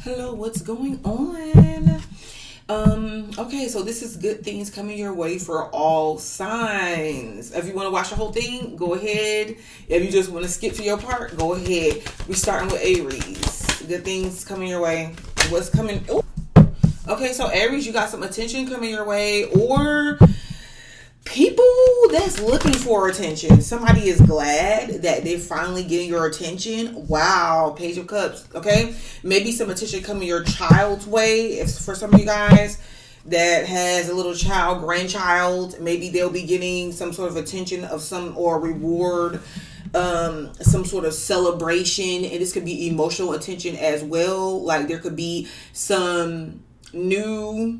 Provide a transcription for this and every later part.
Hello, what's going on? Okay, so this is good things coming your way for all signs. If you want to watch the whole thing, go ahead. If you just want to skip to your part, go ahead. We're starting with Aries. Good things coming your way. What's coming? Ooh. Okay, so Aries, you got some attention coming your way, or people that's looking for attention. Somebody is glad that they're finally getting your attention. Wow, Page of Cups. Okay, maybe some attention coming your child's way. If for some of you guys that has a little child, grandchild, maybe they'll be getting some sort of attention of some or reward, some sort of celebration, and this could be emotional attention as well. Like there could be some new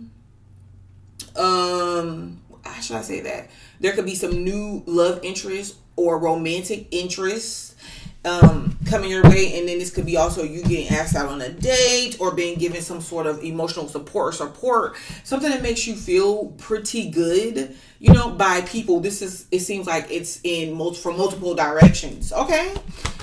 how should I say that? There could be some new love interest or romantic interest coming your way, and then this could be also you getting asked out on a date or being given some sort of emotional support, something that makes you feel pretty good, by people. It seems like it's from multiple directions. Okay,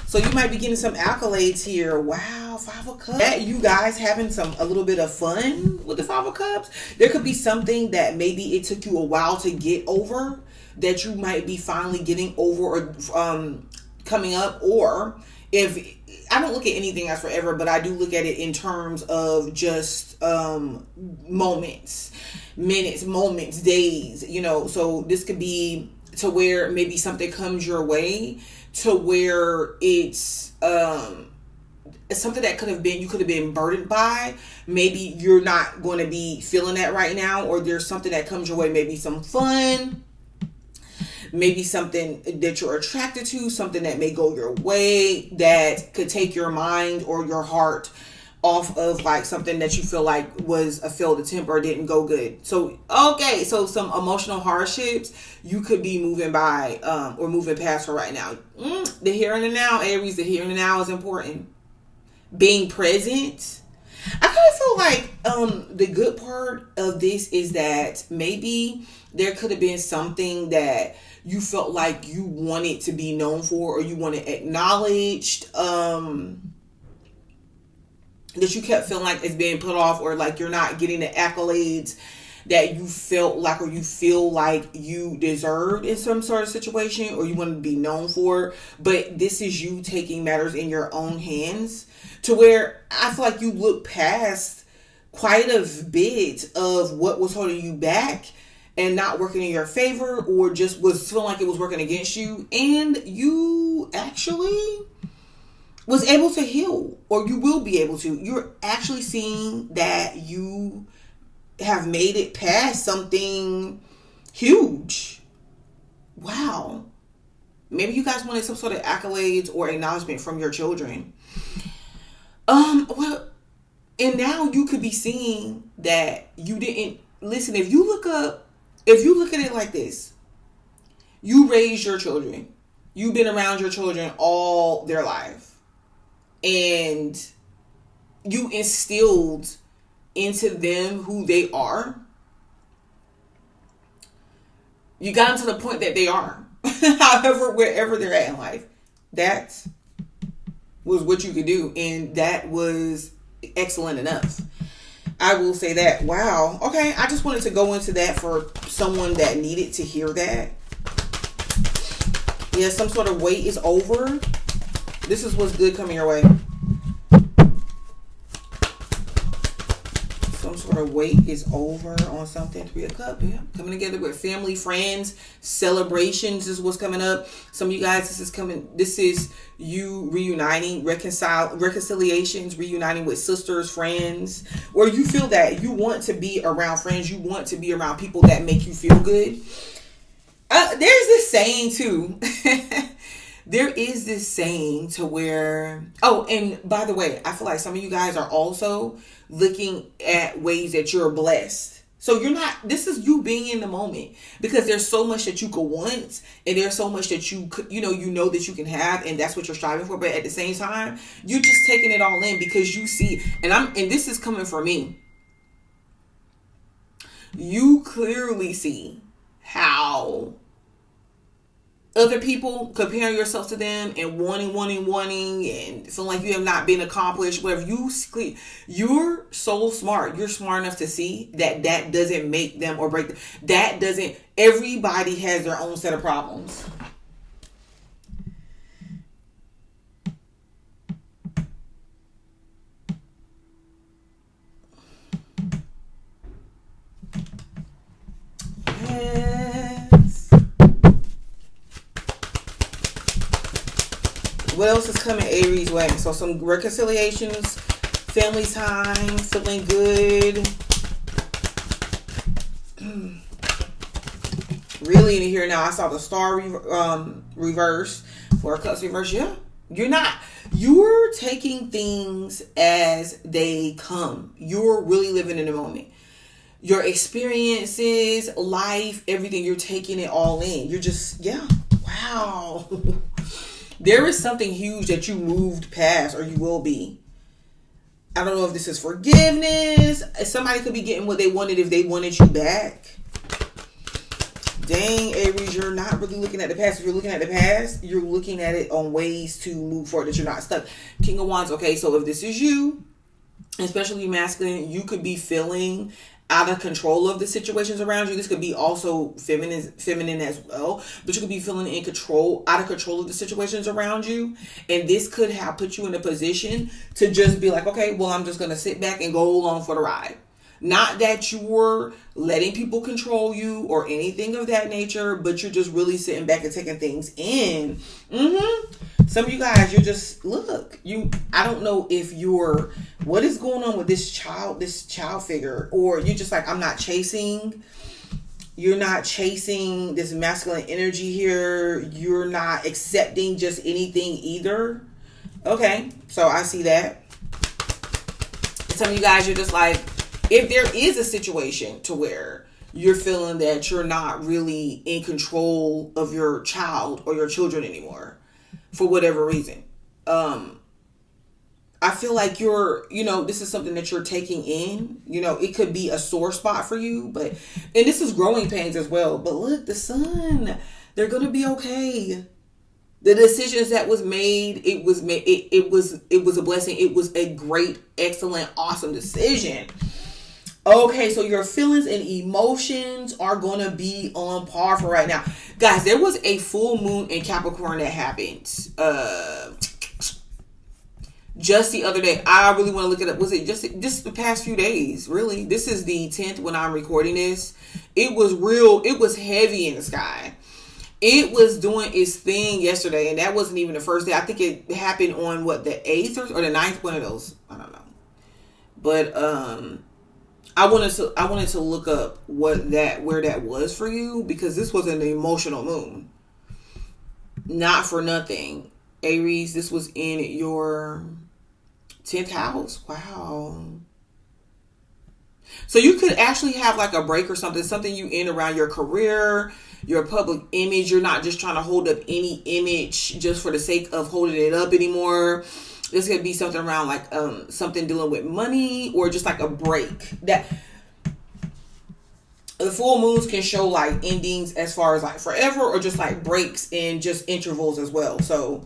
so you might be getting some accolades here. Wow, Five of Cups. That you guys having a little bit of fun with the Five of Cups. There could be something that maybe it took you a while to get over that you might be finally getting over or coming up. Or if I don't look at anything as forever, but I do look at it in terms of just moments, minutes, moments, days. So this could be to where maybe something comes your way to where it's something that you could have been burdened by. Maybe you're not going to be feeling that right now, or there's something that comes your way, maybe some fun, maybe something that you're attracted to, something that may go your way that could take your mind or your heart off of like something that you feel like was a failed attempt or didn't go good. So some emotional hardships you could be moving by or moving past for right now. The here and the now, Aries. The here and the now is important. Being present. I kind of feel like the good part of this is that maybe there could have been something that you felt like you wanted to be known for, or you wanted acknowledged, that you kept feeling like it's being put off, or like you're not getting the accolades that you felt like, or you feel like you deserved in some sort of situation, or you want to be known for. But this is you taking matters in your own hands, to where I feel like you look past quite a bit of what was holding you back and not working in your favor, or just was feeling like it was working against you, and you actually was able to heal, or you will be able to. You're actually seeing that you have made it past something huge. Wow. Maybe you guys wanted some sort of accolades or acknowledgement from your children. And now you could be seeing that you didn't listen. If you look at it like this, you raised your children. You've been around your children all their life. And you instilled into them who they are. You got them to the point that they are. However, wherever they're at in life. That was what you could do. And that was excellent enough. I will say that. Wow. Okay. I just wanted to go into that for someone that needed to hear that. Yeah, some sort of wait is over. This is what's good coming your way. Some sort of wait is over on something. Three of Cups. Yeah. Coming together with family, friends, celebrations is what's coming up. Some of you guys, this is you reuniting, reconciliations, reuniting with sisters, friends, or you feel that you want to be around friends. You want to be around people that make you feel good. There's this saying too. There is this saying to where, and by the way, I feel like some of you guys are also looking at ways that you're blessed. So this is you being in the moment, because there's so much that you could want, and there's so much that you could, that you can have, and that's what you're striving for. But at the same time, you're just taking it all in because you see, and this is coming from me. You clearly see how other people, comparing yourself to them and wanting, and feeling like you have not been accomplished, whatever. You're so smart. You're smart enough to see that that doesn't make them or break them. That doesn't, everybody has their own set of problems. What else is coming Aries way? So some reconciliations, family time, feeling good. Really in here now. I saw the star reverse, 4 of Cups reverse. Yeah, you're taking things as they come. You're really living in the moment. Your experiences, life, everything, you're taking it all in. You're just, yeah, wow. There is something huge that you moved past, or you will be. I don't know if this is forgiveness. Somebody could be getting what they wanted if they wanted you back. Dang, Aries, you're not really looking at the past. If you're looking at the past, you're looking at it on ways to move forward, that you're not stuck. King of Wands, okay, so if this is you, especially masculine, you could be feeling out of control of the situations around you. This could be also feminine as well, but you could be feeling out of control of the situations around you, and this could have put you in a position to just be like, okay, well, I'm just gonna sit back and go along for the ride. Not that you're letting people control you or anything of that nature, but you're just really sitting back and taking things in. Some of you guys, you're just, I don't know if what is going on with this child figure, or you're just like, you're not chasing this masculine energy here. You're not accepting just anything either. Okay, so I see that. Some of you guys, you're just like, if there is a situation to where you're feeling that you're not really in control of your child or your children anymore, for whatever reason, I feel like this is something that you're taking in. It could be a sore spot for you, and this is growing pains as well. But look, the sun, they're going to be okay. The decisions that was made, it was a blessing. It was a great, excellent, awesome decision. Okay, so your feelings and emotions are going to be on par for right now. Guys, there was a full moon in Capricorn that happened just the other day. I really want to look it up. Was it just the past few days? Really? This is the 10th when I'm recording this. It was real. It was heavy in the sky. It was doing its thing yesterday, and that wasn't even the first day. I think it happened on the 8th or the 9th, one of those. I don't know. But I wanted to look up where that was for you, because this was an emotional moon. Not for nothing, Aries, this was in your 10th house. Wow. So you could actually have like a break or something you in around your career, your public image. You're not just trying to hold up any image just for the sake of holding it up anymore. This could be something around like something dealing with money, or just like a break. That the full moons can show like endings as far as like forever, or just like breaks and just intervals as well. So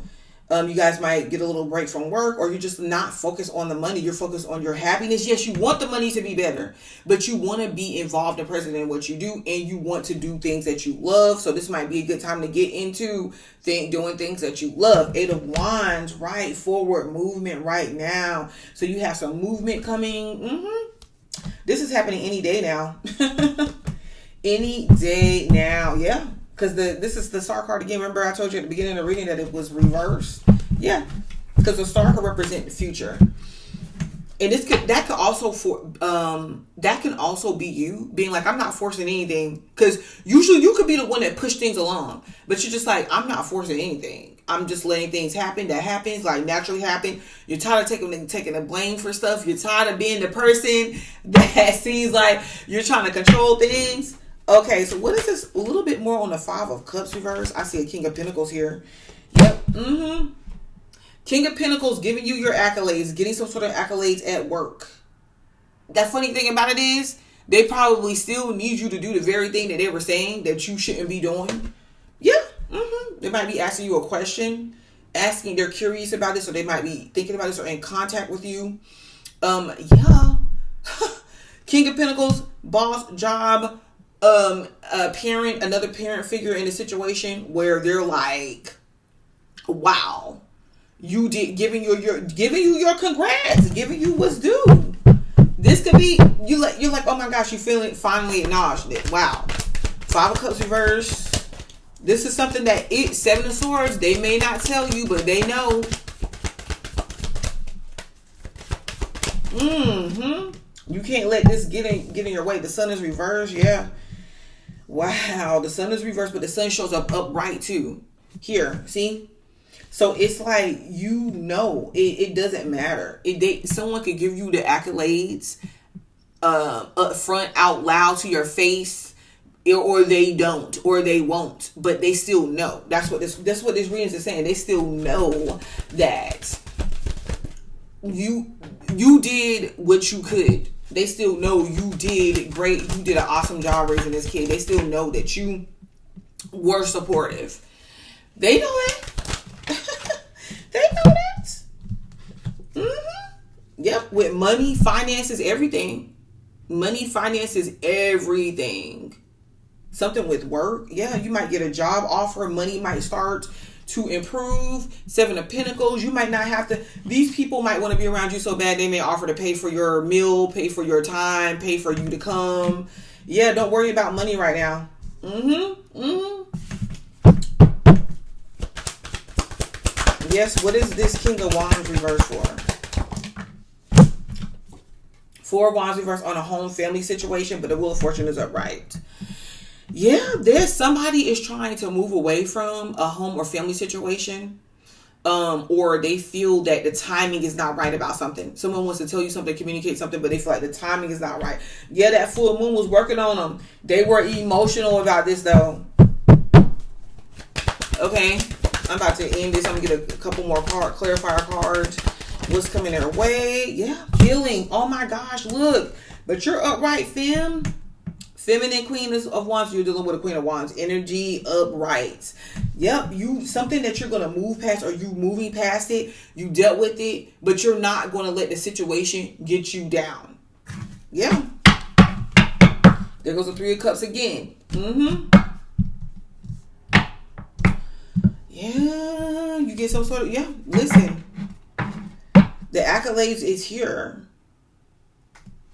you guys might get a little break from work, or you're just not focused on the money. You're focused on your happiness. Yes, you want the money to be better, but you want to be involved and present in what you do, and you want to do things that you love. So this might be a good time to get into doing things that you love. 8 of Wands, right? Forward movement right now. So you have some movement coming. This is happening any day now. Any day now. Yeah. Because this is the star card again. Remember I told you at the beginning of the reading that it was reversed? Yeah. Because the star could represent the future. And that can also be you being like, I'm not forcing anything. Because usually you could be the one that pushed things along. But you're just like, I'm not forcing anything. I'm just letting things happen that happens, like naturally happen. You're tired of taking the blame for stuff. You're tired of being the person that seems like you're trying to control things. Okay, so what is this? A little bit more on the 5 of Cups reverse. I see a King of Pentacles here. Yep. King of Pentacles giving you your accolades, getting some sort of accolades at work. That funny thing about it is, they probably still need you to do the very thing that they were saying that you shouldn't be doing. Yeah. They might be asking you a question, they're curious about this, or they might be thinking about this or in contact with you. Yeah. King of Pentacles, boss, job, a parent, another parent figure in a situation where they're like, wow, you did, giving you your congrats, giving you what's due. This could be, you're like, oh my gosh, you feeling finally acknowledged it. Wow. Five of Cups reverse. This is something that Seven of Swords, they may not tell you, but they know. You can't let this get in your way. The Sun is reversed. Yeah. Wow. The Sun is reversed, but the Sun shows up upright too. Here. See? So it's like, it doesn't matter. Someone could give you the accolades up front, out loud to your face, or they don't, or they won't, but they still know. That's what this reading is saying. They still know that you did what you could. They still know you did great. You did an awesome job raising this kid. They still know that you were supportive. They know it. They know that. Yep. With money, finances, everything. Money, finances, everything. Something with work. Yeah, you might get a job offer. Money might start to improve. Seven of Pentacles. You might not have to. These people might want to be around you so bad they may offer to pay for your meal, pay for your time, pay for you to come. Yeah, don't worry about money right now. Yes, what is this King of Wands reverse for? Four of Wands reverse on a home family situation, but the Wheel of Fortune is upright. Yeah, there's somebody is trying to move away from a home or family situation. Or they feel that the timing is not right about something. Someone wants to tell you something, communicate something, but they feel like the timing is not right. Yeah, that full moon was working on them. They were emotional about this though. Okay. I'm about to end this. I'm going to get a couple more clarifier cards. What's coming their way? Yeah, healing. Oh my gosh, look. But you're upright, femme. Feminine Queen of Wands. You're dealing with a Queen of Wands. Energy upright. Yep, something that you're going to move past, or you moving past it. You dealt with it, but you're not going to let the situation get you down. Yeah. There goes the Three of Cups again. Yeah, you get some sort of, listen. The accolades is here.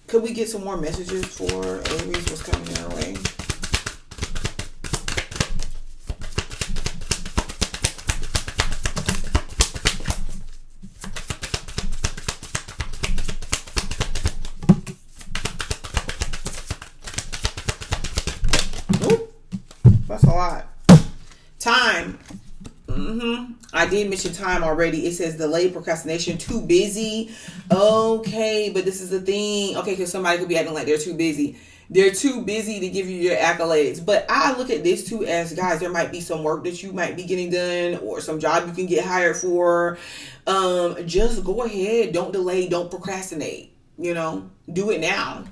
Could we get some more messages for Aries? What's coming their way? Oop, that's a lot. Time. I did mention time already. It says delayed, procrastination, too busy. Okay, but this is the thing. Okay, because somebody could be acting like they're too busy. They're too busy to give you your accolades. But I look at this too as, guys, there might be some work that you might be getting done, or some job you can get hired for. Just go ahead. Don't delay. Don't procrastinate. Do it now.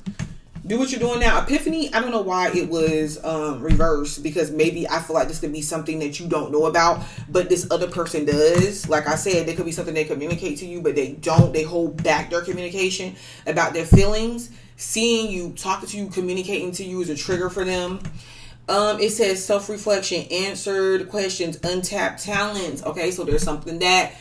Do what you're doing now. Epiphany, I don't know why it was reversed, because maybe I feel like this could be something that you don't know about, but this other person does. Like I said, there could be something they communicate to you, but they don't. They hold back their communication about their feelings. Seeing you, talking to you, communicating to you is a trigger for them. It says self-reflection, answered questions, untapped talents. Okay, so there's something that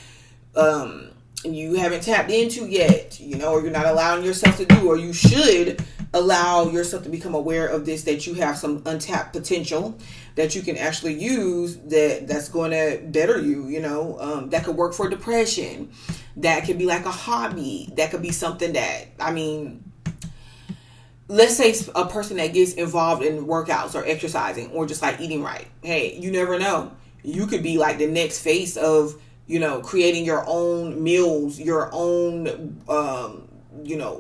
you haven't tapped into yet, or you're not allowing yourself to do, or you should allow yourself to become aware of this, that you have some untapped potential that you can actually use, that's going to better you, that could work for depression. That could be like a hobby. That could be something that, let's say a person that gets involved in workouts or exercising, or just like eating right. Hey, you never know. You could be like the next face of, creating your own meals, your own,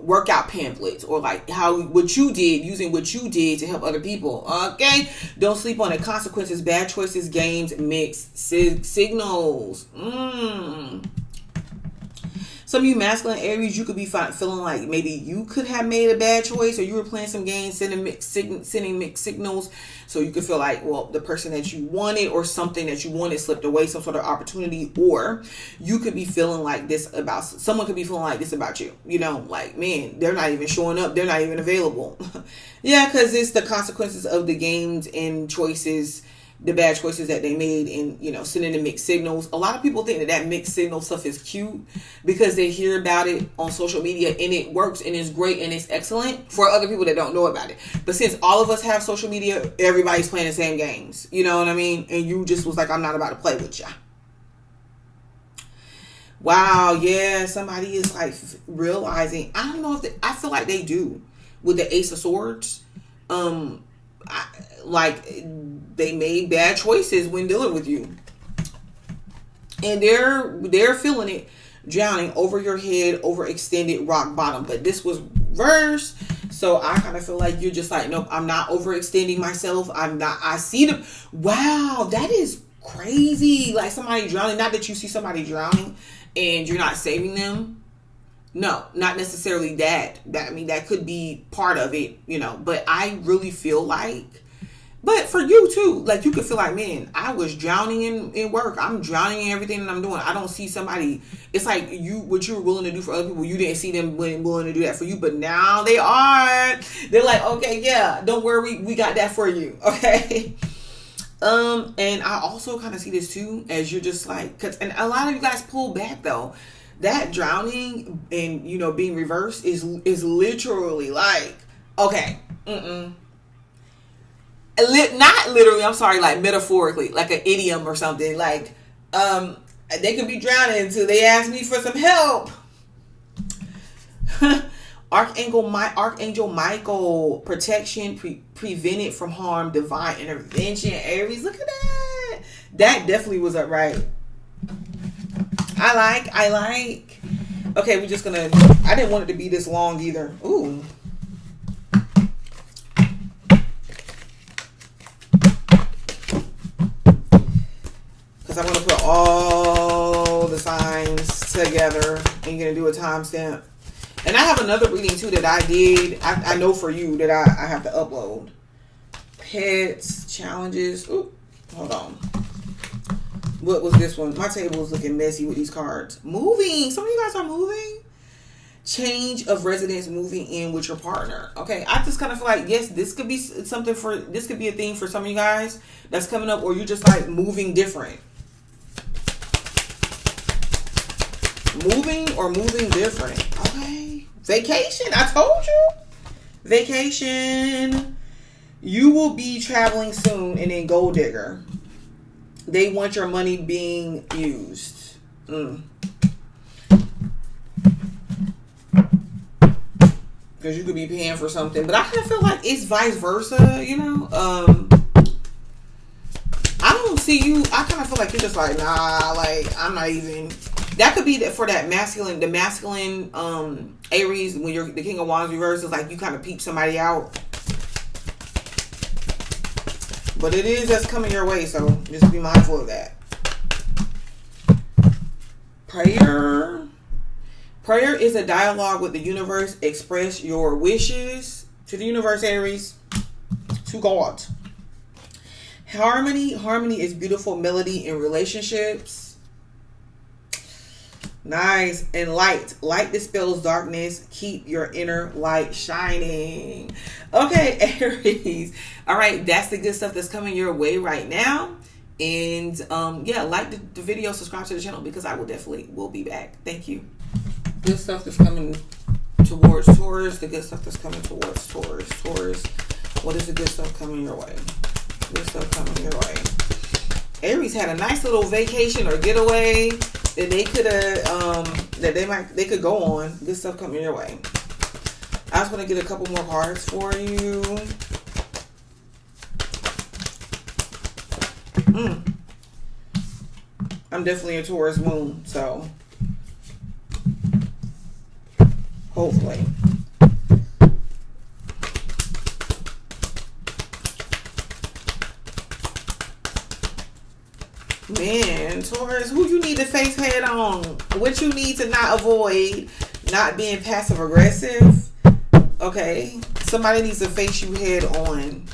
workout pamphlets, or like what you did, using what you did to help other people. Okay, don't sleep on it. Consequences, bad choices, games, mixed signals. Some of you masculine Aries, you could be feeling like maybe you could have made a bad choice, or you were playing some games, sending mixed signals. So you could feel like, well, the person that you wanted or something that you wanted slipped away, some sort of opportunity. Or you could be feeling like this about, someone could be feeling like this about you. You know, like, man, they're not even showing up. They're not even available. Yeah, because it's the consequences of the games and choices, the bad choices that they made, and, you know, sending the mixed signals. A lot of people think that mixed signal stuff is cute because they hear about it on social media, and it works and it's great and it's excellent for other people that don't know about it. But since all of us have social media, everybody's playing the same games. You know what I mean? And you just was like, I'm not about to play with ya. Wow, yeah, somebody is like realizing, I don't know if I feel like they do with the Ace of Swords. Like they made bad choices when dealing with you, and they're feeling it, drowning over your head, overextended, rock bottom. But this was reverse, so I kind of feel like you're just like, nope, I'm not overextending myself. I'm not. I see them. Wow, that is crazy. Like somebody drowning. Not that you see somebody drowning and you're not saving them. No, not necessarily that. I mean, that could be part of it, you know. But I really feel like, but for you too, like you could feel like, man, I was drowning in work. I'm drowning in everything that I'm doing. I don't see somebody. It's like what you were willing to do for other people, you didn't see them willing to do that for you. But now they are. They're like, okay, yeah, don't worry, we got that for you. Okay. And I also kind of see this too, as you're just like, and a lot of you guys pull back though. That drowning and, you know, being reversed is literally like, okay, not literally, I'm sorry, like metaphorically, like an idiom or something. Like, they could be drowning until they ask me for some help. Archangel Michael, protection, prevented from harm, divine intervention. Aries, look at that. That definitely was upright. I like. Okay, we're just gonna. I didn't want it to be this long either. Ooh. Because I want to put all the signs together and gonna do a timestamp. And I have another reading too that I did. I know for you that I have to upload. Pets, challenges. Ooh, hold on. What was this one? My table is looking messy with these cards. Moving. Some of you guys are moving. Change of residence, moving in with your partner. Okay, I just kind of feel like, yes, this could be something for, this could be a thing for some of you guys that's coming up, or you're just like moving different. Moving or moving different. Okay. Vacation. I told you. Vacation. You will be traveling soon, and then gold digger. They want your money being used. Because you could be paying for something. But I kind of feel like it's vice versa, you know? I don't see you. I kind of feel like you're just like, nah, like, I'm not even. That could be that for that masculine, the masculine Aries, when you're the King of Wands reverse, is like you kind of peep somebody out. But it is just coming your way, so just be mindful of that. Prayer. Prayer is a dialogue with the universe. Express your wishes to the universe, Aries. To God. Harmony. Harmony is beautiful melody in relationships. Nice. And light. Light dispels darkness. Keep your inner light shining. Okay, Aries. All right, that's the good stuff that's coming your way right now. And yeah, like the video, subscribe to the channel, because I will be back. Thank you. Good stuff that's coming towards Taurus. The good stuff that's coming towards Taurus. Taurus. What is the good stuff coming your way? Good stuff coming your way. Aries had a nice little vacation or getaway that they could have they could go on. Good stuff coming your way. I just want to get a couple more cards for you. I'm definitely a Taurus moon, so hopefully. Man, Taurus, who you need to face head on. What you need to not avoid. Not being passive aggressive. Okay. Somebody needs to face you head on.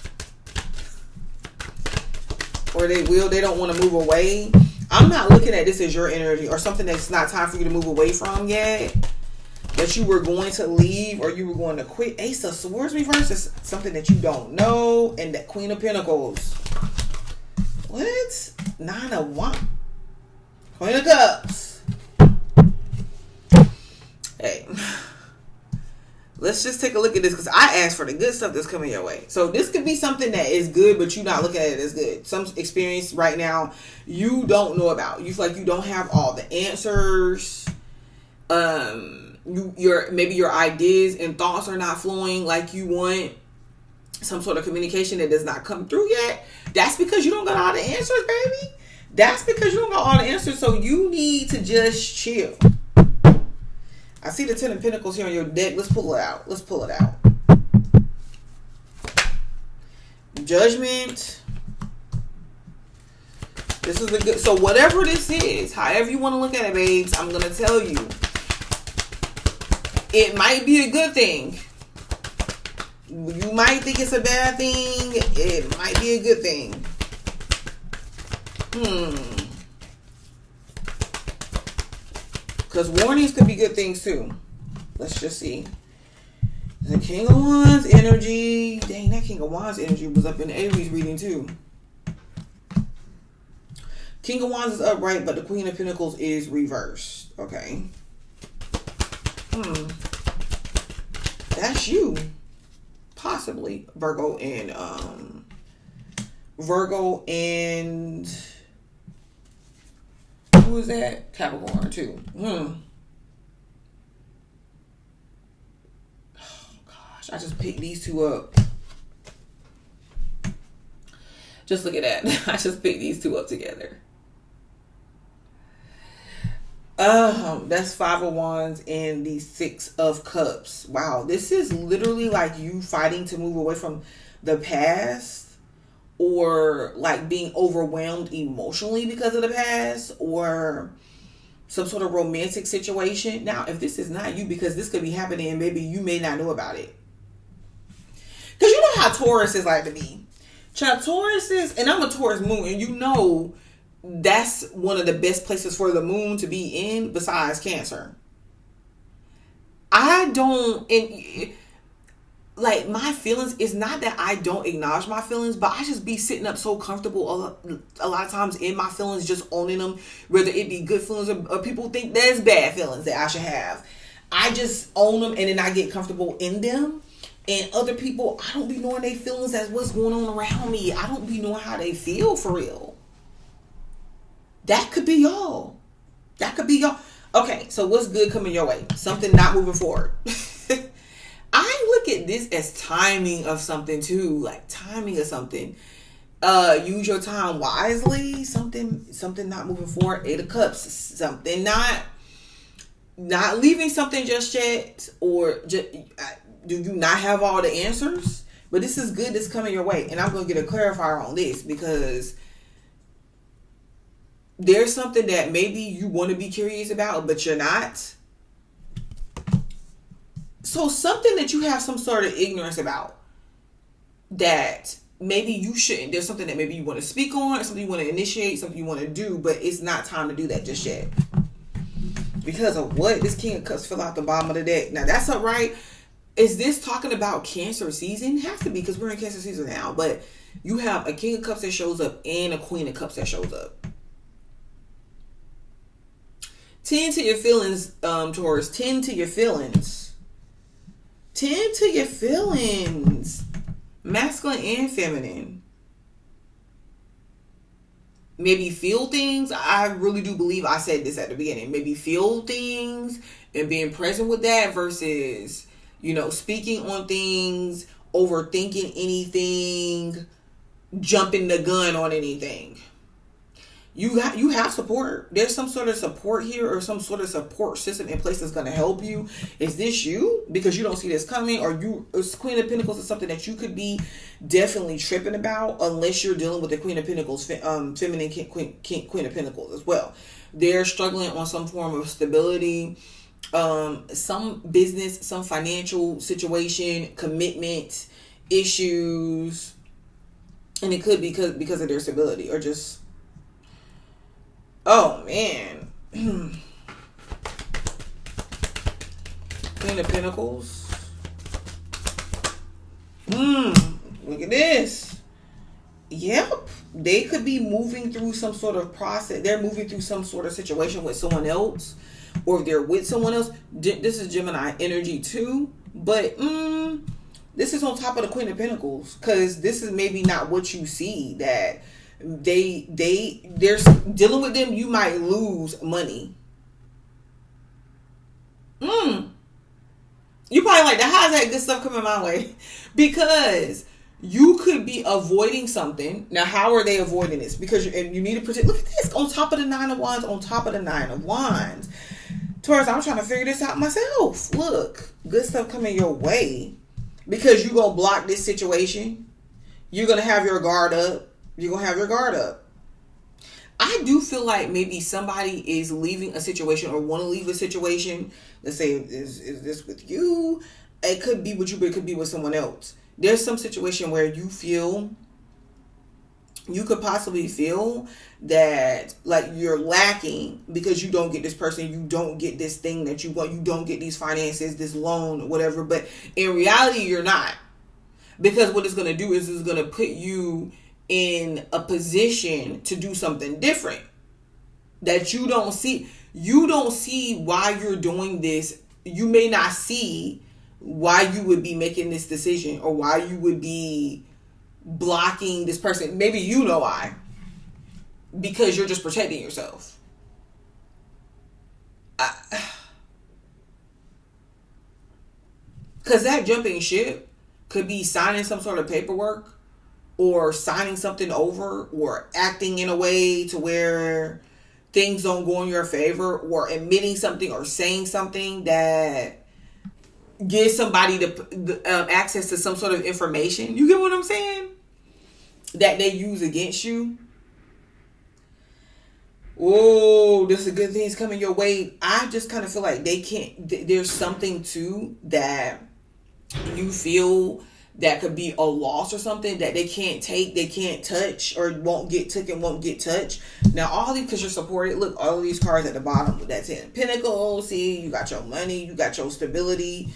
Or they don't want to move away. I'm not looking at this as your energy or something that's not time for you to move away from yet. That you were going to leave or you were going to quit. Ace of Swords reverse is something that you don't know. And that Queen of Pentacles. What? 9 of Wands. Queen of Cups. Hey. Let's just take a look at this because I asked for the good stuff that's coming your way. So this could be something that is good, but you're not looking at it as good. Some experience right now you don't know about. You feel like you don't have all the answers. Maybe your ideas and thoughts are not flowing like you want. Some sort of communication that does not come through yet. That's because you don't got all the answers, baby. That's because you don't got all the answers. So you need to just chill. I see the 10 of Pentacles here on your deck. Let's pull it out. Let's pull it out. Judgment. This is the good. So whatever this is, however you want to look at it, babes, I'm going to tell you. It might be a good thing. You might think it's a bad thing. It might be a good thing. Because warnings could be good things too. Let's just see. The King of Wands energy. Dang, that King of Wands energy was up in Aries reading too. King of Wands is upright, but the Queen of Pentacles is reversed. Okay. That's you. Possibly. Virgo and who is that? Capricorn too. Oh gosh, I just picked these two up. Just look at that. I just picked these two up together. That's 5 of Wands and the 6 of Cups. Wow, this is literally like you fighting to move away from the past. Or like being overwhelmed emotionally because of the past, or some sort of romantic situation. Now, if this is not you, because this could be happening and maybe you may not know about it. Because you know how Taurus is like to be. Child, Taurus is, and I'm a Taurus moon, and you know that's one of the best places for the moon to be in besides Cancer. Like, my feelings, it's not that I don't acknowledge my feelings, but I just be sitting up so comfortable a lot of times in my feelings, just owning them, whether it be good feelings or people think there's bad feelings that I should have. I just own them and then I get comfortable in them. And other people, I don't be knowing their feelings as what's going on around me. I don't be knowing how they feel for real. That could be y'all. That could be y'all. Okay, so what's good coming your way? Something not moving forward. I look at this as timing of something too, like timing of something. Use your time wisely. Something not moving forward. 8 of Cups. Something not leaving something just yet, or just, do you not have all the answers? But this is good. That's coming your way, and I'm gonna get a clarifier on this because there's something that maybe you want to be curious about, but you're not. So something that you have some sort of ignorance about that maybe you shouldn't. There's something that maybe you want to speak on, something you want to initiate, something you want to do, but it's not time to do that just yet. Because of what? This King of Cups fell out the bottom of the deck. Now that's all right. Is this talking about Cancer season? It has to be because we're in Cancer season now. But you have a King of Cups that shows up and a Queen of Cups that shows up. Tend to your feelings, Taurus. Tend to your feelings. Tend to your feelings. Masculine and feminine. Maybe feel things. I really do believe I said this at the beginning. Maybe feel things and being present with that versus, speaking on things, overthinking anything, jumping the gun on anything. You have support. There's some sort of support here, or some sort of support system in place that's going to help you. Is this you? Because you don't see this coming, or Queen of Pentacles is something that you could be definitely tripping about, unless you're dealing with the Queen of Pentacles, feminine Queen of Pentacles as well. They're struggling on some form of stability, some business, some financial situation, commitment issues, and it could be because of their stability, or just, oh man. Queen of Pentacles. Look at this. Yep. They could be moving through some sort of process. They're moving through some sort of situation with someone else, or if they're with someone else. This is Gemini energy too, but this is on top of the Queen of Pentacles, because this is maybe not what you see. That they're dealing with them, you might lose money. You probably like that. How's that good stuff coming my way? Because you could be avoiding something. Now, how are they avoiding this? Because you need to protect. Look at this. On top of the Nine of Wands. On top of the Nine of Wands. Taurus, I'm trying to figure this out myself. Look. Good stuff coming your way. Because you're going to block this situation. You're going to have your guard up. You're going to have your guard up. I do feel like maybe somebody is leaving a situation, or want to leave a situation. Let's say, is this with you? It could be with you, but it could be with someone else. There's some situation where you could possibly feel that like you're lacking because you don't get this person, you don't get this thing that you want, you don't get these finances, this loan, whatever. But in reality, you're not. Because what it's going to do is it's going to put you in a position to do something different that you don't see. You don't see why you're doing this. You may not see why you would be making this decision, or why you would be blocking this person. Maybe you know why. Because you're just protecting yourself. Because that jumping ship could be signing some sort of paperwork, or signing something over, or acting in a way to where things don't go in your favor, or admitting something or saying something that gives somebody the access to some sort of information. You get what I'm saying? That they use against you. Oh, there's a good things coming your way. I just kind of feel like they can't. There's something too that you feel that could be a loss or something that they can't take, they can't touch, or won't get taken, won't get touched. Now, all these, because you're supported, look, all of these cards at the bottom with that 10 of Pentacles. See, you got your money, you got your stability,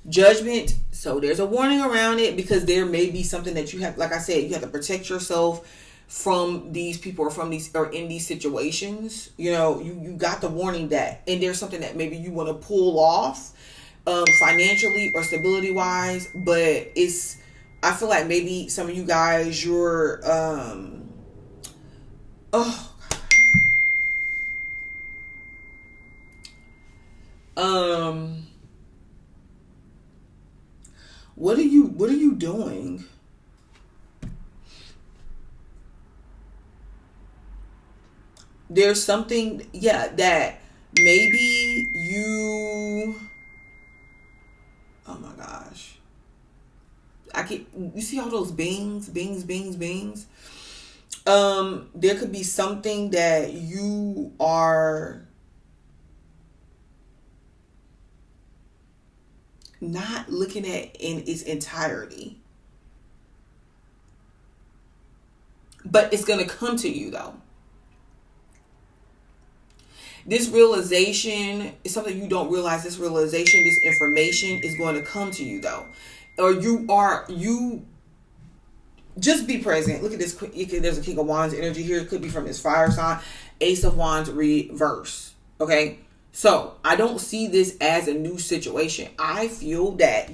Judgment. So there's a warning around it, because there may be something that you have, like I said, you have to protect yourself from these people, or from these, or in these situations. You know, you got the warning that, and there's something that maybe you want to pull off, financially or stability wise, but I feel like maybe some of you guys, you're what are you doing? There's something, that maybe you, oh my gosh, you see all those bings. There could be something that you are not looking at in its entirety. But it's going to come to you though. This realization is something you don't realize. This realization, this information is going to come to you though. Or you just be present. Look at this. There's a King of Wands energy here. It could be from his fire sign. Ace of Wands reverse. Okay. So I don't see this as a new situation. I feel that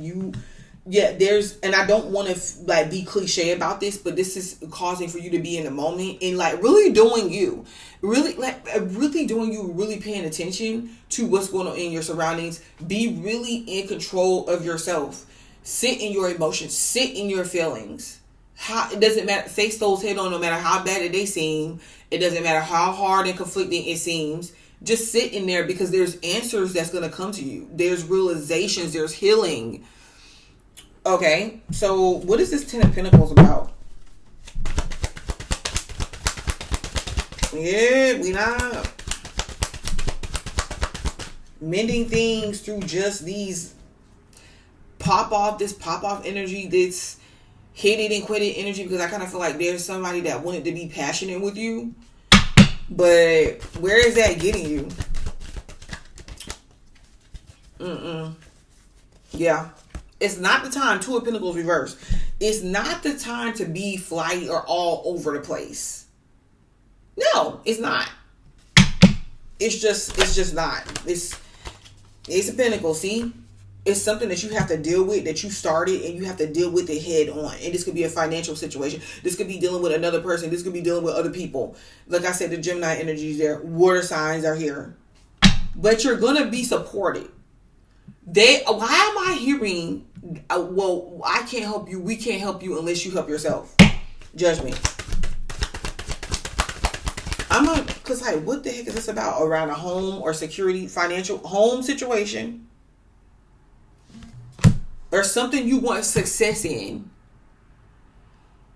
there's, and I don't want to be cliche about this, but this is causing for you to be in the moment and really doing you, really doing you, really paying attention to what's going on in your surroundings. Be really in control of yourself. Sit in your emotions, sit in your feelings. how, it doesn't matter, face those head on, no matter how bad they seem. It doesn't matter how hard and conflicting it seems. Just sit in there, because there's answers that's going to come to you. There's realizations, there's healing. Okay, so what is this Ten of Pentacles about? Yeah, we not mending things through just these pop off energy, this hit it and quit it energy, because I kind of feel like there's somebody that wanted to be passionate with you, but where is that getting you? Yeah, it's not the time. Two of Pentacles reverse. It's not the time to be flighty or all over the place. No, it's not. It's just not. It's a Pentacle. See, it's something that you have to deal with, that you started, and you have to deal with it head on. And this could be a financial situation. This could be dealing with another person. This could be dealing with other people. Like I said, the Gemini energy is there. Water signs are here. But you're gonna be supported. Why am I hearing? Well, I can't help you. We can't help you unless you help yourself. Judgment. Cause like, what the heck is this about? Around a home or security, financial home situation, or something you want success in.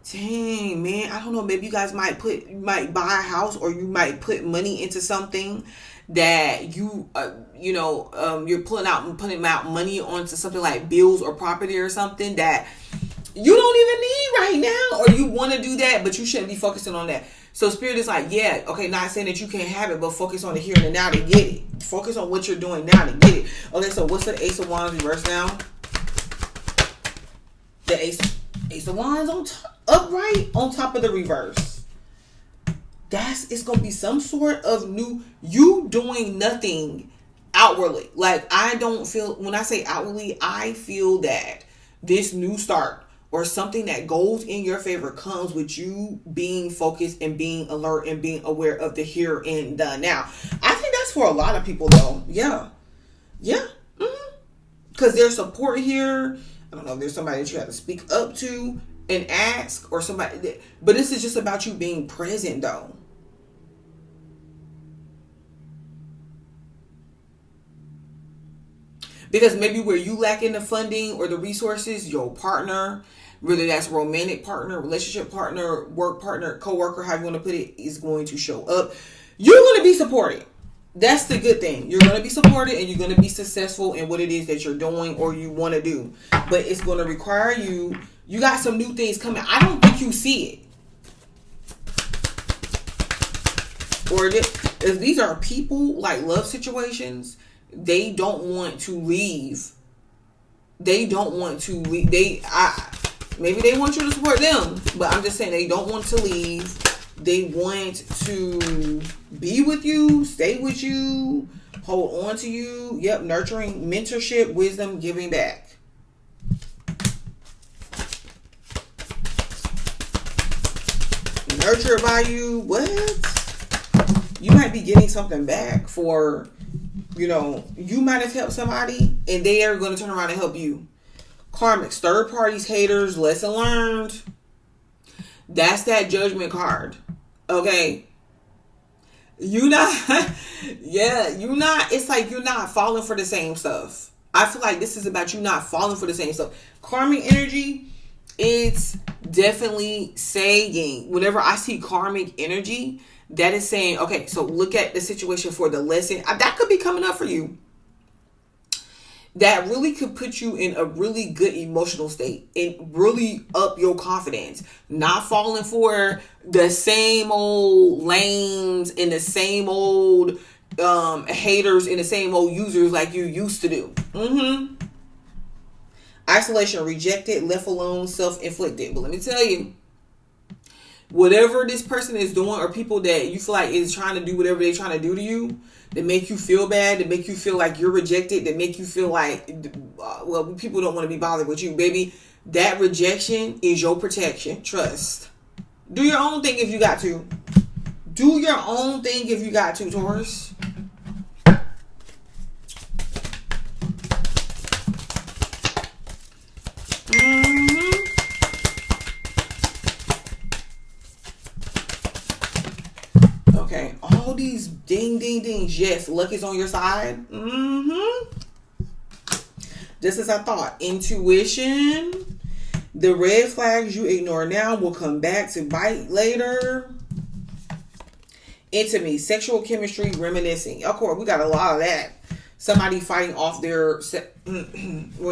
Dang, man, I don't know. Maybe you guys might buy a house, or you might put money into something that you're putting out money onto something like bills or property or something that you don't even need right now, or you want to do that, but you shouldn't be focusing on that. So Spirit is like, yeah, okay, not saying that you can't have it, but focus on the here and the now to get it. Focus on what you're doing now to get it. Okay, so what's the Ace of Wands reverse now? The Ace of Wands upright on top of the reverse. It's gonna be some sort of new, you doing nothing outwardly. Like, I don't feel, when I say outwardly, I feel that this new start or something that goes in your favor comes with you being focused and being alert and being aware of the here and the now. I think that's for a lot of people though. Yeah. Because there's support here. I don't know if there's somebody that you have to speak up to and ask, or somebody but this is just about you being present though. Because maybe where you lack in the funding or the resources, your partner, whether that's romantic partner, relationship partner, work partner, co-worker, however you want to put it, is going to show up. You're going to be supported. That's the good thing. You're going to be supported, and you're going to be successful in what it is that you're doing or you want to do. But it's going to require you got some new things coming. I don't think you see it. Or if these are people, like love situations, they don't want to leave. Maybe they want you to support them, but I'm just saying they don't want to leave. They want to be with you, stay with you, hold on to you. Yep, nurturing, mentorship, wisdom, giving back. Nurtured by you. What? You might be getting something back for, you might have helped somebody and they are going to turn around and help you. Karmics, third parties, haters, lesson learned. That's that Judgment card. Okay. It's like you're not falling for the same stuff. I feel like this is about you not falling for the same stuff. Karmic energy, it's definitely saying, whenever I see karmic energy, that is saying, okay, so look at the situation for the lesson. That could be coming up for you. That really could put you in a really good emotional state and really up your confidence. Not falling for the same old lames and the same old haters and the same old users like you used to do. Isolation, rejected, left alone, self-inflicted. But let me tell you, whatever this person is doing, or people that you feel like is trying to do whatever they're trying to do to you, that make you feel bad, that make you feel like you're rejected, that make you feel like, people don't want to be bothered with you, baby. That rejection is your protection. Trust. Do your own thing if you got to. Do your own thing if you got to, Taurus. these ding, ding, dings. Yes, luck is on your side. Just as I thought. Intuition. The red flags you ignore now will come back to bite later. Intimacy, sexual chemistry, reminiscing. Of course, we got a lot of that. Somebody fighting off their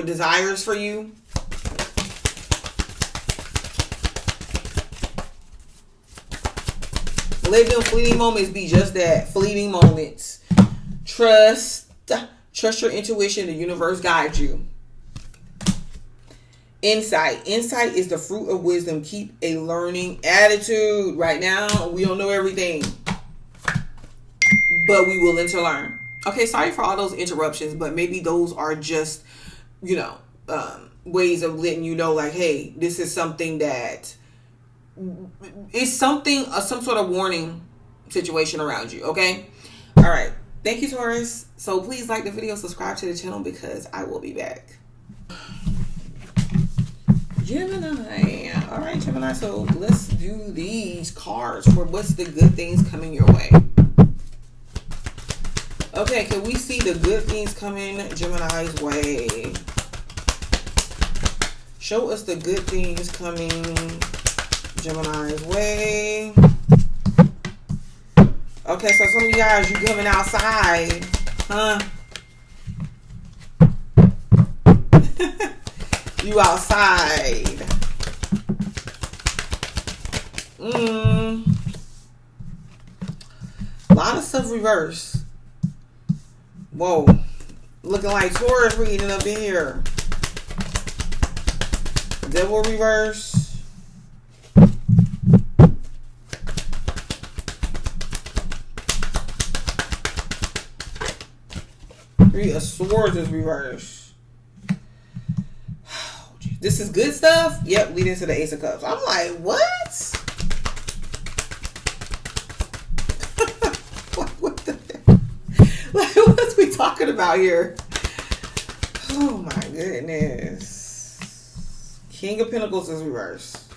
desires for you. Let them fleeting moments be just that, fleeting moments. Trust your intuition. The universe guides you. Insight is the fruit of wisdom. Keep a learning attitude. Right now, we don't know everything, but we willing to learn. Okay, sorry for all those interruptions, but maybe those are just, ways of letting you know, like, hey, this is something that is some sort of warning situation around you. Okay, all right. Thank you, Taurus. So please like the video, subscribe to the channel, because I will be back. Gemini. All right, Gemini. So let's do these cards for what's the good things coming your way. Okay, can we see the good things coming Gemini's way? Show us the good things coming Gemini's way. Okay, so some of you guys, you coming outside, huh? You outside. A lot of stuff reverse. Whoa. Looking like Taurus reading up in here. Devil reverse. Three of Swords is reverse. Oh, this is good stuff. Yep, leading to the Ace of Cups. I'm like, what? What the heck? Like, what's we talking about here? Oh my goodness. King of Pentacles is reverse.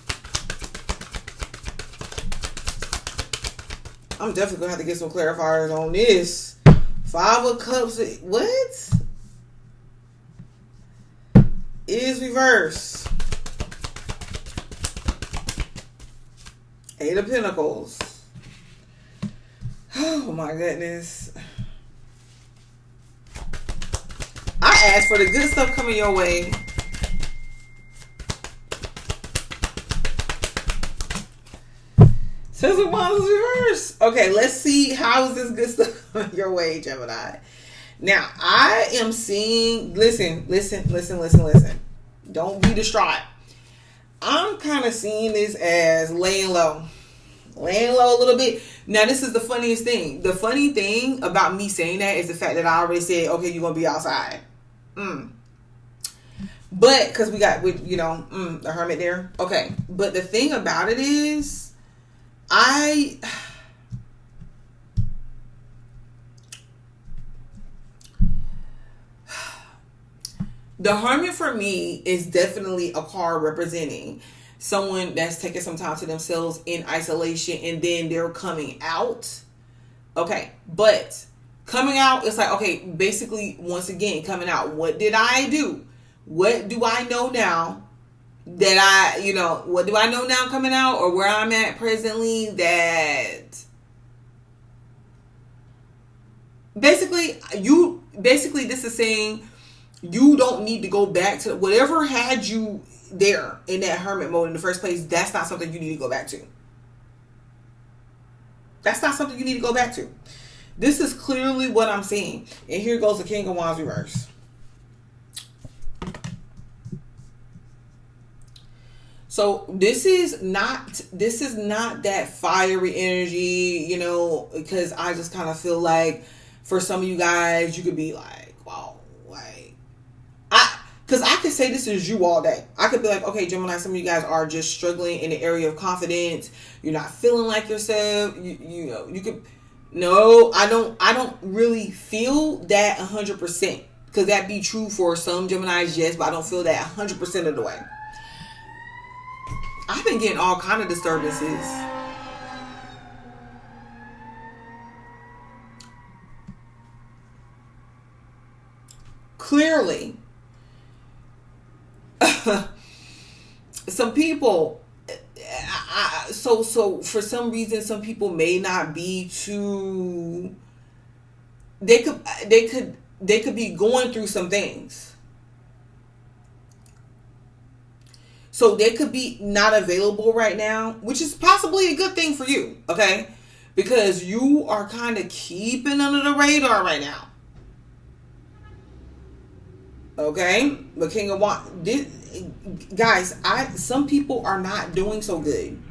I'm definitely gonna have to get some clarifiers on this. Five of Cups. What? Is reverse. Eight of Pentacles. Oh my goodness. I asked for the good stuff coming your way. Six of Wands is reverse. Okay, let's see how is this good stuff coming your way, Gemini. Now, I am seeing, listen. Don't be distraught. I'm kind of seeing this as laying low. Laying low a little bit. Now, this is the funniest thing. The funny thing about me saying that is the fact that I already said, okay, you're going to be outside. But, because we got, the Hermit there. Okay. But the thing about it is, the Hermit for me is definitely a card representing someone that's taking some time to themselves in isolation, and then they're coming out. Okay, but coming out, it's like, okay, basically, once again, coming out. What did I do? What do I know now that what do I know now coming out, or where I'm at presently, that basically this is saying you don't need to go back to whatever had you there in that hermit mode in the first place. That's not something you need to go back to. That's not something you need to go back to. This is clearly what I'm seeing. And here goes the King of Wands reverse. So this is not that fiery energy, because I just kind of feel like for some of you guys, you could be like, wow, like, because I could say this is you all day. I could be like, okay, Gemini, some of you guys are just struggling in the area of confidence. You're not feeling like yourself. You could, no, I don't really feel that 100%. Because that be true for some Geminis, yes, but I don't feel that 100% of the way. I've been getting all kind of disturbances. some people, so for some reason, some people may not be too. They could be going through some things. So they could be not available right now, which is possibly a good thing for you, okay? Because you are kind of keeping under the radar right now. Okay? But King of Wands, guys, some people are not doing so good.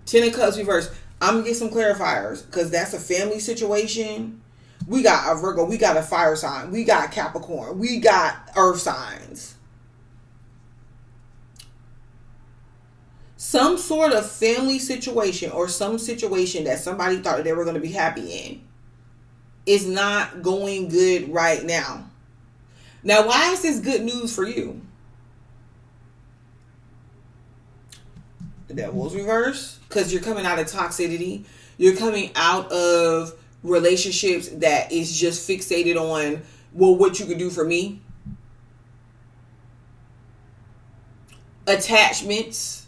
Ten of Cups reverse. I'm going to get some clarifiers because that's a family situation. We got a Virgo. We got a fire sign. We got Capricorn. We got earth signs. Some sort of family situation or some situation that somebody thought they were going to be happy in is not going good right now. Now, why is this good news for you? The Devil's reverse. Because you're coming out of toxicity. You're coming out of relationships that is just fixated on, well, what you could do for me. Attachments.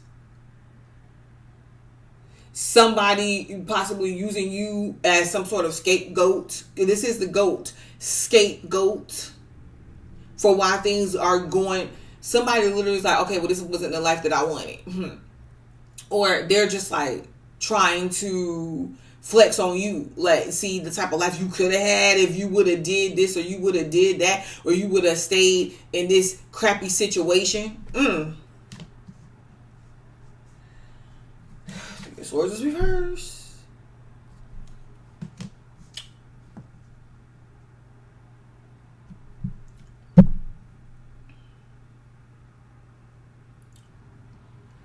Somebody possibly using you as some sort of scapegoat. This is the goat. Scapegoat. For why things are going. Somebody literally is like, okay, well, this wasn't the life that I wanted. Or they're just like trying to flex on you. Like, see the type of life you could have had if you would have did this or you would have did that. Or you would have stayed in this crappy situation. Swords is reversed.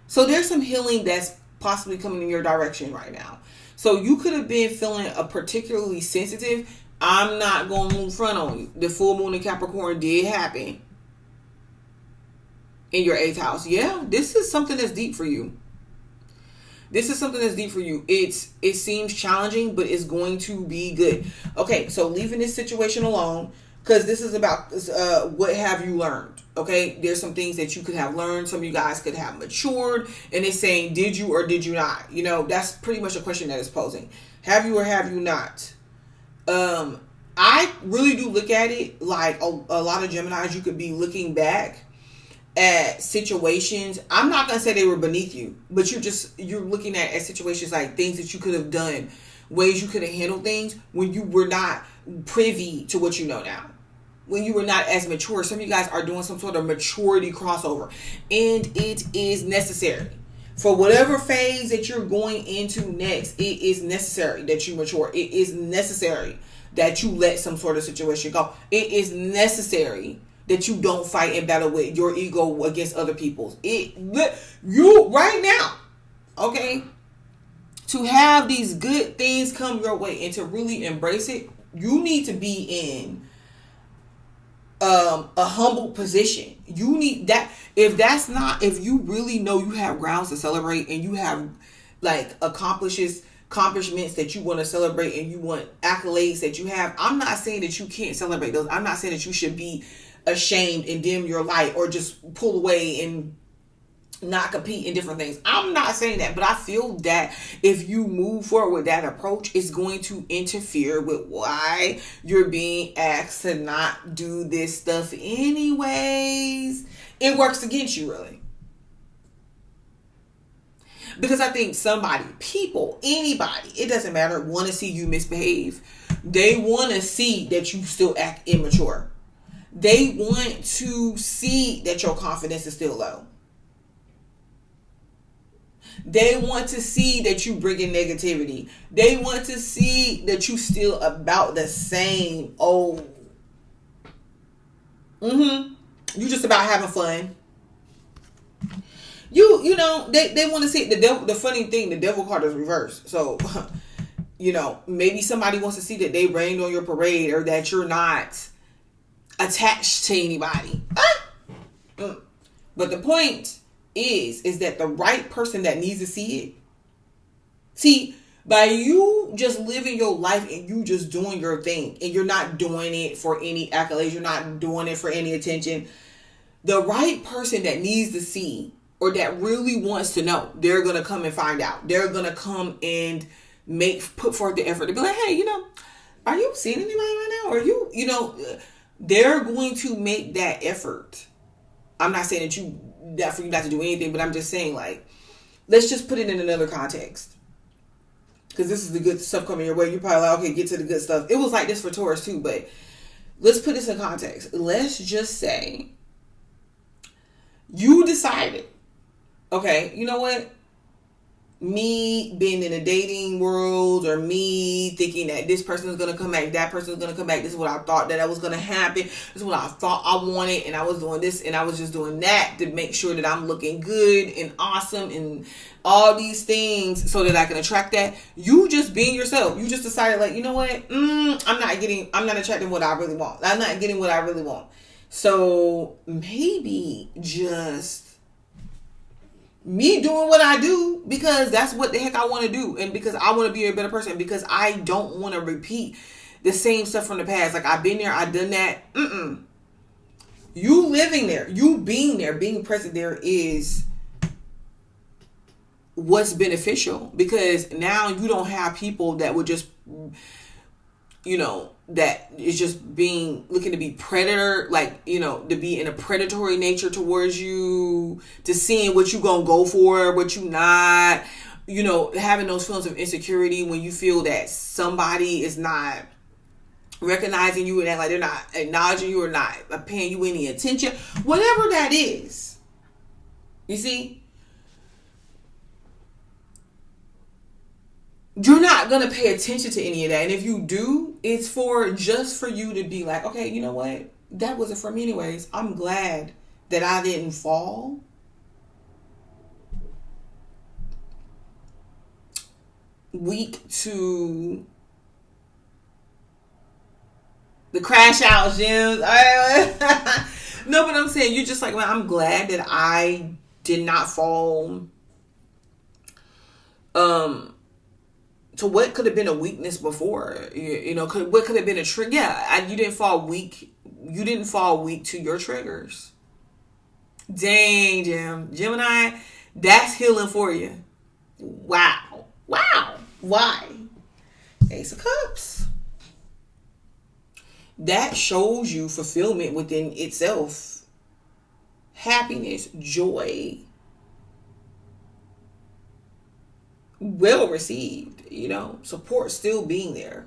So there's some healing that's possibly coming in your direction right now. So you could have been feeling a particularly sensitive. I'm not going to move front on you. The full moon in Capricorn did happen in your 8th house. Yeah, this is something that's deep for you. This is something that's deep for you. It seems challenging, but it's going to be good. Okay, so leaving this situation alone, because this is about what have you learned. Okay, there's some things that you could have learned. Some of you guys could have matured, and it's saying, did you or did you not? You know, that's pretty much a question that it's posing. Have you or have you not? I really do look at it like a lot of Geminis. You could be looking back at situations. I'm not gonna say they were beneath you, but you're looking at situations like things that you could have done, ways you could have handled things when you were not privy to what you know now, when you were not as mature. Some of you guys are doing some sort of maturity crossover, and it is necessary for whatever phase that you're going into next. It is necessary that you mature. It is necessary that you let some sort of situation go. It is necessary that you don't fight and battle with your ego against other people's. You right now, okay, to have these good things come your way and to really embrace it, you need to be in a humble position. You need that. If you really know you have grounds to celebrate and you have like accomplishments that you want to celebrate and you want accolades that you have, I'm not saying that you can't celebrate those. I'm not saying that you should be ashamed and dim your light or just pull away and not compete in different things. I'm not saying that, but I feel that if you move forward with that approach, it's going to interfere with why you're being asked to not do this stuff anyways. It works against you, really. Because I think anybody, it doesn't matter, want to see you misbehave. They want to see that you still act immature. They want to see that your confidence is still low. They want to see that you bring in negativity. They want to see that you still about the same old. You just about having fun. You know, they want to see the devil. The funny thing, the devil card is reversed. So, you know, maybe somebody wants to see that they rained on your parade or that you're not attached to anybody. But the point is that the right person that needs to see it. See, by you just living your life and you just doing your thing and you're not doing it for any accolades, you're not doing it for any attention. the right person that needs to see or that really wants to know, they're going to come and find out. They're going to come and put forth the effort to be like, hey, are you seeing anybody right now? Or they're going to make that effort. I'm not saying that for you not to do anything, but I'm just saying, like, let's just put it in another context. Because this is the good stuff coming your way. You're probably like, okay, get to the good stuff. It was like this for Taurus too, but let's put this in context. Let's just say you decided, okay, you know what? Me being in the dating world, or me thinking that this person is going to come back, that person is going to come back, this is what I thought that was going to happen, this is what I thought I wanted, and I was doing this and I was just doing that to make sure that I'm looking good and awesome and all these things so that I can attract that. You just being yourself. You just decided, like, you know what? I'm not attracting what I really want. I'm not getting what I really want. So maybe just me doing what I do because that's what the heck I want to do, and because I want to be a better person, because I don't want to repeat the same stuff from the past. Like, I've been there, I've done that. You living there, you being there, being present there is what's beneficial, because now you don't have people that would just, that is just looking to be predator, like, to be in a predatory nature towards you, to seeing what you gonna go for, what you not, having those feelings of insecurity when you feel that somebody is not recognizing you and that, like, they're not acknowledging you or not paying you any attention, whatever that is. You see? You're not going to pay attention to any of that. And if you do, it's just for you to be like, okay, you know what? That wasn't for me anyways. I'm glad that I didn't fall weak to the crash out gems. No, but I'm saying, you're just like, well, I'm glad that I did not fall to what could have been a weakness before, what could have been a trigger. Yeah, you didn't fall weak. You didn't fall weak to your triggers. Dang, Gemini, that's healing for you. Wow. Why? Ace of Cups. That shows you fulfillment within itself. Happiness, joy. Well received, support still being there.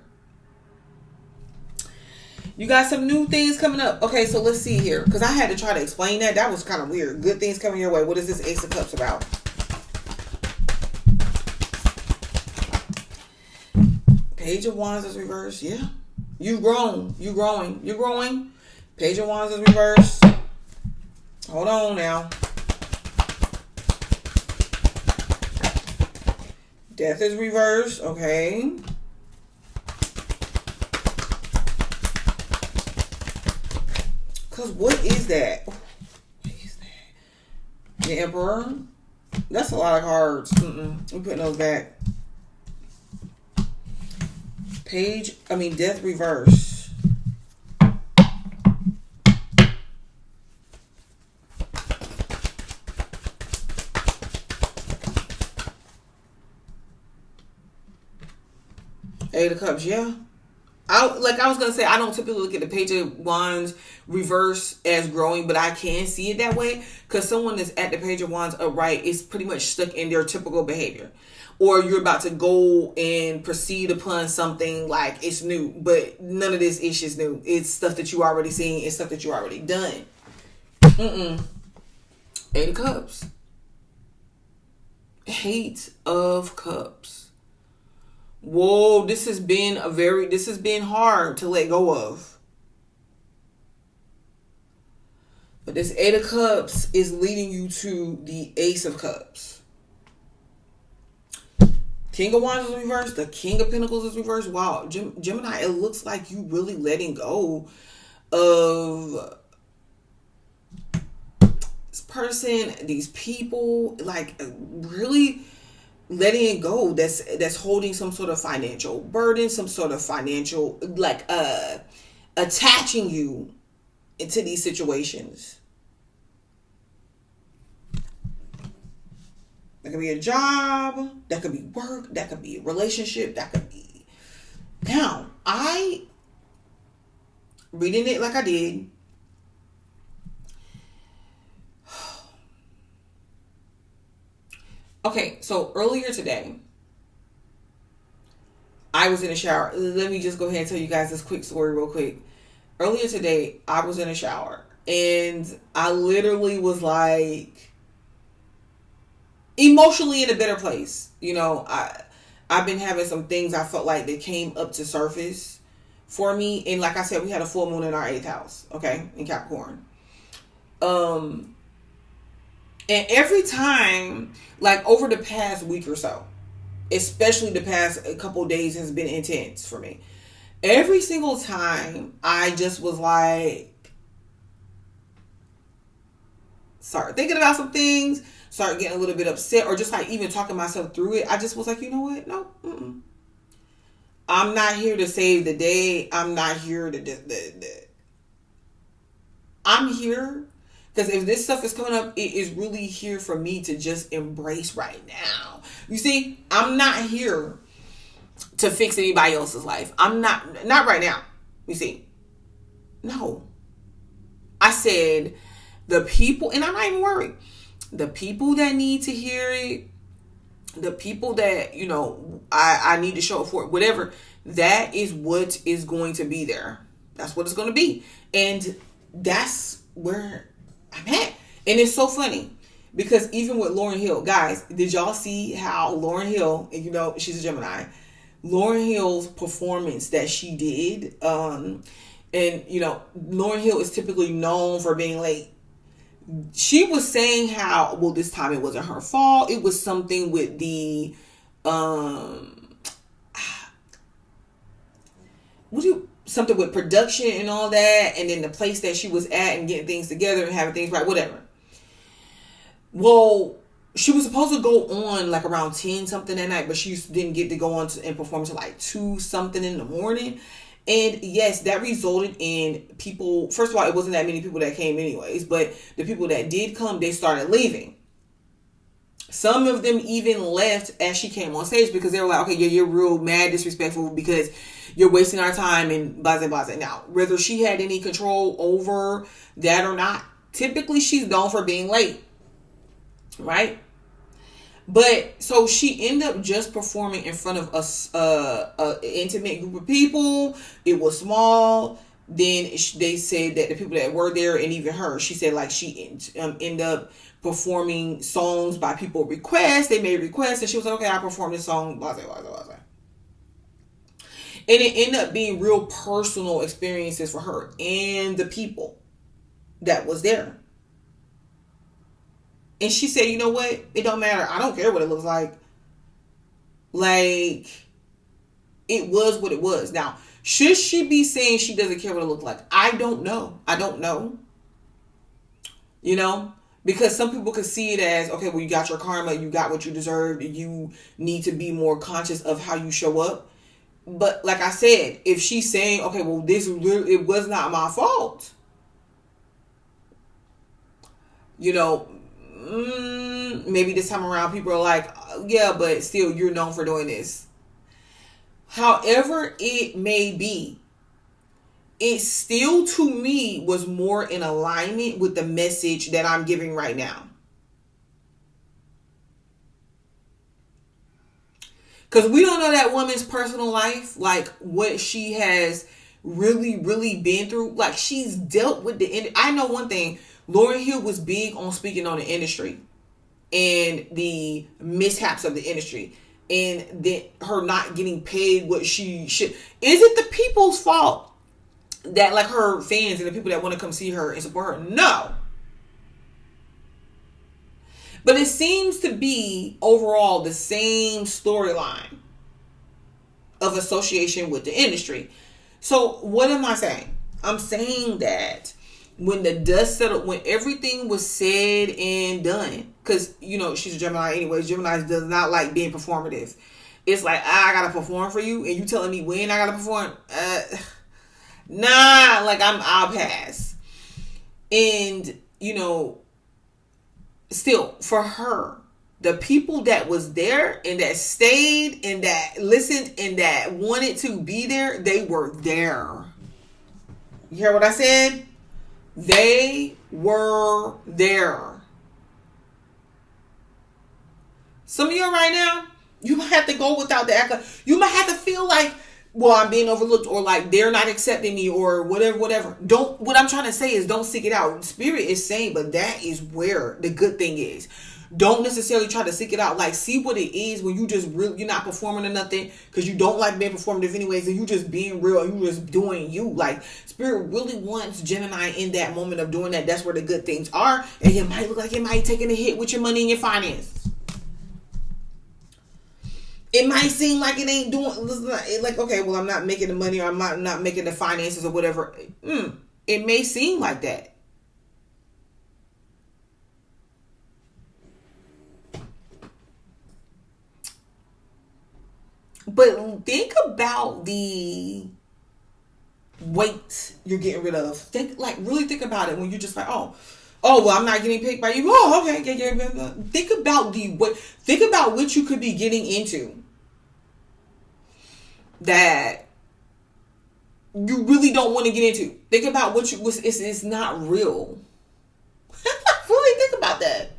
You got some new things coming up. Okay, so let's see here, because I had to try to explain that. That was kind of weird. Good things coming your way. What is this Ace of Cups about? Page of Wands is reversed. Yeah. You've grown. You're growing. Page of Wands is reversed. Hold on now. Death is reversed. Okay. Because what is that? What is that? The Emperor? That's a lot of cards. I'm putting those back. Death reverse. Eight of Cups, yeah. I was going to say, I don't typically look at the Page of Wands reverse as growing, but I can see it that way, because someone that's at the Page of Wands upright is pretty much stuck in their typical behavior. Or you're about to go and proceed upon something like it's new, but none of this ish is new. It's stuff that you already seen. It's stuff that you already done. Eight of Cups. Eight of Cups. Whoa, this has been hard to let go of. But this Eight of Cups is leading you to the Ace of Cups. King of Wands is reversed. The King of Pentacles is reversed. Wow, Gemini, it looks like you really letting go of this person, these people, like really letting it go. That's holding some sort of financial burden, some sort of financial, like attaching you into these situations. That could be a job. That could be work. That could be a relationship. That could be. Now, reading it like I did. Okay, so earlier today, I was in a shower. Let me just go ahead and tell you guys this quick story real quick. Earlier today, I was in a shower. And I literally was like emotionally in a better place. You know, I've been having some things I felt like they came up to surface for me. And like I said, we had a full moon in our 8th house, okay, in Capricorn. And every time, like over the past week or so, especially the past couple of days has been intense for me. Every single time I just was like, start thinking about some things, start getting a little bit upset, or just like even talking myself through it. I just was like, you know what? No, I'm not here to save the day. I'm not here to. I'm here because if this stuff is coming up, it is really here for me to just embrace right now. You see, I'm not here to fix anybody else's life. I'm not right now. You see, no. I said, the people, and I'm not even worried, the people that need to hear it, the people that, you know, I need to show up for, whatever, that is what is going to be there. That's what it's going to be. And that's where I'm at. And it's so funny because even with Lauryn Hill, guys, did y'all see how Lauryn Hill, and you know, she's a Gemini, Lauryn Hill's performance that she did, and you know, Lauryn Hill is typically known for being late. She was saying how, well, this time it wasn't her fault. It was something with the, something with production and all that. And then the place that she was at and getting things together and having things right, whatever. Well, she was supposed to go on like around 10 something that night, but she didn't get to go on and perform until like 2 something in the morning. And yes, that resulted in people, first of all, it wasn't that many people that came anyways, but the people that did come, they started leaving. Some of them even left as she came on stage because they were like, okay, you're real mad, disrespectful because you're wasting our time and blah, blah, blah. Now, whether she had any control over that or not, typically she's known for being late, right? But so she ended up just performing in front of a intimate group of people. It was small. Then they said that the people that were there, and even her, she said like she ended up performing songs by people request. They made requests, and she was like, okay, I performed this song, blah, blah, blah, blah, blah. And it ended up being real personal experiences for her and the people that was there. And she said, you know what? It don't matter. I don't care what it looks like. Like, it was what it was. Now, should she be saying she doesn't care what it looks like? I don't know. I don't know. You know? Because some people could see it as, okay, well, you got your karma. You got what you deserved. You need to be more conscious of how you show up. But like I said, if she's saying, okay, well, it was not my fault. You know, maybe this time around people are like, yeah, but still you're known for doing this. However it may be, it still to me was more in alignment with the message that I'm giving right now. Because we don't know that woman's personal life, like what she has really, really been through. Like she's dealt with I know one thing. Lauryn Hill was big on speaking on the industry and the mishaps of the industry and then her not getting paid what she should. Is it the people's fault that like her fans and the people that want to come see her and support her? No. But it seems to be overall the same storyline of association with the industry. So what am I saying? I'm saying that when the dust settled, when everything was said and done, because, you know, she's a Gemini anyways. Gemini does not like being performative. It's like, I got to perform for you, and you telling me when I got to perform? Nah, like, I'll pass. And, you know, still, for her, The people that was there and that stayed and that listened and that wanted to be there, they were there. You hear what I said? They were there. Some of you right now, you might have to go without the accolade. You might have to feel like, well, I'm being overlooked, or like they're not accepting me, or whatever. What I'm trying to say is don't seek it out. Spirit is saying, but that is where the good thing is. Don't necessarily try to seek it out. Like, see what it is when you just really, you're not performing or nothing because you don't like being performative anyways, and you just being real and you just doing you. Like, Spirit really wants Gemini in that moment of doing that. That's where the good things are. And it might look like it might taking a hit with your money and your finances. It might seem like it ain't doing, like, okay, well, I'm not making the money, or I'm not making the finances or whatever. It may seem like that. But think about the weight you're getting rid of. Really think about it when you're just like, oh, well, I'm not getting picked by you. Oh, okay. Think about think about what you could be getting into that you really don't want to get into. Think about it's not real. Really think about that.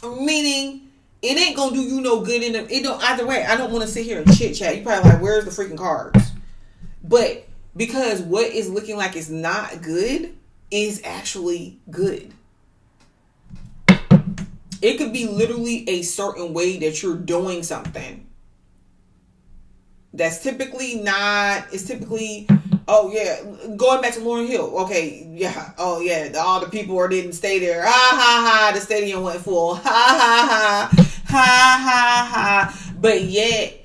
Meaning, it ain't gonna do you no good it don't either way. I don't want to sit here and chit chat. You probably like, where's the freaking cards? But because what is looking like it's not good is actually good. It could be literally a certain way that you're doing something that's typically not. It's typically, oh yeah, going back to Lauryn Hill. Okay, yeah, oh yeah, all the people didn't stay there. Ha ha ha! The stadium went full. Ha ha ha! Ha ha ha! But yet,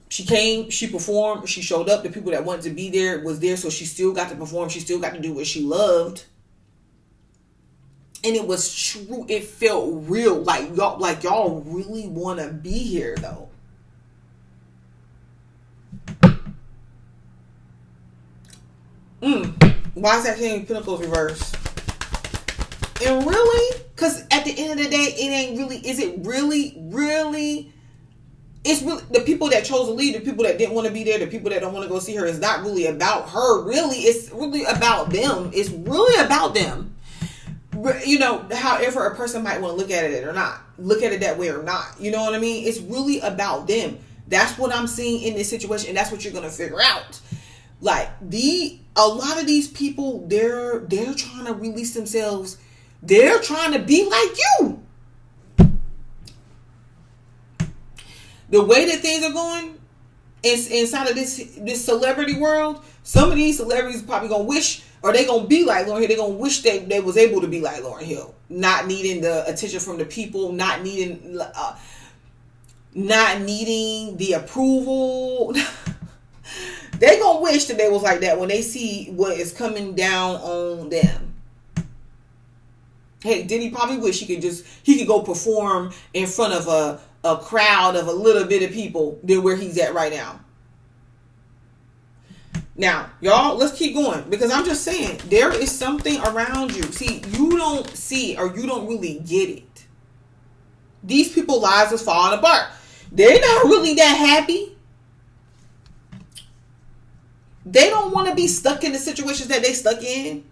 she came, she performed, she showed up. The people that wanted to be there was there, so she still got to perform. She still got to do what she loved, and it was true. It felt real. Like y'all really want to be here though. Why is that King of Pentacles reversed? And really, because at the end of the day, it ain't really. Is it really? It's really the people that chose to leave, the people that didn't want to be there, the people that don't want to go see her. It's not really about her. Really, it's really about them. It's really about them. You know, however a person might want to look at it or not, look at it that way or not. You know what I mean? It's really about them. That's what I'm seeing in this situation, and that's what you're gonna figure out. Like a lot of these people, they're trying to release themselves. They're trying to be like you. The way that things are going inside of this celebrity world, some of these celebrities are probably gonna wish, or they gonna be like Lauryn Hill. They gonna wish they was able to be like Lauryn Hill, not needing the attention from the people, not needing the approval. They gonna wish that they was like that when they see what is coming down on them. Hey, Diddy probably wish he could go perform in front of a crowd of a little bit of people than where he's at right now. Now, y'all, let's keep going, because I'm just saying there is something around you. See, you don't see, or you don't really get it. These people's lives is falling apart. They're not really that happy. They don't want to be stuck in the situations that they stuck in,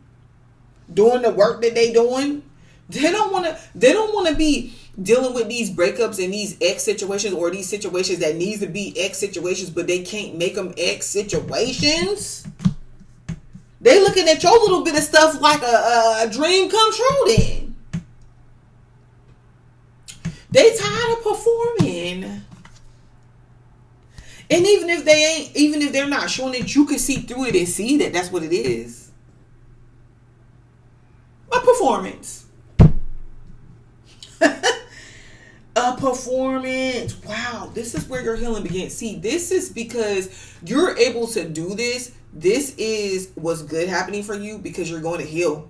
doing the work that they doing. They don't want to be dealing with these breakups and these ex situations, or these situations that needs to be ex situations, but they can't make them ex situations. They looking at your little bit of stuff like a dream come true then. They tired of performing. And even if they're not showing it, you can see through it and see that that's what it is. A performance. A performance. Wow. This is where your healing begins. See, this is because you're able to do this. This is what's good happening for you, because you're going to heal.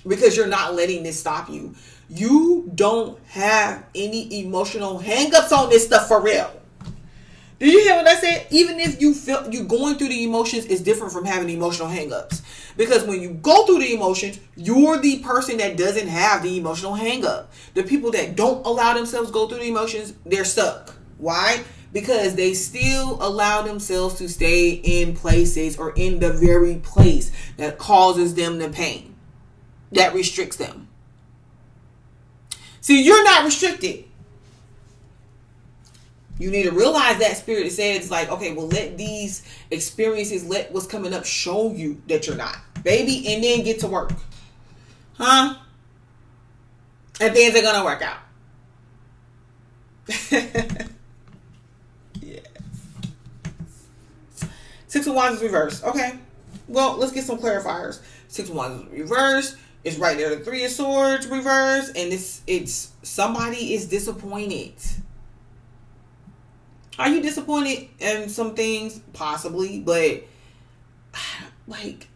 Because you're not letting this stop you. You don't have any emotional hangups on this stuff for real. Do you hear what I said? Even if you feel you going through the emotions is different from having emotional hangups. Because when you go through the emotions, you're the person that doesn't have the emotional hangup. The people that don't allow themselves to go through the emotions, they're stuck. Why? Because they still allow themselves to stay in places or in the very place that causes them the pain, that restricts them. See, you're not restricted. You need to realize that spirit says, like, okay, well, let these experiences, let what's coming up show you that you're not, baby, and then get to work. Huh? And things are going to work out. Yes. Six of Wands is reversed. Okay. Well, let's get some clarifiers. Six of Wands is reversed. It's right there. The Three of Swords reversed. And it's somebody is disappointed. Are you disappointed in some things? Possibly, but like,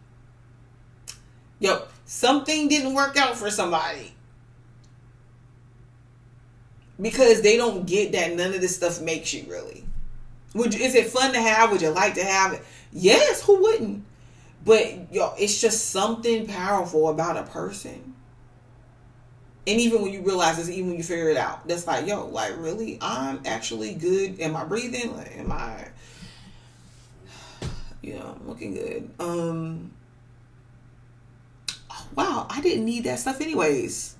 something didn't work out for somebody because they don't get that none of this stuff makes you really. Is it fun to have? Would you like to have it? Yes, who wouldn't? But it's just something powerful about a person. And even when you realize this, even when you figure it out, that's like, like, really? I'm actually good. Am I breathing? Like, am I, I'm looking good. Wow, I didn't need that stuff anyways.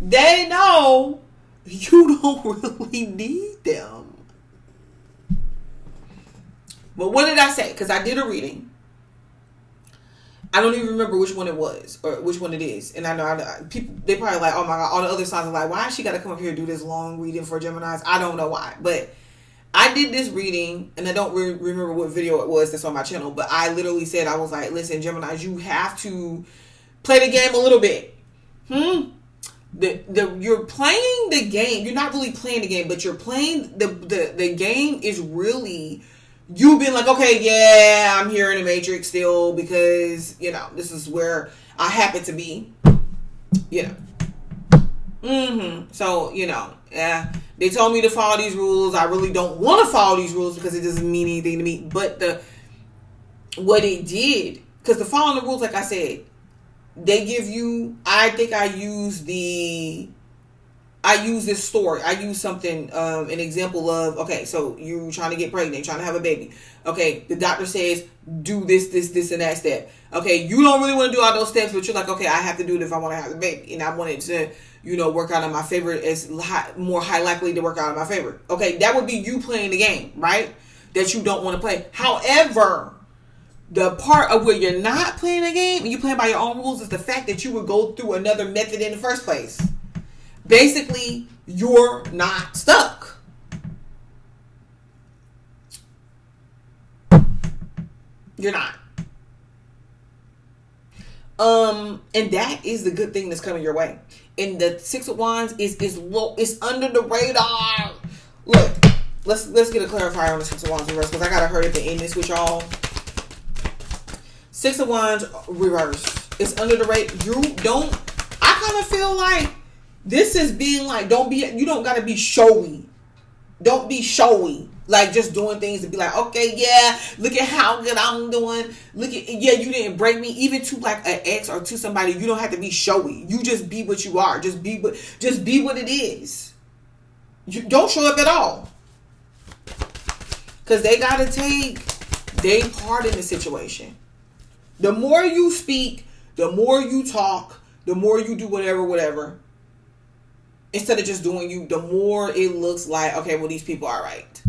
They know you don't really need them. But what did I say? Because I did a reading. I don't even remember which one it was or which one it is. And I know people, they probably like, oh my God, all the other signs are like, why has she got to come up here and do this long reading for Geminis? I don't know why. But I did this reading, and I don't remember what video it was that's on my channel, but I literally said, I was like, listen, Geminis, you have to play the game a little bit. You're playing the game. You're not really playing the game, but you're playing the game is really... You've been like, okay, yeah, I'm here in the Matrix still because, this is where I happen to be, So, they told me to follow these rules. I really don't want to follow these rules because it doesn't mean anything to me. But what it did, because the following the rules, like I said, they give you, I think I use this story. I use something, an example of, okay, so you're trying to get pregnant, trying to have a baby. Okay, the doctor says, do this, and that step. Okay, you don't really want to do all those steps, but you're like, okay, I have to do it if I want to have the baby. And I want it to, work out in my favor. It's more high likely to work out in my favor. Okay, that would be you playing the game, right? That you don't want to play. However, the part of where you're not playing the game and you're playing by your own rules is the fact that you would go through another method in the first place. Basically, you're not stuck. You're not. And that is the good thing that's coming your way. And the Six of Wands is low. It's under the radar. Look, let's get a clarifier on the Six of Wands reverse because I gotta hurry to end this with y'all. Six of Wands reverse. It's under the radar. I kind of feel like this is being like, you don't gotta be showy. Don't be showy. Like just doing things to be like, okay, yeah, look at how good I'm doing. You didn't break me. Even to like an ex or to somebody, you don't have to be showy. You just be what you are. Just be what it is. You don't show up at all. Because they gotta take their part in the situation. The more you speak, the more you talk, the more you do whatever. Instead of just doing you, the more it looks like, okay, well, these people are right.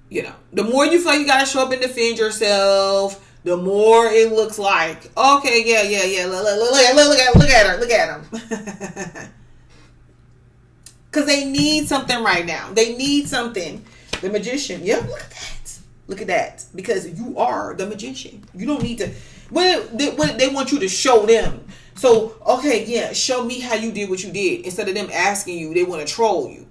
The more you feel like you got to show up and defend yourself, the more it looks like, okay, yeah. Look at them. Because they need something right now. They need something. The Magician. Yeah, look at that. Because you are the Magician. You don't need to. They want you to show them. So, okay, yeah, show me how you did what you did. Instead of them asking you, they want to troll you.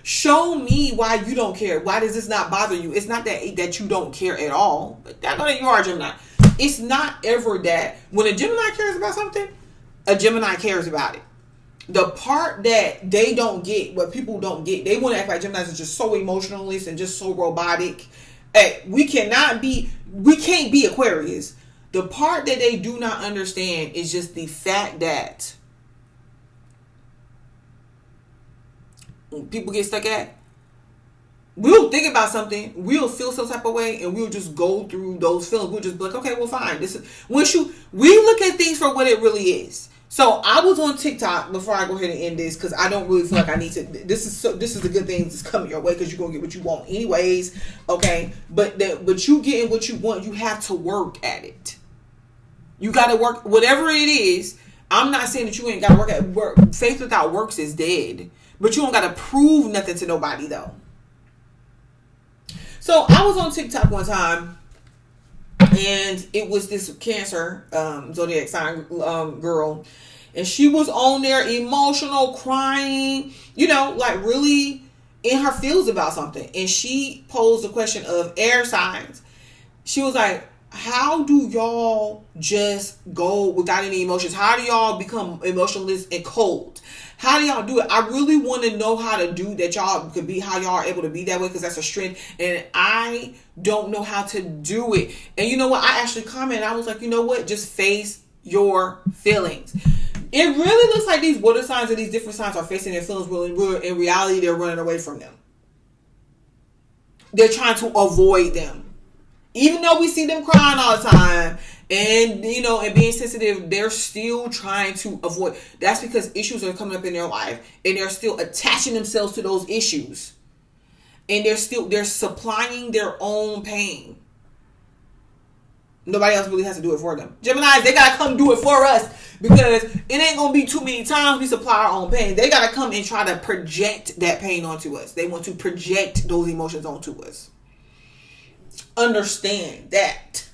Show me why you don't care. Why does this not bother you? It's not that you don't care at all. But I know that you are a Gemini. It's not ever that when a Gemini cares about something, a Gemini cares about it. the part that they don't get, what people don't get, they want to act like Geminis are just so emotionalist and just so robotic. Hey, we can't be Aquarius. The part that they do not understand is just the fact that people get stuck at, we'll think about something, we'll feel some type of way, and we'll just go through those feelings. We'll just be like, okay, well, fine. This is we look at things for what it really is. So I was on TikTok before I go ahead and end this, because I don't really feel like I need to. This is the good things that's coming your way, because you're gonna get what you want anyways. Okay, but you getting what you want, you have to work at it. You got to work whatever it is. I'm not saying that you ain't got to work at work. Faith without works is dead. But you don't got to prove nothing to nobody though. So I was on TikTok one time, and it was this Cancer zodiac sign girl, and she was on there emotional, crying, like really in her feels about something. And she posed the question of air signs. She was like, how do y'all just go without any emotions? How do y'all become emotionless and cold? How do y'all do it? I really want to know how to do that. Y'all could be, how y'all are able to be that way, because that's a strength. And I don't know how to do it. And you know what? I actually commented. I was like, you know what? Just face your feelings. It really looks like these water signs and these different signs are facing their feelings. Well, in reality, they're running away from them. They're trying to avoid them. Even though we see them crying all the time and, and being sensitive, they're still trying to avoid. That's because issues are coming up in their life, and they're still attaching themselves to those issues. And they're supplying their own pain. Nobody else really has to do it for them. Geminis, they got to come do it for us, because it ain't going to be too many times we supply our own pain. They got to come and try to project that pain onto us. They want to project those emotions onto us. Understand that.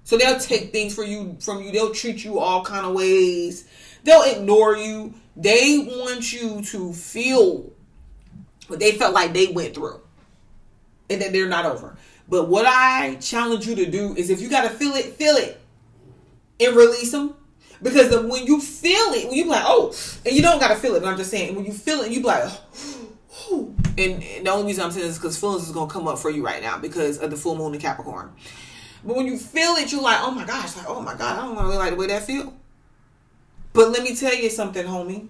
So they'll take things from you. They'll treat you all kind of ways. They'll ignore you. They want you to feel what they felt like they went through, and that they're not over. But what I challenge you to do is, if you got to feel it and release them. Because when you feel it, when you be like, oh, and you don't got to feel it, but I'm just saying, when you feel it, you be like, oh. And the only reason I'm saying this is because feelings is going to come up for you right now because of the full moon in Capricorn. But when you feel it, you're like, oh my gosh, I don't really like the way that feel. But let me tell you something, homie.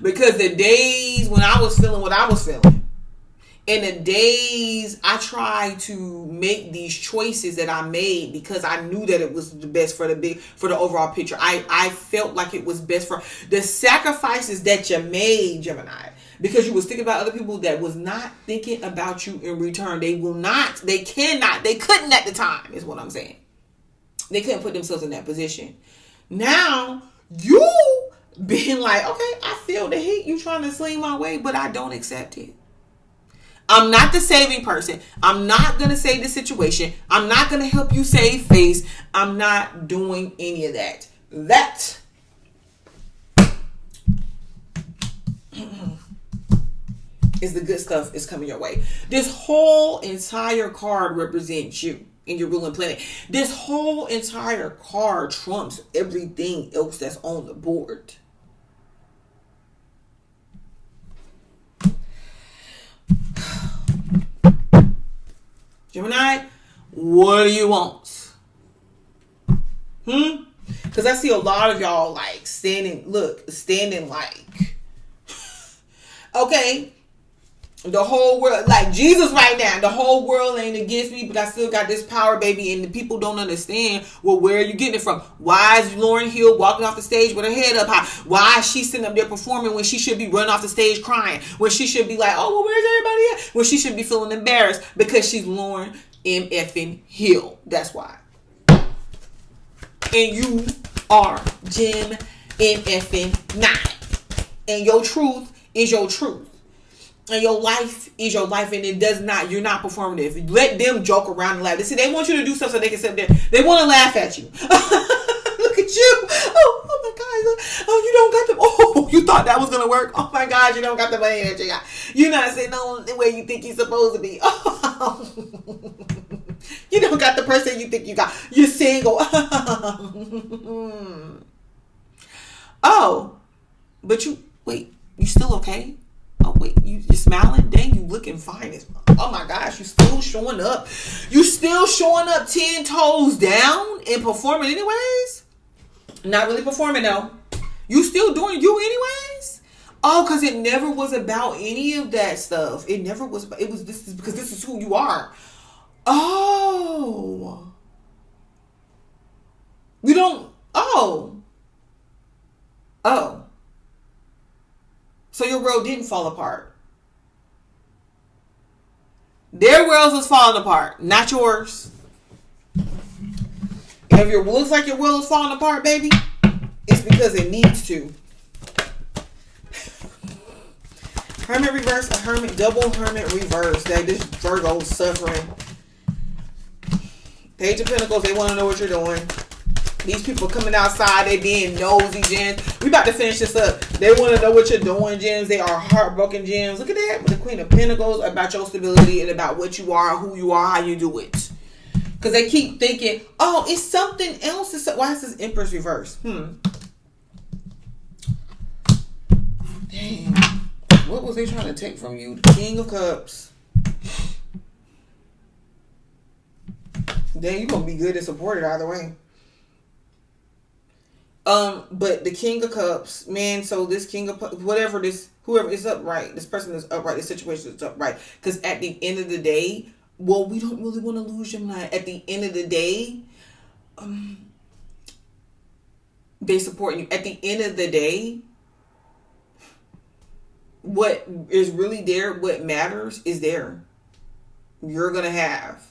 Because the days when I was feeling what I was feeling, and the days I tried to make these choices that I made because I knew that it was the best for the overall picture. I felt like it was best for the sacrifices that you made, Gemini. Because you was thinking about other people that was not thinking about you in return. They couldn't at the time, is what I'm saying. They couldn't put themselves in that position. Now, you being like, okay, I feel the heat. You trying to sling my way, but I don't accept it. I'm not the saving person. I'm not going to save the situation. I'm not going to help you save face. I'm not doing any of that. That is the good stuff is coming your way. This whole entire card represents you in your ruling planet. This whole entire card trumps everything else that's on the board. Gemini, what do you want? Because I see a lot of y'all like standing like, okay, the whole world, like Jesus right now, the whole world ain't against me, but I still got this power, baby. And the people don't understand, well, where are you getting it from? Why is Lauryn Hill walking off the stage with her head up high? Why is she sitting up there performing when she should be running off the stage crying? When she should be like, oh, well, where's everybody at? When she should be feeling embarrassed because she's Lauryn M.F.ing Hill. That's why. And you are Gem M.F.ing 9. And your truth is your truth. And your life is your life, and it does not, you're not performative. Let them joke around and laugh. They want you to do stuff so they can sit there. They want to laugh at you. Look at you. Oh my God. Oh, you don't got the, oh, you thought that was going to work? Oh my God, you don't got the money that you got. You're not sitting on the way you think you're supposed to be. Oh. You don't got the person you think you got. You're single. Oh, but wait, you still okay? Oh, wait, you're smiling? Dang, you looking fine as oh my gosh, you still showing up. You still showing up 10 toes down and performing anyways? Not really performing though. You still doing you anyways? Oh, because it never was about any of that stuff. It never was. It was this is because this is who you are. Oh. You don't. Oh. Oh. So your world didn't fall apart. Their worlds was falling apart, not yours. If your looks like your world is falling apart, baby, it's because it needs to. Hermit reverse, a hermit, double hermit reverse. That this Virgo is suffering. Page of Pentacles, they want to know what you're doing. These people coming outside, they being nosy, gems. We about to finish this up. They want to know what you're doing, gems. They are heartbroken, gems. Look at that. With the Queen of Pentacles, about your stability and about what you are, who you are, how you do it. Because they keep thinking, oh, it's something else. Why is this Empress reverse? Dang. What was they trying to take from you? The King of Cups. Dang, you're going to be good and supported either way. But the King of Cups, man, so this King of whatever this, whoever is upright, this person is upright, this situation is upright. Because at the end of the day, well, we don't really want to lose Gemini. At the end of the day, they support you. At the end of the day, what is really there, what matters is there. You're going to have.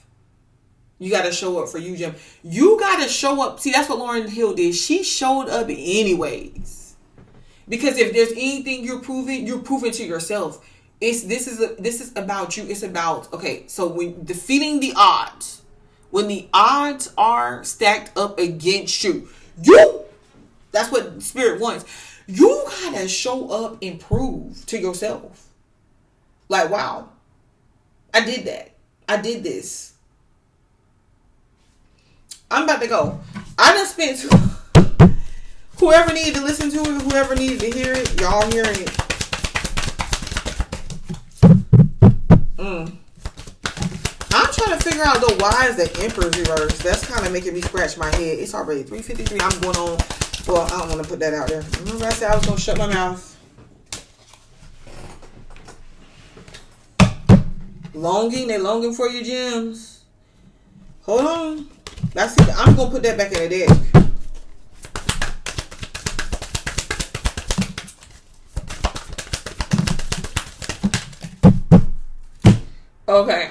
You got to show up for you, Jim. You got to show up. See, that's what Lauryn Hill did. She showed up anyways. Because if there's anything you're proving to yourself. This is about you. It's about, okay, so when defeating the odds, when the odds are stacked up against you, that's what Spirit wants. You got to show up and prove to yourself. Like, wow, I did that. I did this. I'm about to go. I done spent whoever needed to listen to it, whoever needed to hear it, y'all hearing it. I'm trying to figure out though, why is the Emperor's reverse? That's kind of making me scratch my head. It's already 3:53. I'm going on. Well, I don't want to put that out there. Remember I said I was going to shut my mouth. Longing. They longing for your gems. Hold on. I'm going to put that back in the deck. Okay.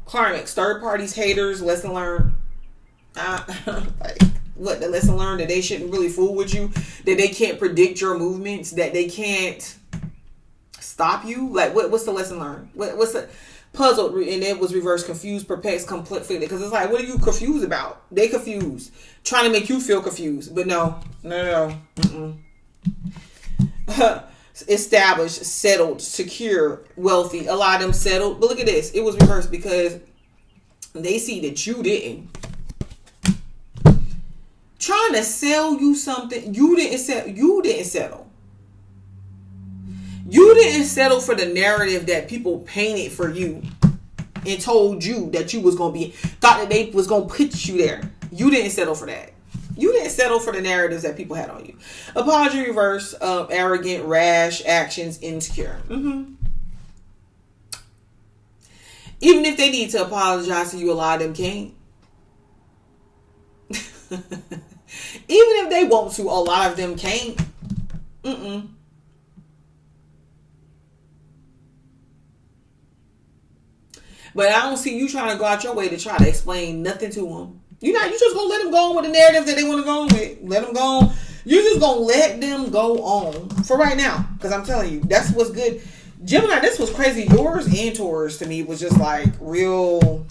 Karmics, third parties, haters, lesson learned. Like, what, the lesson learned? That they shouldn't really fool with you? That they can't predict your movements? That they can't stop you? Like, what's the lesson learned? What's the... Puzzled, and it was reverse, confused, perplexed, conflicted. Because it's like, what are you confused about? They confused, trying to make you feel confused. But no. Established, settled, secure, wealthy. A lot of them settled. But look at this. It was reversed because they see that you didn't. Trying to sell you something. You didn't settle. You didn't settle for the narrative that people painted for you and told you that you was going to be, thought that they was going to put you there. You didn't settle for that. You didn't settle for the narratives that people had on you. Apology reverse, arrogant, rash, actions, insecure. Even if they need to apologize to you, a lot of them can't. Even if they want to, a lot of them can't. But I don't see you trying to go out your way to try to explain nothing to them. You just gonna let them go on with the narrative that they want to go on with. Let them go on. You're just gonna let them go on for right now. Because I'm telling you, that's what's good. Gemini, this was crazy. Yours and Taurus to me was just like real.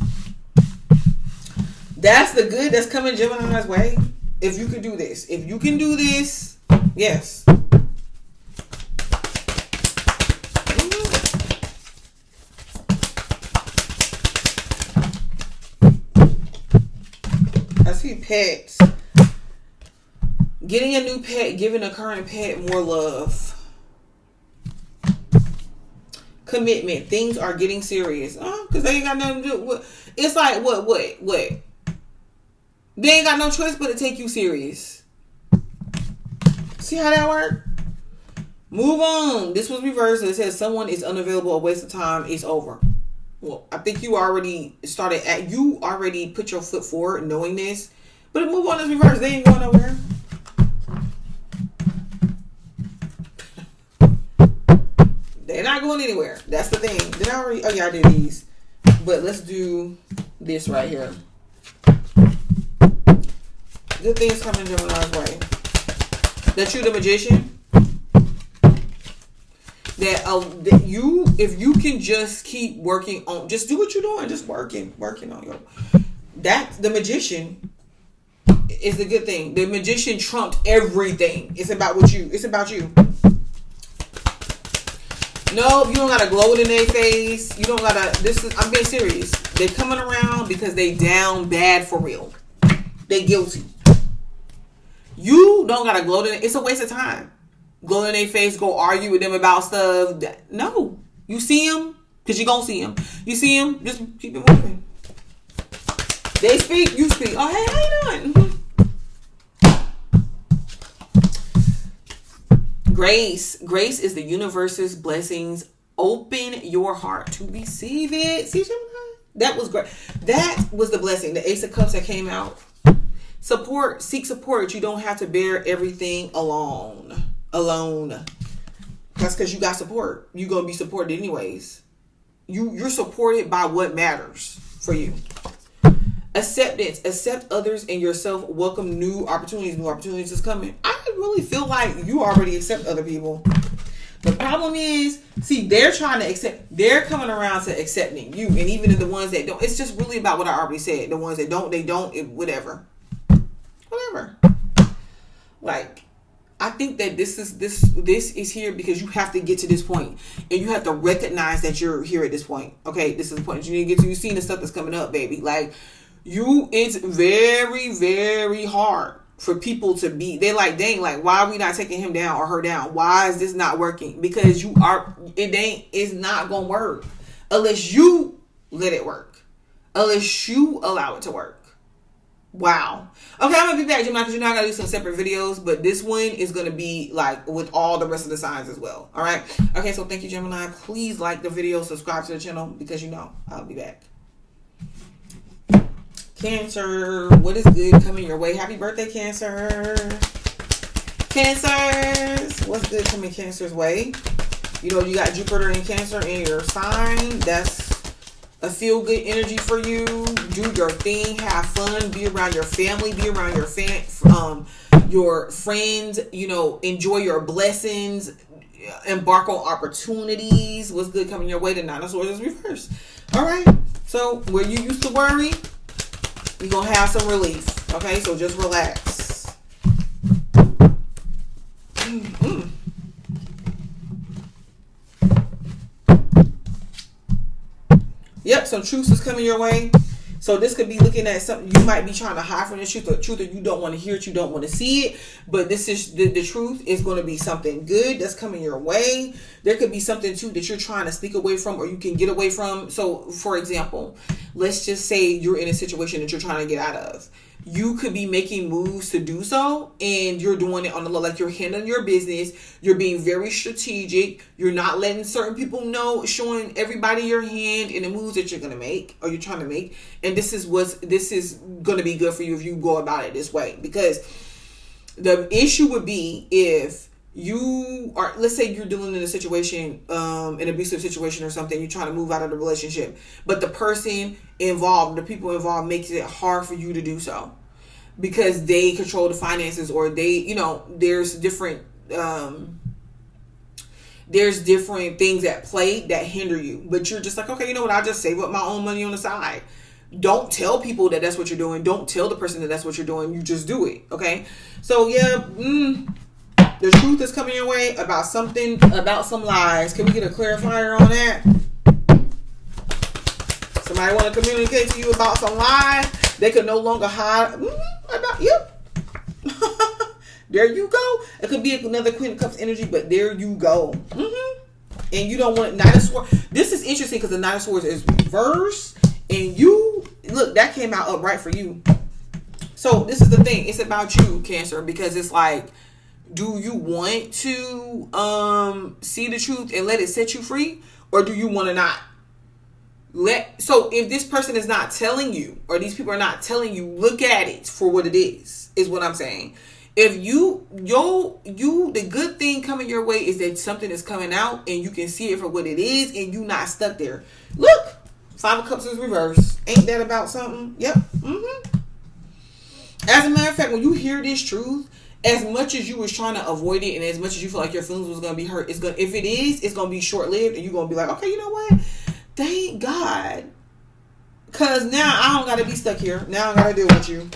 That's the good that's coming Gemini's way. If you can do this. If you can do this, yes. I see pets. Getting a new pet, giving a current pet more love. Commitment. Things are getting serious. Because they ain't got nothing to do with... It's like, what? They ain't got no choice but to take you serious. See how that worked? Move on. This was reversed. It says someone is unavailable, a waste of time, it's over. Well, I think you already you already put your foot forward knowing this. But move on is reversed. They ain't going nowhere. They're not going anywhere. That's the thing. Did I already? Oh yeah, I did these. But let's do this right here. Good things coming Gemini's way. That you the magician. That you, if you can just keep working on, just do what you're doing, just working on your. That the magician is the good thing. The magician trumped everything. It's about what you. It's about you. No, you don't gotta glow it in their face. You don't gotta. I'm being serious. They're coming around because they down bad for real. They guilty. You don't gotta glow it. It's a waste of time. Glow in their face. Go argue with them about stuff. No, you see them because you gonna see them. You see them. Just keep it moving. They speak. You speak. Oh, hey, how you doing? Grace is the universe's blessings. Open your heart to receive it. See, Gemini? That was great. That was the blessing. The Ace of Cups that came out. Support. Seek support. You don't have to bear everything alone. That's because you got support. You're going to be supported anyways. You're supported by what matters for you. Acceptance. Accept others and yourself. Welcome new opportunities. New opportunities is coming. I really feel like you already accept other people. The problem is, see, they're trying to accept. They're coming around to accepting you, and even the ones that don't. It's just really about what I already said. The ones that don't, they don't. Whatever. Like, I think that this is here because you have to get to this point, and you have to recognize that you're here at this point. Okay, this is the point that you need to get to. You've seen the stuff that's coming up, baby. Like. It's very, very hard for people to be, they like, dang, like, why are we not taking him down or her down? Why is this not working? Because it's not going to work unless you let it work, unless you allow it to work. Wow. Okay, I'm going to be back, Gemini, because you know I got to do some separate videos, but this one is going to be like with all the rest of the signs as well. All right. Okay, so thank you, Gemini. Please like the video, subscribe to the channel because you know I'll be back. Cancer, what is good coming your way? Happy birthday, Cancer. Cancers, what's good coming Cancer's way? You know, you got Jupiter in Cancer in your sign. That's a feel-good energy for you. Do your thing. Have fun. Be around your family. Be around your friends. You know, enjoy your blessings. Embark on opportunities. What's good coming your way? The Nine of Swords is reversed. All right. So, where you used to worry, you're going to have some relief. Okay, so just relax. Yep, some truth is coming your way. So this could be looking at something you might be trying to hide from the truth, or truth that you don't want to hear it, you don't want to see it. But this is the truth is going to be something good that's coming your way. There could be something too that you're trying to sneak away from, or you can get away from. So for example, let's just say you're in a situation that you're trying to get out of. You could be making moves to do so, and you're doing it on the low, like you're handling your business. You're being very strategic. You're not letting certain people know, showing everybody your hand in the moves that you're going to make, or you're trying to make. And this is going to be good for you if you go about it this way, because the issue would be if you are, let's say you're dealing in a situation, an abusive situation or something, you're trying to move out of the relationship, but the person involved, the people involved makes it hard for you to do so because they control the finances, or they, you know, there's different things at play that hinder you, but you're just like, okay, you know what, I'll just save up my own money on the side. Don't tell people that that's what you're doing. Don't tell the person that that's what you're doing. You just do it. Okay. So yeah, the truth is coming your way about something, about some lies. Can we get a clarifier on that? Somebody want to communicate to you about some lies they could no longer hide about you? There you go. It could be another Queen of Cups energy, but there you go. And you don't want Knight of Swords. This is interesting because the Knight of Swords is reversed. And you, look, that came out upright for you. So this is the thing. It's about you, Cancer, because it's like, do you want to see the truth and let it set you free? Or do you want to not? So if this person is not telling you, or these people are not telling you, look at it for what it is what I'm saying. If the good thing coming your way is that something is coming out and you can see it for what it is and you not stuck there. Look, 5 of Cups is reversed. Ain't that about something? Yep. As a matter of fact, when you hear this truth, as much as you was trying to avoid it and as much as you feel like your feelings was going to be hurt, if it is, it's going to be short-lived and you're going to be like, okay, you know what? Thank God. Because now I don't got to be stuck here. Now I got to deal with you.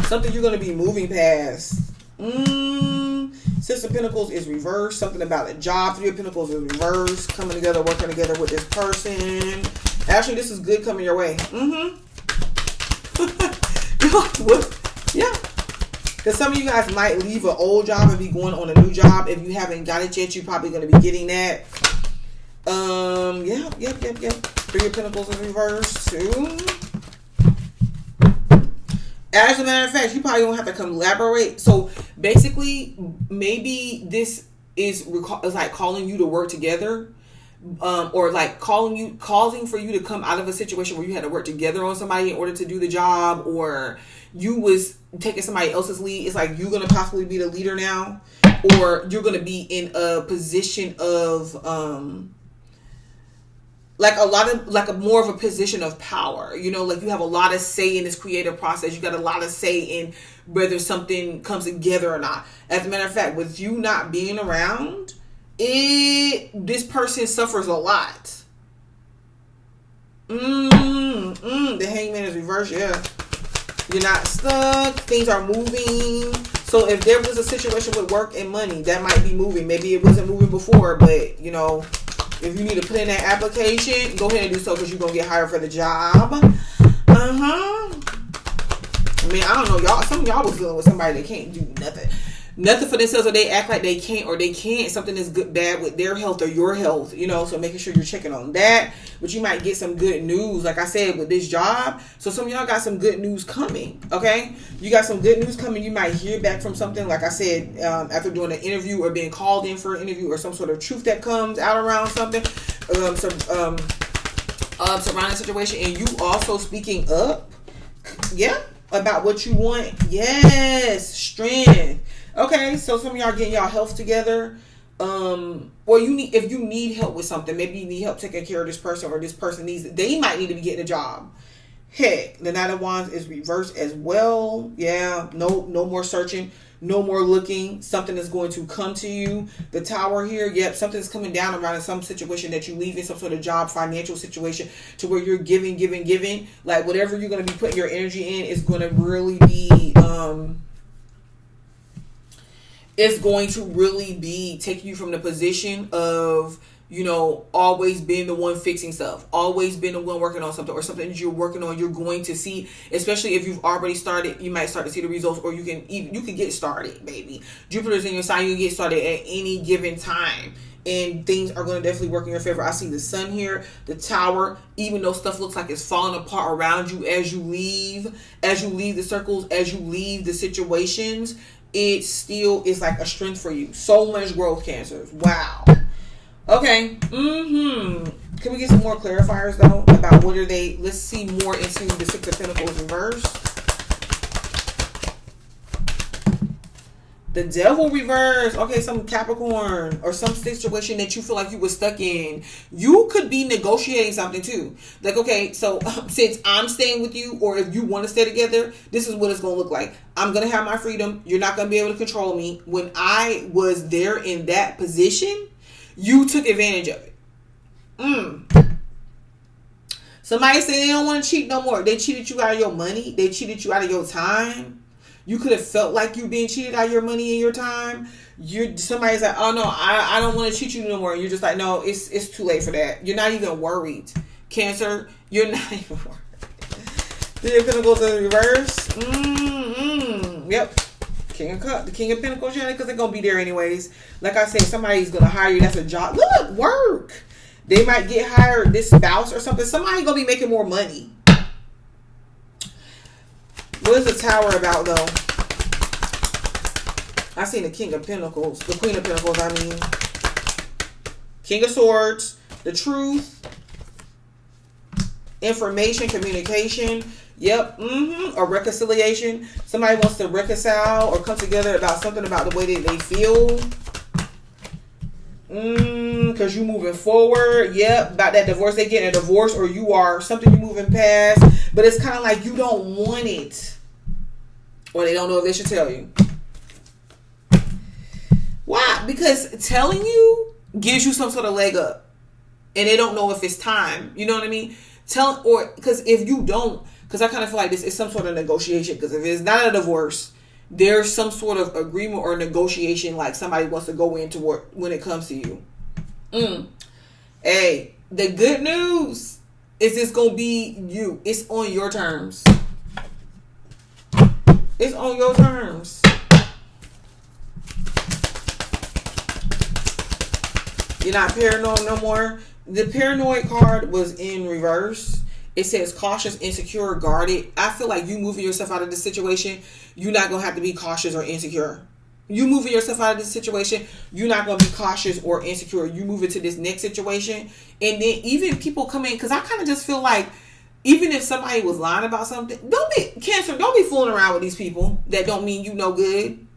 Something you're going to be moving past. 6 of Pentacles is reversed. Something about a job. 3 of Pentacles is reversed. Coming together, working together with this person. Actually, this is good coming your way. What? Yeah. Because some of you guys might leave an old job and be going on a new job. If you haven't got it yet, you're probably going to be getting that. Yep. 3 of Pentacles is reversed too. As a matter of fact, you probably don't have to collaborate. So basically, maybe this is like calling you to work together, or like causing for you to come out of a situation where you had to work together on somebody in order to do the job, or you was taking somebody else's lead. It's like you're gonna possibly be the leader now, or you're gonna be in a position of more of a position of power, like you have a lot of say in this creative process. You got a lot of say in whether something comes together or not. As a matter of fact, with you not being around, this person suffers a lot. The Hangman is reversed. Yeah, you're not stuck. Things are moving. So if there was a situation with work and money, that might be moving. Maybe it wasn't moving before, but if you need to put in that application, go ahead and do so because you're going to get hired for the job. I mean, I don't know. Some of y'all was dealing with somebody that can't do nothing. Nothing for themselves, or they act like they can't or they can't. Something is bad with their health or your health, so making sure you're checking on that. But you might get some good news, like I said, with this job. So some of y'all got some good news coming, okay? You got some good news coming. You might hear back from something, like I said, after doing an interview or being called in for an interview, or some sort of truth that comes out around something, surrounding situation. And you also speaking up, about what you want. Yes, strength. Okay, so some of y'all getting y'all health together, or if you need help with something, maybe you need help taking care of this person, or this person they might need to be getting a job. Heck, the Knight of Wands is reversed as well. Yeah, no more searching, no more looking. Something is going to come to you. The Tower here, yep, something's coming down around in some situation that you leave in, some sort of job, financial situation, to where you're giving. Like whatever you're going to be putting your energy in is going to really be it's going to really be taking you from the position of, always being the one fixing stuff, always being the one working on something, or something that you're working on. You're going to see, especially if you've already started, you might start to see the results, or you can get started, baby. Jupiter's in your sign. You can get started at any given time, and things are going to definitely work in your favor. I see the Sun here, the Tower. Even though stuff looks like it's falling apart around you as you leave the circles, as you leave the situations, it still is like a strength for you. So much growth, Cancers. Wow. Okay. Can we get some more clarifiers though about what are they? Let's see more into the 6 of Pentacles reversed. The Devil reverse. Okay, some Capricorn or some situation that you feel like you were stuck in. You could be negotiating something too. Like, okay, so since I'm staying with you, or if you want to stay together, this is what it's going to look like. I'm going to have my freedom. You're not going to be able to control me. When I was there in that position, you took advantage of it. Somebody say they don't want to cheat no more. They cheated you out of your money. They cheated you out of your time. You could have felt like you being cheated out of your money and your time. Somebody's like, oh no, I don't want to cheat you no more. And you're just like, no, it's too late for that. You're not even worried. Cancer, you're not even worried. 3 of Pentacles in reverse. Yep. The King of Pentacles, yeah, because they're going to be there anyways. Like I said, somebody's going to hire you. That's a job. Look, work. They might get hired, this spouse or something. Somebody's going to be making more money. What is the Tower about, though? I seen the King of Pentacles. The Queen of Pentacles, I mean. King of Swords. The Truth. Information, communication. Yep. A reconciliation. Somebody wants to reconcile or come together about something about the way that they feel. Because you moving forward. Yep. About that divorce. They getting a divorce, or you are something you moving past. But it's kind of like you don't want it. Or they don't know if they should tell you. Why? Because telling you gives you some sort of leg up. And they don't know if it's time. You know what I mean? Because if you don't, because I kind of feel like this is some sort of negotiation. Because if it's not a divorce, there's some sort of agreement or negotiation, like somebody wants to go into work when it comes to you. Hey, the good news is it's going to be you. It's on your terms. It's on your terms. You're not paranoid no more. The paranoid card was in reverse. It says cautious, insecure, guarded. I feel like you moving yourself out of this situation, you're not going to have to be cautious or insecure. You moving yourself out of this situation, you're not going to be cautious or insecure. You move into this next situation. And then even people come in, because I kind of just feel like, even if somebody was lying about something, Cancer, don't be fooling around with these people that don't mean you no good.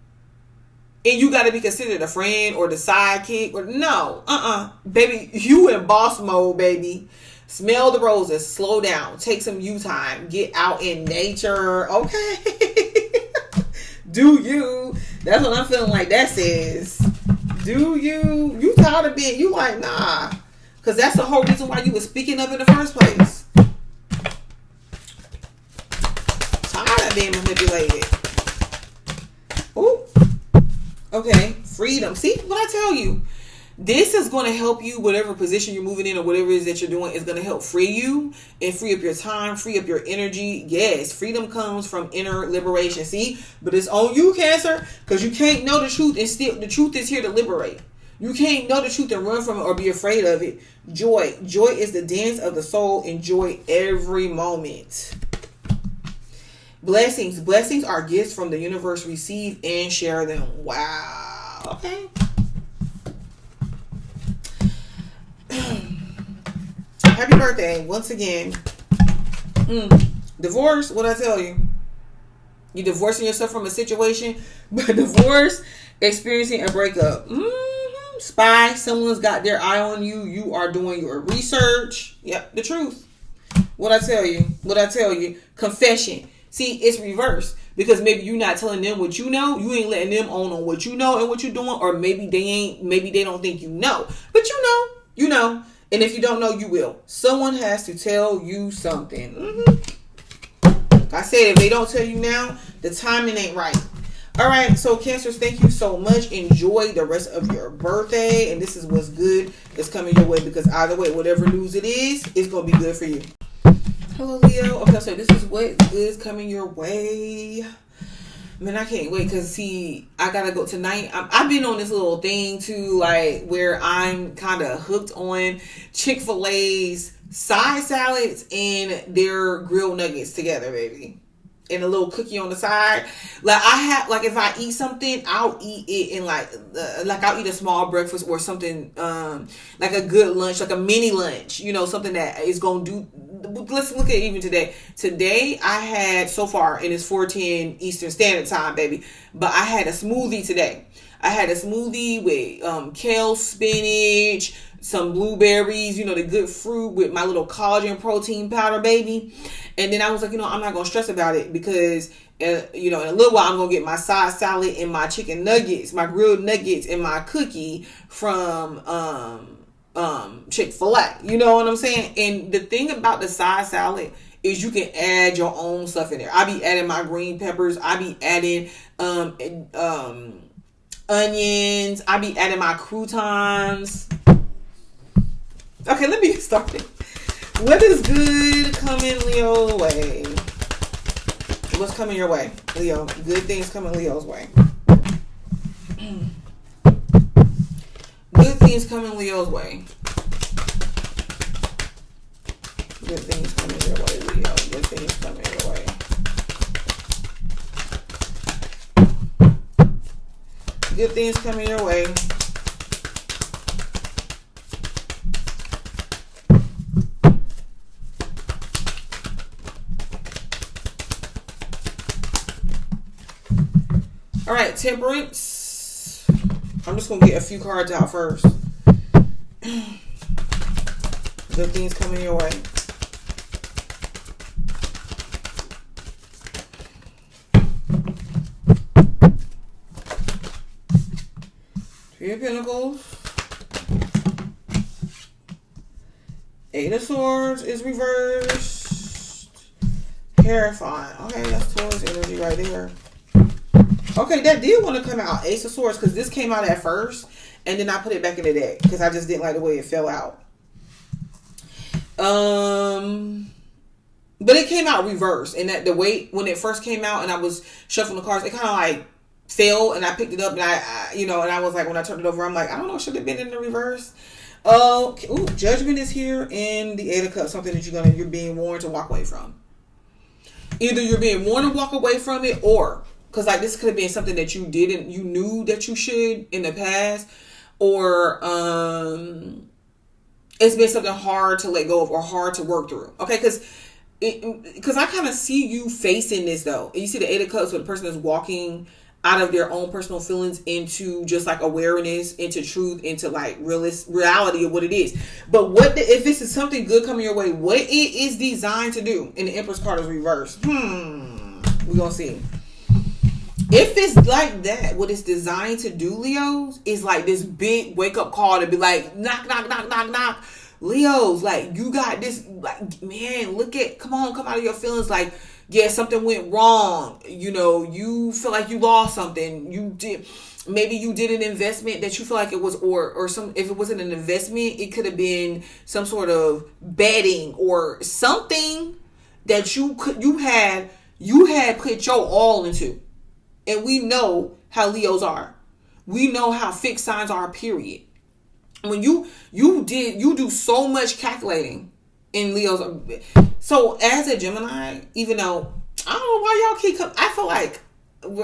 And you got to be considered a friend or the sidekick. Or no. Baby, you in boss mode, baby. Smell the roses. Slow down. Take some you time. Get out in nature. Okay? Do you. That's what I'm feeling like that says. Do you. You tired of being. You like, nah. Because that's the whole reason why you were speaking up in the first place. Tired of being manipulated. Ooh. Okay, freedom. See what I tell you? This is going to help you, whatever position you're moving in or whatever it is that you're doing is going to help free you and free up your time, free up your energy. Yes, freedom comes from inner liberation. See, but it's on you, Cancer, because you can't know the truth and still the truth is here to liberate. You can't know the truth and run from it or be afraid of it. Joy. Joy is the dance of the soul. Enjoy every moment. Blessings. Blessings are gifts from the universe. Receive and share them. Wow. Okay. Happy birthday once again. Divorce. What I tell you? You divorcing yourself from a situation, but divorce, experiencing a breakup. Spy. Someone's got their eye on you. You are doing your research. Yep. The truth. What I tell you? What I tell you? Confession. See, it's reversed because maybe you're not telling them what you know. You ain't letting them on what you know and what you're doing, or maybe they don't think you know, but you know. And if you don't know, you will. Someone has to tell you something. Like I said, if they don't tell you now, the timing ain't right. All right, so Cancers, thank you so much. Enjoy the rest of your birthday, and this is what's good that's coming your way, because either way, whatever news it is, it's gonna be good for you. Hello, Leo. Okay, so this is what is coming your way. Man, I can't wait because, see, I got to go tonight. I've been on this little thing, too, like, where I'm kind of hooked on Chick-fil-A's side salads and their grilled nuggets together, baby. And a little cookie on the side. Like, if I eat something, I'll eat it in, like I'll eat a small breakfast or something, like a good lunch, like a mini lunch, something that is going to do. Let's look at even today. Today, I had, so far, and it's 4:10 Eastern Standard Time, baby, but I had a smoothie today. I had a smoothie with kale, spinach, some blueberries, the good fruit with my little collagen protein powder, baby. And then I was like, I'm not going to stress about it because, in a little while, I'm going to get my side salad and my chicken nuggets, my grilled nuggets, and my cookie from Chick-fil-A. You know what I'm saying? And the thing about the side salad is you can add your own stuff in there. I be adding my green peppers. I be adding onions. I be adding my croutons. Okay, let me get started. What is good coming Leo way? What's coming your way, Leo? Good things coming Leo's way. Good things coming Leo's way. Good things coming your way, Leo. Good things coming your way. Good things coming your way. All right, Temperance. I'm just going to get a few cards out first. Good things coming your way. Three of Pentacles. Eight of Swords is reversed. Terrifying. Okay, that's Taurus energy right there. Okay, that did want to come out. Ace of Swords, because this came out at first, and then I put it back in the deck because I just didn't like the way it fell out. But it came out reversed, and that the way when it first came out, and I was shuffling the cards, it kind of like fell, and I picked it up, and I and I was like, when I turned it over, I'm like, I don't know, should have been in the reverse. Ooh, Judgment is here, and the Eight of Cups, something that you're being warned to walk away from. Either you're being warned to walk away from it, or because like this could have been something that you knew that you should in the past, or it's been something hard to let go of or hard to work through. Okay, because I kind of see you facing this though. And you see the Eight of Cups where the person is walking out of their own personal feelings into just like awareness, into truth, into like reality of what it is. But if this is something good coming your way, what it is designed to do? And the Empress card is reversed. We're gonna see. If it's like that, what it's designed to do, Leos, is like this big wake up call to be like, knock, knock, knock, knock, knock. Leos, like, you got this, like, man, come out of your feelings. Like, yeah, something went wrong. You feel like you lost something. Maybe you did an investment that you feel like it was, or if it wasn't an investment, it could have been some sort of betting or something that you had put your all into. And we know how Leos are. We know how fixed signs are, period. When you do so much calculating in Leos. So as a Gemini, even though I don't know why y'all keep coming, I feel like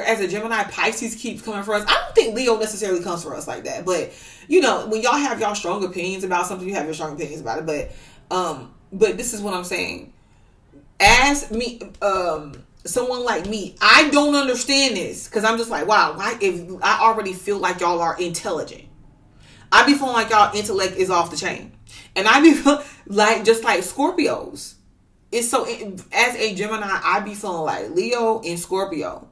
as a Gemini, Pisces keeps coming for us. I don't think Leo necessarily comes for us like that. But when y'all have y'all strong opinions about something, you have your strong opinions about it. But this is what I'm saying. As me, someone like me, I don't understand this because I'm just like, wow, why? If I already feel like y'all are intelligent, I be feeling like y'all intellect is off the chain, and I be like just like Scorpios. It's so as a Gemini, I be feeling like Leo and Scorpio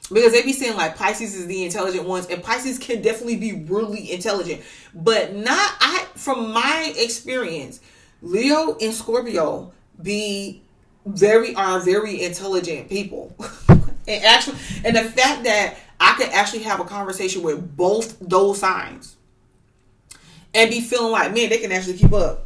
because they be saying like Pisces is the intelligent ones, and Pisces can definitely be really intelligent, but from my experience, Leo and Scorpio are very intelligent people. and the fact that I could actually have a conversation with both those signs and be feeling like, man, they can actually keep up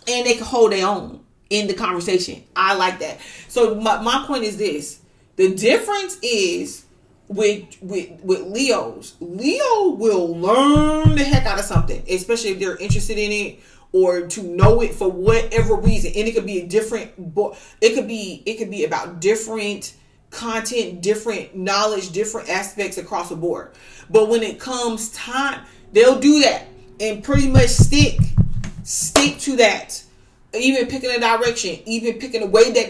and they can hold their own in the conversation. I like that. So my point is this: the difference is with Leos. Leo will learn the heck out of something, especially if they're interested in it, or to know it for whatever reason. And it could be it could be about different content, different knowledge, different aspects across the board. But when it comes time, they'll do that and pretty much stick to that. Even picking a direction, even picking a way that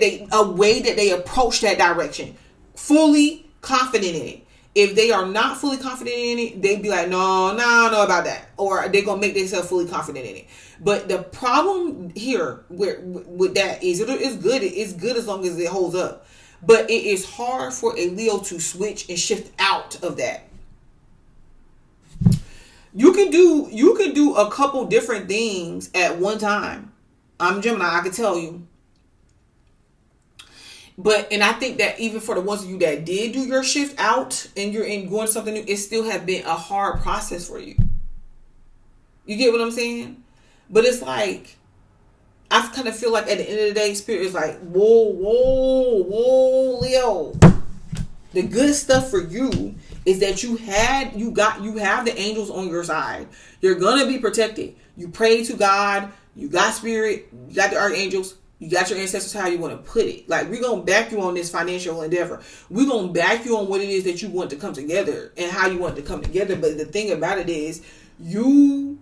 they approach that direction, fully confident in it. If they are not fully confident in it, they'd be like, no, I don't know about that. Or they're going to make themselves fully confident in it. But the problem here with that is it's good. It's good as long as it holds up. But it is hard for a Leo to switch and shift out of that. You can do a couple different things at one time. I'm Gemini, I can tell you. And I think that even for the ones of you that did do your shift out and you're going to something new, it still have been a hard process for you. You get what I'm saying? But it's like, I kind of feel like at the end of the day, Spirit is like, whoa, Leo. The good stuff for you is that you have the angels on your side. You're gonna be protected. You pray to God. You got Spirit. You got the archangels. You got your ancestors, how you want to put it. Like, we're going to back you on this financial endeavor. We're going to back you on what it is that you want to come together and how you want to come together. But the thing about it is, you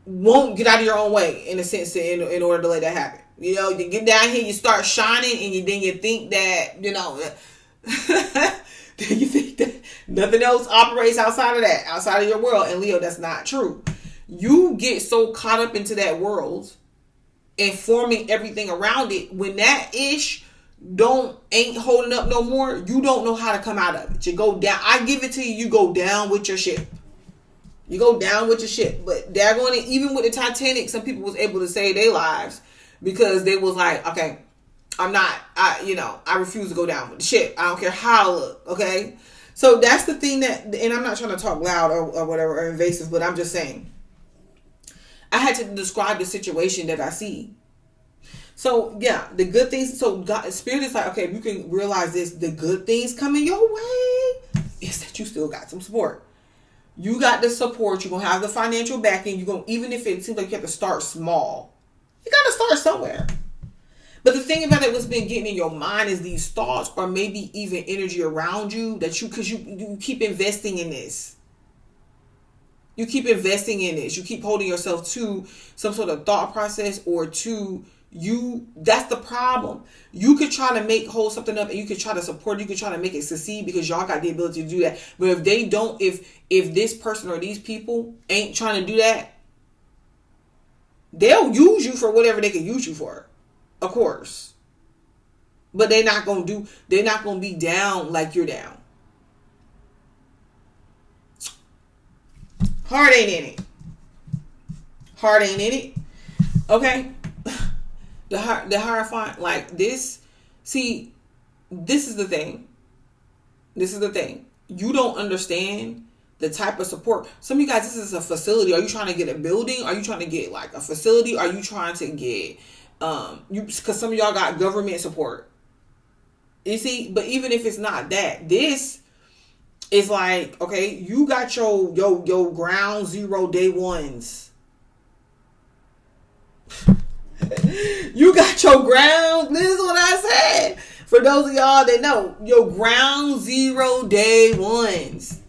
won't get out of your own way, in a sense, in order to let that happen. You know, you get down here, you start shining, and then you think that, you know, then you think that nothing else operates outside of that, outside of your world. And Leo, that's not true. You get so caught up into that world and forming everything around it, when that ish ain't holding up no more, you don't know how to come out of it. You go down. I give it to you. You go down with your ship. You go down with your ship. But they're going to, even with the Titanic, some people was able to save their lives because they was like, okay, I refuse to go down with the ship. I don't care how I look. Okay. So that's the thing and I'm not trying to talk loud or whatever, or invasive, but I'm just saying, I had to describe the situation that I see. So yeah, the good things. So God, Spirit is like, okay, if you can realize this, the good things coming your way is that you still got some support. You got the support. You're gonna have the financial backing. Even if it seems like you have to start small, you gotta start somewhere. But the thing about it, what's been getting in your mind is these thoughts, or maybe even energy around you because you keep investing in this. You keep investing in this. You keep holding yourself to some sort of thought process or to you. That's the problem. You could try to hold something up and you could try to support it. You could try to make it succeed because y'all got the ability to do that. But if they don't, if this person or these people ain't trying to do that, they'll use you for whatever they can use you for. Of course. But they're not going to be down like you're down. Heart ain't in it. Heart ain't in it. Okay? The Hierophant, like this. See, this is the thing. You don't understand the type of support. Some of you guys, this is a facility. Are you trying to get a building? Are you trying to get like a facility? Are you trying to get, because some of y'all got government support. You see, but even if it's not that, this is like, okay, you got your ground zero day ones. You got your ground. This is what I said. For those of y'all that know, your ground zero day ones.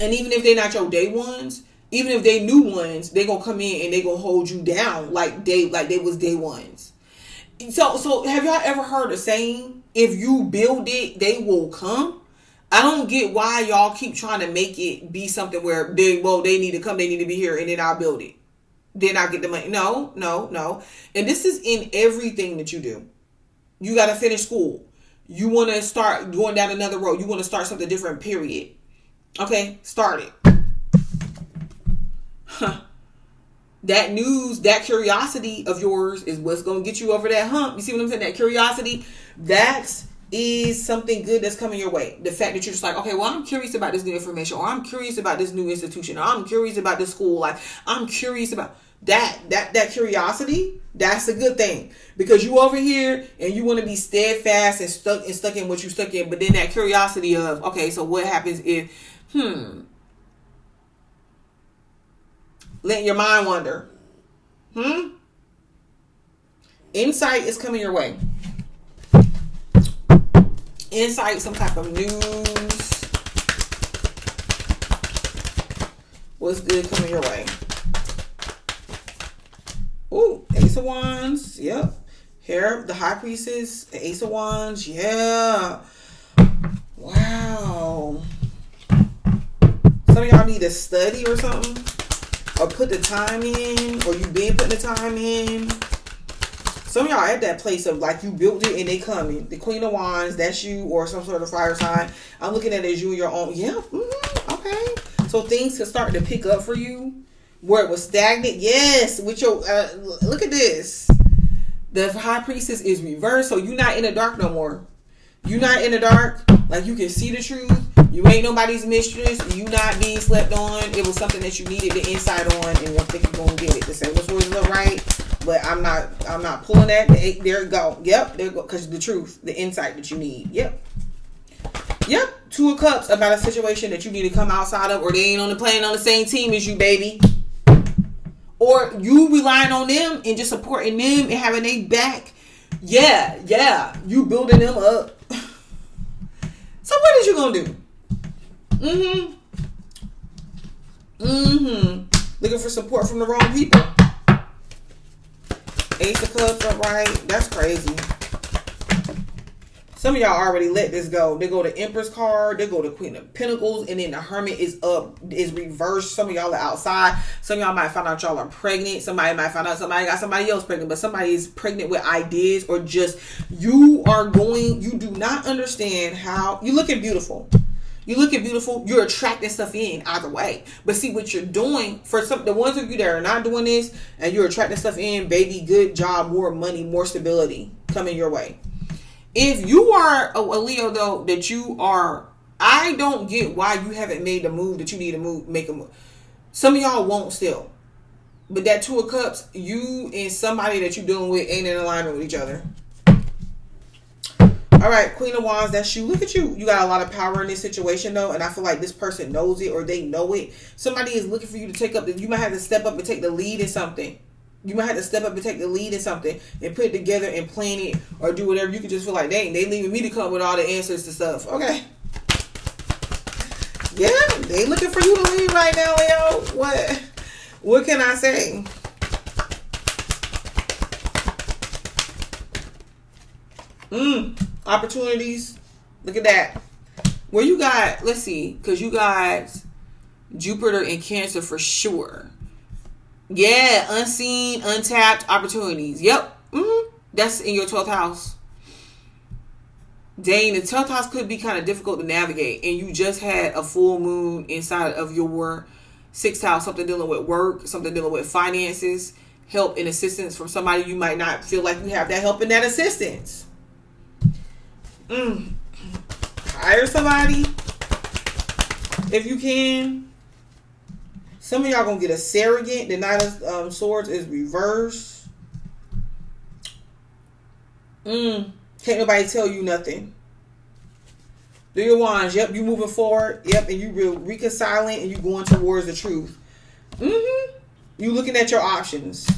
And even if they're not your day ones, even if they new ones, they gonna come in and they gonna hold you down like they was day ones. So have y'all ever heard a saying? If you build it, they will come. I don't get why y'all keep trying to make it be something where they need to come, they need to be here, and then I'll build it. Then I'll get the money. No. And this is in everything that you do. You got to finish school. You want to start going down another road. You want to start something different, period. Okay, start it. That news, that curiosity of yours is what's going to get you over that hump. You see what I'm saying? That curiosity, that is something good that's coming your way. The fact that you're just like, okay, well, I'm curious about this new information, or I'm curious about this new institution, or I'm curious about this school. Like, I'm curious about that curiosity. That's a good thing, because you over here and you want to be steadfast and stuck in what you stuck in. But then that curiosity of, okay, so what happens if, let your mind wander. Insight is coming your way. Insight, some type of news. What's good coming your way? Ooh, Ace of Wands. Yep. Here, the High Priestess, the Ace of Wands. Yeah. Wow. Some of y'all need to study or something, or put the time in, or you been putting the time in. Some of y'all at that place of like you built it and they coming. The Queen of Wands, that's you, or some sort of fire sign. I'm looking at it as you and your own. Yeah, okay. So things can start to pick up for you where it was stagnant. Yes, with your look at this. The High Priestess is reversed, so you're not in the dark no more. You not in the dark. Like, you can see the truth. You ain't nobody's mistress. You not being slept on. It was something that you needed the insight on, and I think you're gonna get it. The same words look right, but I'm not pulling that. There it go. Yep, there it go. Because the truth, the insight that you need. Yep. Two of Cups about a situation that you need to come outside of, or they ain't playing on the same team as you, baby. Or you relying on them and just supporting them and having their back. Yeah. You building them up. So what is you gonna do? Looking for support from the wrong people. Ace of Cups upright. That's crazy. Some of y'all already let this go. They go to Empress card. They go to Queen of Pentacles. And then the Hermit is reversed. Some of y'all are outside. Some of y'all might find out y'all are pregnant. Somebody might find out somebody got somebody else pregnant. But somebody is pregnant with ideas, or just you do not understand how. You're looking beautiful. You're attracting stuff in either way. But see what you're doing for the ones of you that are not doing this and you're attracting stuff in, baby, good job, more money, more stability coming your way. If you are a Leo, though, I don't get why you haven't made the move that you need to make a move. Some of y'all won't still. But that Two of Cups, you and somebody that you're dealing with ain't in alignment with each other. All right, Queen of Wands, that's you. Look at you. You got a lot of power in this situation, though, and I feel like this person knows it, or they know it. Somebody is looking for you to take up. You might have to step up and take the lead in something. And put it together and plan it, or do whatever. You can just feel like, dang, they leaving me to come with all the answers to stuff. Okay. Yeah, they looking for you to lead right now, Leo. What can I say? Opportunities. Look at that. Well, you got, let's see, because you got Jupiter and Cancer for sure. Yeah, unseen, untapped opportunities. Yep. That's in your 12th house. Dang, the 12th house could be kind of difficult to navigate. And you just had a full moon inside of your 6th house. Something dealing with work, something dealing with finances, help and assistance from somebody you might not feel like you have that help and that assistance. Hire somebody if you can. Some of y'all gonna get a surrogate. The Knight of Swords is reversed. Can't nobody tell you nothing. Do your wands. Yep, you moving forward. Yep, and you reconciling and you going towards the truth. You looking at your options.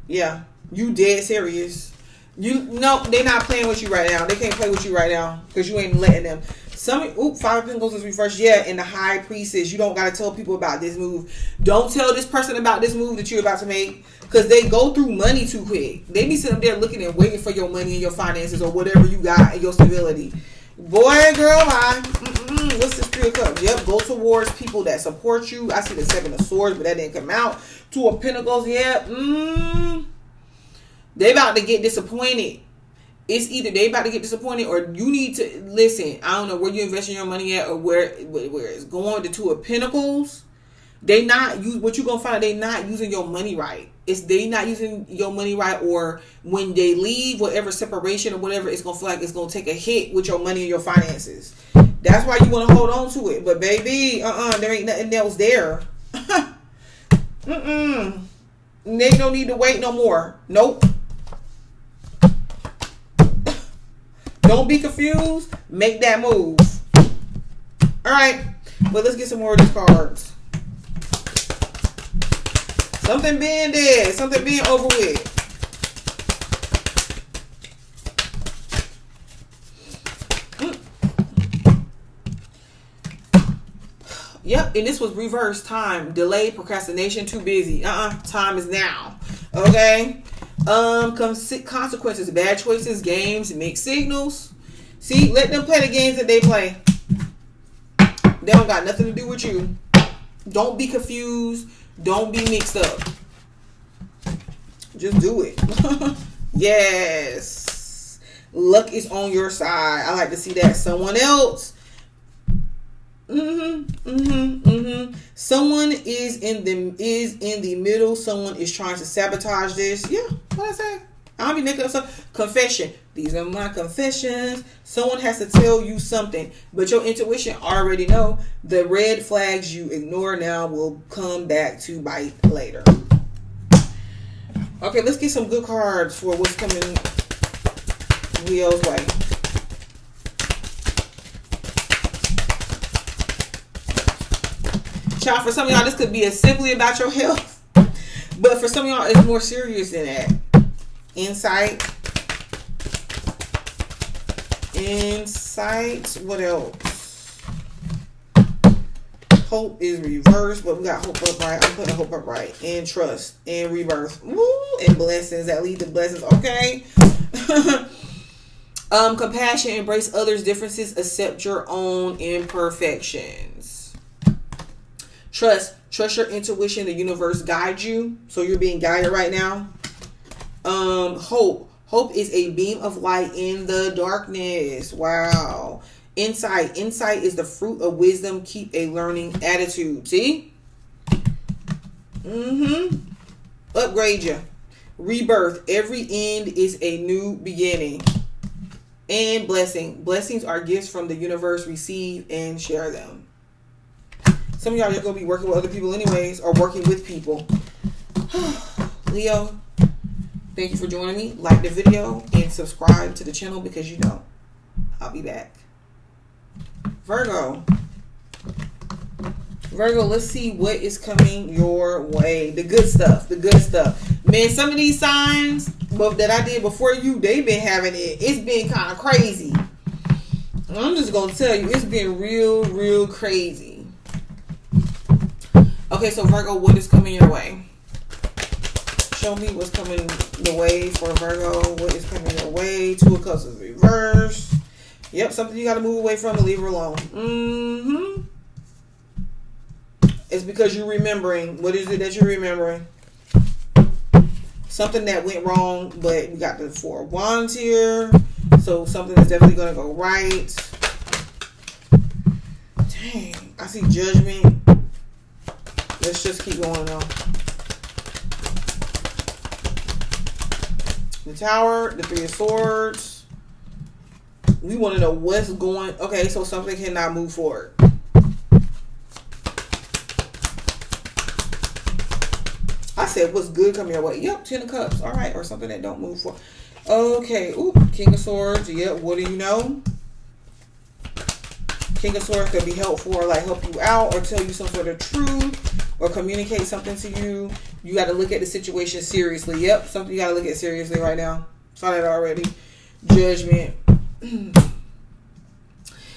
Yeah, you dead serious. They're not playing with you right now. They can't play with you right now because you ain't letting them. Five of Pentacles is reversed. Yeah, and the High Priestess. You don't got to tell people about this move. Don't tell this person about this move that you're about to make, because they go through money too quick. They be sitting there looking and waiting for your money and your finances or whatever you got and your stability. Boy, girl, what's this 3 of Cups? Yep, go towards people that support you. I see the 7 of Swords, but that didn't come out. 2 of Pentacles. Yeah, they about to get disappointed. It's either they about to get disappointed or you need to listen. I don't know where you investing your money at or where it's going. The 2 of Pentacles, they not use what you're gonna find. They not using your money right. They not using your money right, or when they leave, whatever separation or whatever, it's gonna feel like it's gonna take a hit with your money and your finances. That's why you want to hold on to it. But baby, there ain't nothing else there. They don't need to wait no more. Nope. Don't be confused. Make that move. All right. But let's get some more of these cards. Something being dead. Something being over with. Yep. And this was reverse time. Delayed, procrastination, too busy. Time is now. Okay. Consequences, bad choices, games, mixed signals. See, let them play the games that they play. They don't got nothing to do with you. Don't be confused. Don't be mixed up. Just do it. Yes. Luck is on your side. I like to see that. Someone else. Someone is in the middle. Someone is trying to sabotage this. Yeah, what I say? I'll be making up stuff. Confession. These are my confessions. Someone has to tell you something, but your intuition already know the red flags you ignore now will come back to bite later. Okay, let's get some good cards for what's coming Leo's way. Child, for some of y'all, this could be as simply about your health, but for some of y'all, it's more serious than that. Insight. What else? Hope is reversed, but we got hope upright. I'm putting hope upright. And trust. And rebirth. Woo! And blessings that lead to blessings. Okay. Compassion. Embrace others' differences. Accept your own imperfections. Trust your intuition. The universe guides you. So you're being guided right now. Hope is a beam of light in the darkness. Wow. Insight is the fruit of wisdom. Keep a learning attitude. See? Upgrade you. Rebirth. Every end is a new beginning. And blessings are gifts from the universe. Receive and share them. Some of y'all are going to be working with other people anyways, or working with people. Leo, thank you for joining me. Like the video and subscribe to the channel because you know I'll be back. Virgo, let's see what is coming your way. The good stuff. Man, some of these signs that I did before you, they've been having it. It's been kind of crazy. I'm just going to tell you, it's been real crazy. Okay, so Virgo, what is coming your way? Show me what's coming the way for Virgo. What is coming your way? Two of Cups is reversed. Yep, something you got to move away from and leave her alone. It's because you're remembering. What is it that you're remembering? Something that went wrong, but we got the Four of Wands here. So something is definitely going to go right. Dang, I see Judgment. Let's just keep going on. The Tower, the Three of Swords. We want to know what's going. Okay, so something cannot move forward. I said, what's good coming your way? Yep, Ten of Cups. All right, or something that don't move forward. Okay, ooh, King of Swords. Yep, what do you know? King of Swords could be helpful or like help you out or tell you some sort of truth or communicate something to you. You got to look at the situation seriously. Yep, something you got to look at seriously right now. Saw that already. Judgment.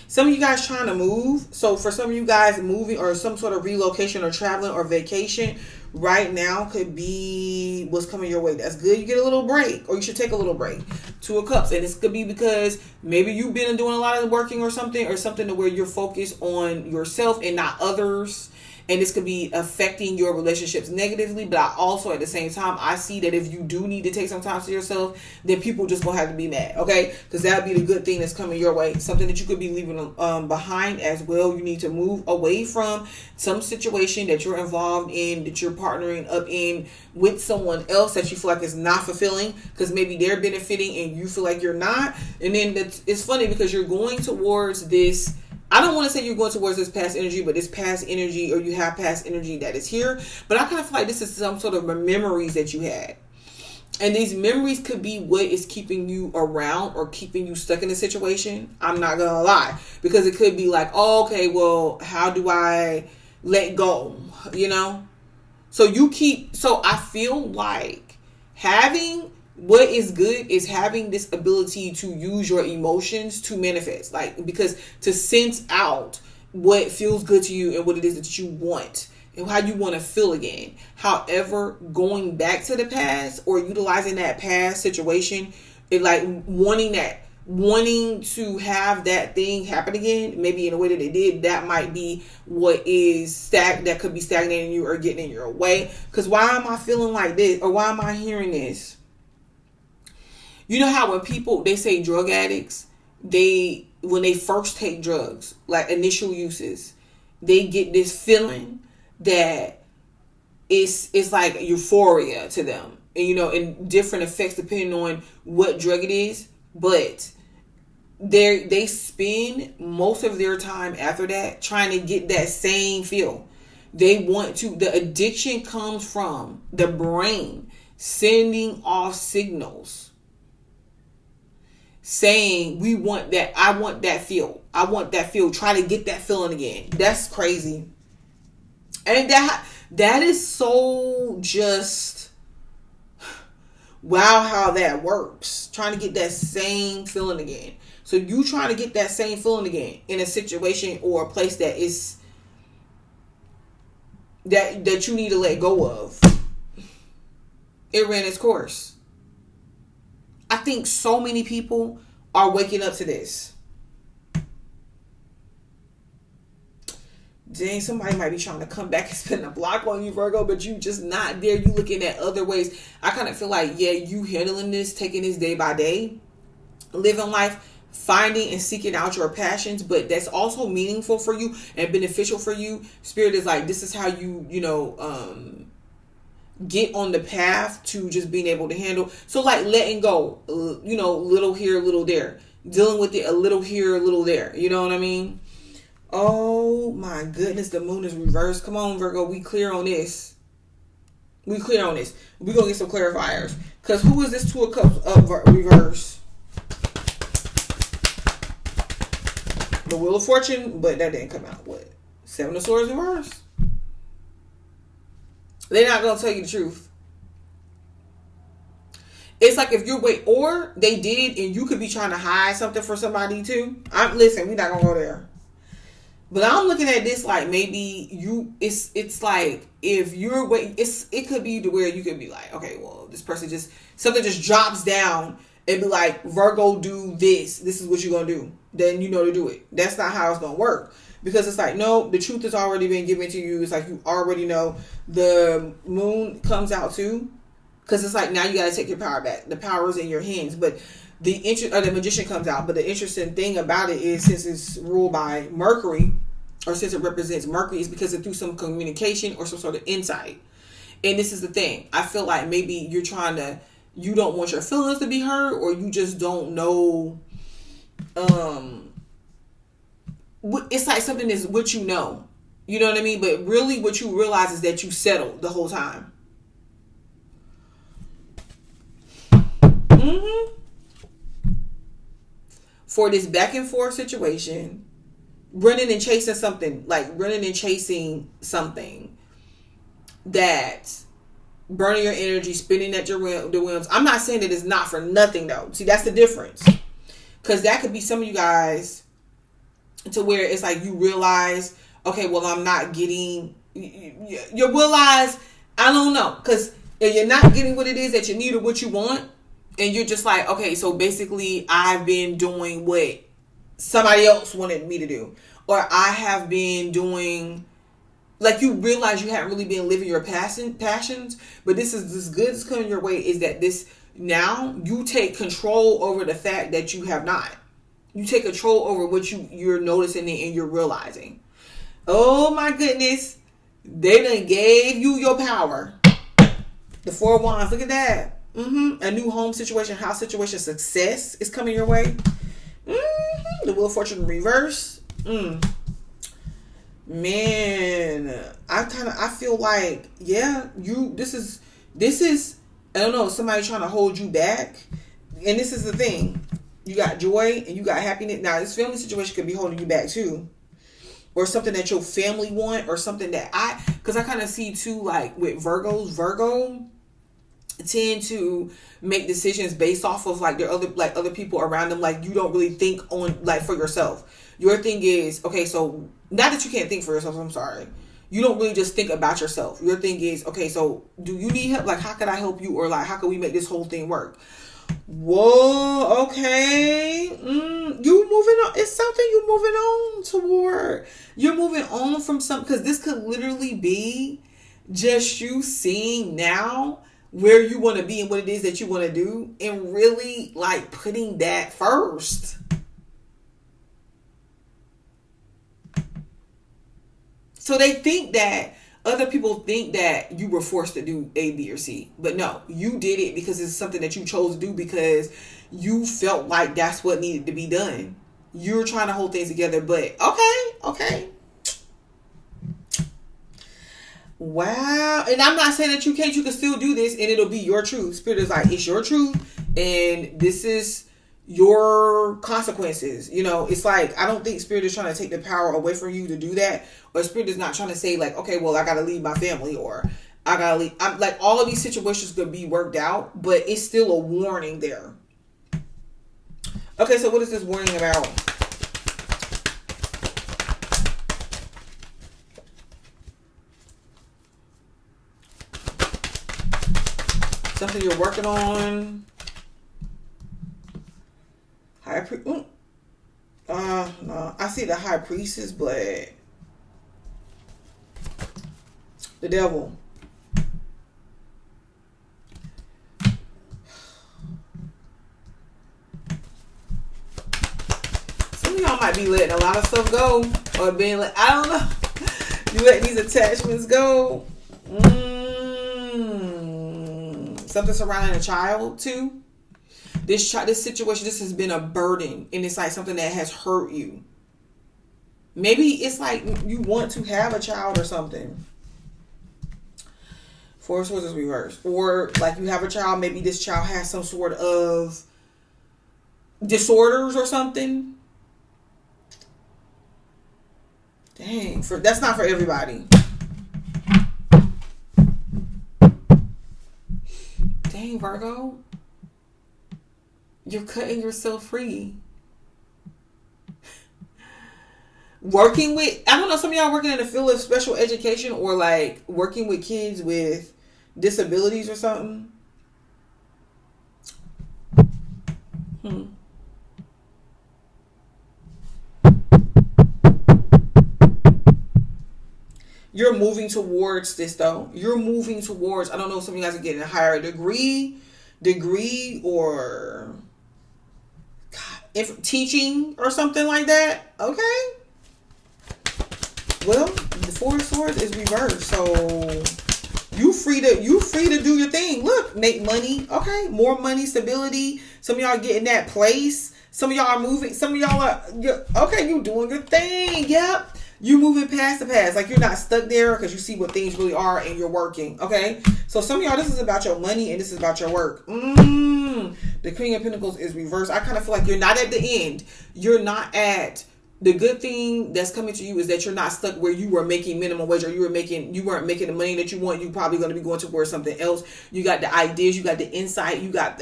Some of you guys trying to move. So for some of you guys, moving or some sort of relocation or traveling or vacation right now could be what's coming your way. That's good. You get a little break, or you should take a little break. Two of Cups, and this could be because maybe you've been doing a lot of working or something to where you're focused on yourself and not others. And this could be affecting your relationships negatively. But I also, at the same time, I see that if you do need to take some time to yourself, then people just going to have to be mad. Okay? Because that would be the good thing that's coming your way. Something that you could be leaving behind as well. You need to move away from some situation that you're involved in, that you're partnering up in with someone else that you feel like is not fulfilling. Because maybe they're benefiting and you feel like you're not. And then it's funny because you're going towards this. I don't want to say you're going towards this past energy, but this past energy, or you have past energy that is here. But I kind of feel like this is some sort of memories that you had. And these memories could be what is keeping you around or keeping you stuck in a situation. I'm not going to lie. Because it could be like, oh, okay, well, how do I let go? You know? So I feel like what is good is having this ability to use your emotions to manifest. Like, because to sense out what feels good to you and what it is that you want and how you want to feel again. However, going back to the past or utilizing that past situation, it like wanting to have that thing happen again, maybe in a way that it did, that might be what is that could be stagnating you or getting in your way. Because why am I feeling like this, or why am I hearing this? You know how when people, they say drug addicts, when they first take drugs, like initial uses, they get this feeling that it's like euphoria to them. And, and different effects depending on what drug it is but they spend most of their time after that trying to get that same feel. They want to, the addiction comes from the brain sending off signals saying, we want that, I want that feel, I want that feel, try to get that feeling again. That's crazy. And that is so just wow how that works. Trying to get that same feeling again. So you trying to get that same feeling again in a situation or a place that is that you need to let go of. It ran its course. I think so many people are waking up to this. Dang, somebody might be trying to come back and spin a block on you, Virgo, but you just not there. You looking at other ways. I kind of feel like, yeah, you handling this, taking this day by day, living life, finding and seeking out your passions, but that's also meaningful for you and beneficial for you. Spirit is like, this is how you get on the path to just being able to handle. So like letting go, little here, little there, dealing with it a little here, a little there. You know what I mean? Oh my goodness, the moon is reversed. Come on, Virgo, we clear on this. We're gonna get some clarifiers. Because who is this Two of Cups up reverse? The Wheel of Fortune, but that didn't come out. What? Seven of Swords reverse? They're not gonna tell you the truth. It's like if you're or they did, and you could be trying to hide something for somebody too. Listen, we're not gonna go there. But I'm looking at this like maybe it's like if you're it could be to where you could be like, okay, well, this person something just drops down and be like, Virgo, do this. This is what you're gonna do. Then you know to do it. That's not how it's gonna work. Because it's like, no, the truth has already been given to you. It's like you already know. The moon comes out too. Because it's like now you gotta take your power back. The power is in your hands. But the Magician comes out. But the interesting thing about it is, since it's ruled by Mercury, or since it represents Mercury, is because it's through some communication or some sort of insight. And this is the thing. I feel like maybe you don't want your feelings to be hurt, or you just don't know. It's like something is what you know. You know what I mean? But really what you realize is that you settled the whole time. For this back and forth situation, running and chasing something that burning your energy, spinning at the whims. I'm not saying that it's not for nothing though. See, that's the difference. Because that could be some of you guys to where it's like you realize, okay, well, I'm not getting, you realize, I don't know. Because if you're not getting what it is that you need or what you want, and you're just like, okay, so basically I've been doing what somebody else wanted me to do. Or I have been doing, like you realize you haven't really been living your passions, but this good that's coming your way is that this, now you take control over the fact that you have not. You take control over what you're noticing and you're realizing. Oh my goodness. They done gave you your power. The Four of Wands, look at that. A new home situation, house situation, success is coming your way. The Wheel of Fortune reverse. Man, I feel like, yeah, this is, I don't know, somebody trying to hold you back. And this is the thing. You got joy and you got happiness. Now, this family situation could be holding you back too. Or something that your family want, or something that because I kind of see too, like with Virgo tend to make decisions based off of like their other people around them. Like you don't really think on like for yourself. Your thing is, okay, so not that you can't think for yourself, I'm sorry. You don't really just think about yourself. Your thing is, okay, so do you need help? Like, how can I help you? Or like, how can we make this whole thing work? Whoa, okay. You moving on. It's something you're moving on toward. You're moving on from something, because this could literally be just you seeing now where you want to be and what it is that you want to do, and really like putting that first. So they think that, other people think that you were forced to do A, B, or C. But no, you did it because it's something that you chose to do because you felt like that's what needed to be done. You're trying to hold things together, but okay. Wow. And I'm not saying that you can't. You can still do this and it'll be your truth. Spirit is like, it's your truth and this is your consequences. You know, it's like, I don't think Spirit is trying to take the power away from you to do that. Or Spirit is not trying to say like, okay, well, I got to leave my family or I got to leave. I'm like, all of these situations could be worked out, but it's still a warning there. Okay, so what is this warning about? Something you're working on. No, I see the high priestess, but the devil. Some of y'all might be letting a lot of stuff go, or being like, I don't know. You let these attachments go. Something surrounding a child too. This situation, this has been a burden, and it's like something that has hurt you. Maybe it's like you want to have a child or something. Four of Swords is reversed, or like you have a child. Maybe this child has some sort of disorders or something. Dang, that's not for everybody. Dang, Virgo. You're cutting yourself free. Working with, I don't know, some of y'all working in the field of special education or like working with kids with disabilities or something. You're moving towards this though. You're moving towards, I don't know, some of you guys are getting a higher degree or if teaching or something like that. Okay. Well, the Four of Swords is reversed, so you free to do your thing. Look, make money. Okay, more money, stability. Some of y'all getting that place. Some of y'all are moving. Some of y'all are you doing your thing. Yep. You moving past the past. Like you're not stuck there because you see what things really are and you're working. Okay. So some of y'all, this is about your money and this is about your work. The Queen of Pentacles is reversed. I kind of feel like you're not at the end. You're not at the good thing that's coming to you is that you're not stuck where you were making minimum wage or you weren't making the money that you want. You're probably going to be going towards something else. You got the ideas, you got the insight, you got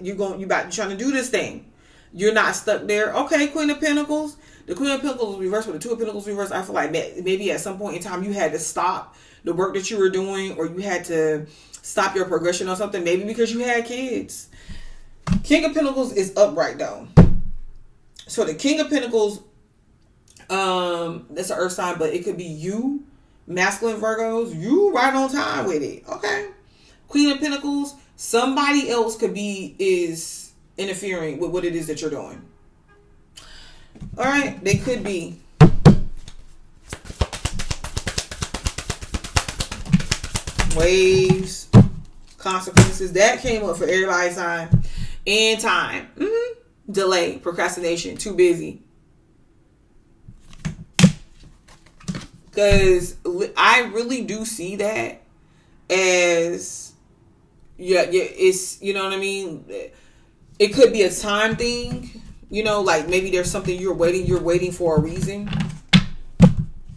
you're trying to do this thing. You're not stuck there. Okay, Queen of Pentacles. The Queen of Pentacles is reversed with the Two of Pentacles reversed. I feel like maybe at some point in time you had to stop the work that you were doing or you had to stop your progression or something. Maybe because you had kids. King of Pentacles is upright though. So the King of Pentacles, that's an earth sign, but it could be you, masculine Virgos, you right on time with it. Okay. Queen of Pentacles, somebody else is interfering with what it is that you're doing. All right. They could be. Waves, consequences. That came up for everybody's sign. And time. Delay, procrastination, too busy. Because I really do see that as, it's, you know what I mean? It could be a time thing, like maybe there's something you're waiting for a reason.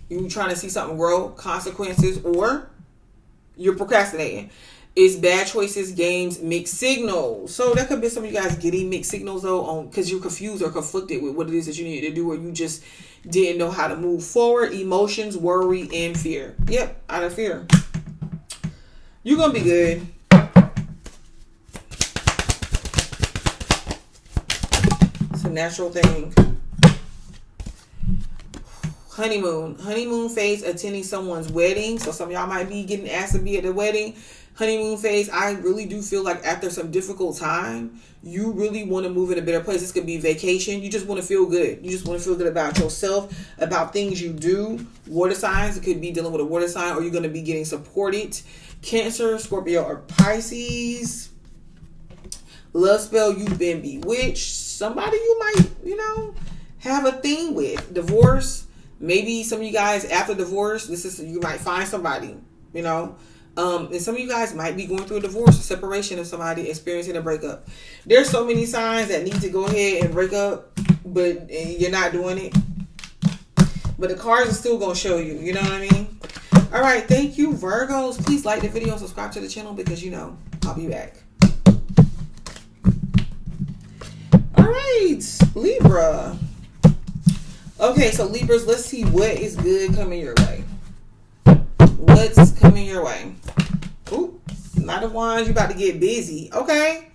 You're trying to see something grow, consequences, or you're procrastinating. It's bad choices, games, mixed signals. So that could be some of you guys getting mixed signals though, because you're confused or conflicted with what it is that you need to do, or you just didn't know how to move forward. Emotions, worry, and fear. Yep, out of fear. You're gonna be good. It's a natural thing. Honeymoon phase, attending someone's wedding. So some of y'all might be getting asked to be at the wedding. honeymoon phase, I really do feel like after some difficult time, you really want to move in a better place. This could be vacation. You just want to feel good. You just want to feel good about yourself, about things you do. Water signs, it could be dealing with a water sign, or you're going to be getting supported. Cancer, Scorpio, or Pisces. Love spell, you've been bewitched. Somebody you might, have a thing with. Divorce. Maybe some of you guys after divorce, you might find somebody, and some of you guys might be going through a divorce, a separation of somebody, experiencing a breakup. There's so many signs that need to go ahead and break up, but you're not doing it. But the cards are still going to show you, you know what I mean? All right, thank you, Virgos. Please like the video and subscribe to the channel because, I'll be back. All right, Libra. Okay, so Libras, let's see what is good coming your way. What's coming your way? Ooh, Knight of Wands, you about to get busy. Okay.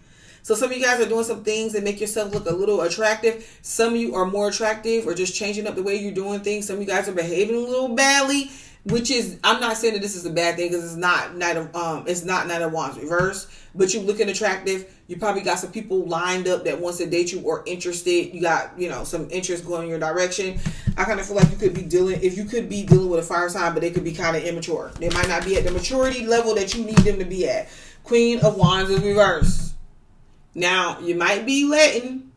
So some of you guys are doing some things that make yourself look a little attractive. Some of you are more attractive or just changing up the way you're doing things. Some of you guys are behaving a little badly, which is, I'm not saying that this is a bad thing because it's not Knight of Wands reverse, but you're looking attractive. You probably got some people lined up that wants to date you or interested. You got, some interest going in your direction. I kind of feel like you could be dealing with a fire sign, but they could be kind of immature. They might not be at the maturity level that you need them to be at. Queen of Wands is reverse. Now, you might be letting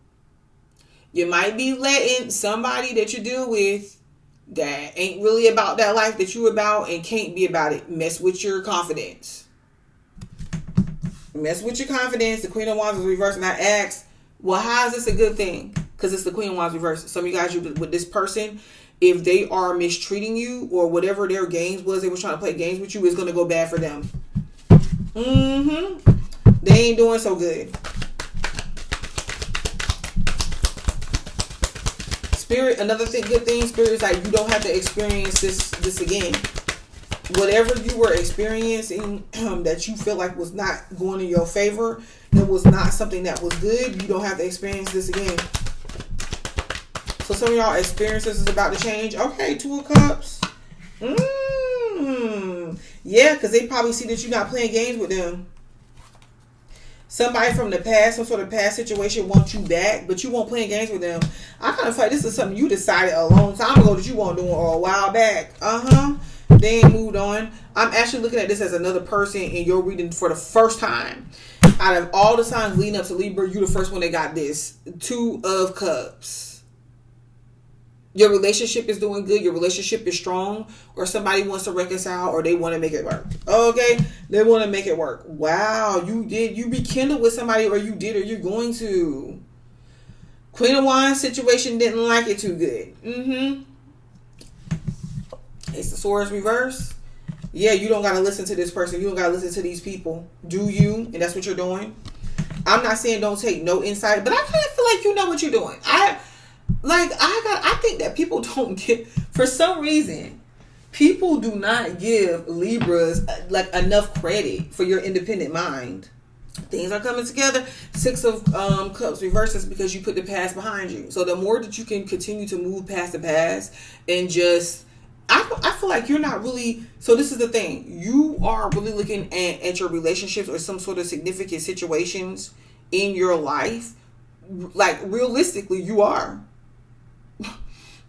somebody that you deal with that ain't really about that life that you about and can't be about it mess with your confidence. The Queen of Wands is reversed, and I asked, well, how is this a good thing? Because it's the Queen of Wands reversed. Some of you guys, with this person, if they are mistreating you or whatever their games was, they were trying to play games with you, it's going to go bad for them. They ain't doing so good. Spirit, another good thing, Spirit is like you don't have to experience this again. Whatever you were experiencing that you feel like was not going in your favor, it was not something that was good, you don't have to experience this again. So some of y'all experiences is about to change. Okay, Two of Cups. Yeah, because they probably see that you're not playing games with them. Somebody from the past, some sort of past situation wants you back, but you won't play games with them. I kind of feel like this is something you decided a long time ago that you won't do or a while back. They ain't moved on. I'm actually looking at this as another person in your reading for the first time. Out of all the signs leading up to Libra, you're the first one that got this. Two of Cups. Your relationship is doing good. Your relationship is strong. Or somebody wants to reconcile or they want to make it work. Okay? They want to make it work. Wow. You rekindled with somebody or you're going to. Queen of Wands situation didn't like it too good. It's the Swords reverse. Yeah, you don't got to listen to this person. You don't got to listen to these people. Do you? And that's what you're doing. I'm not saying don't take no insight, but I kind of feel like you know what you're doing. I think that people don't get, for some reason, people do not give Libras enough credit for your independent mind. Things are coming together. Six of Cups reverses because you put the past behind you. So the more that you can continue to move past the past and just, I feel like you're not really, so this is the thing. You are really looking at your relationships or some sort of significant situations in your life. Like realistically, you are.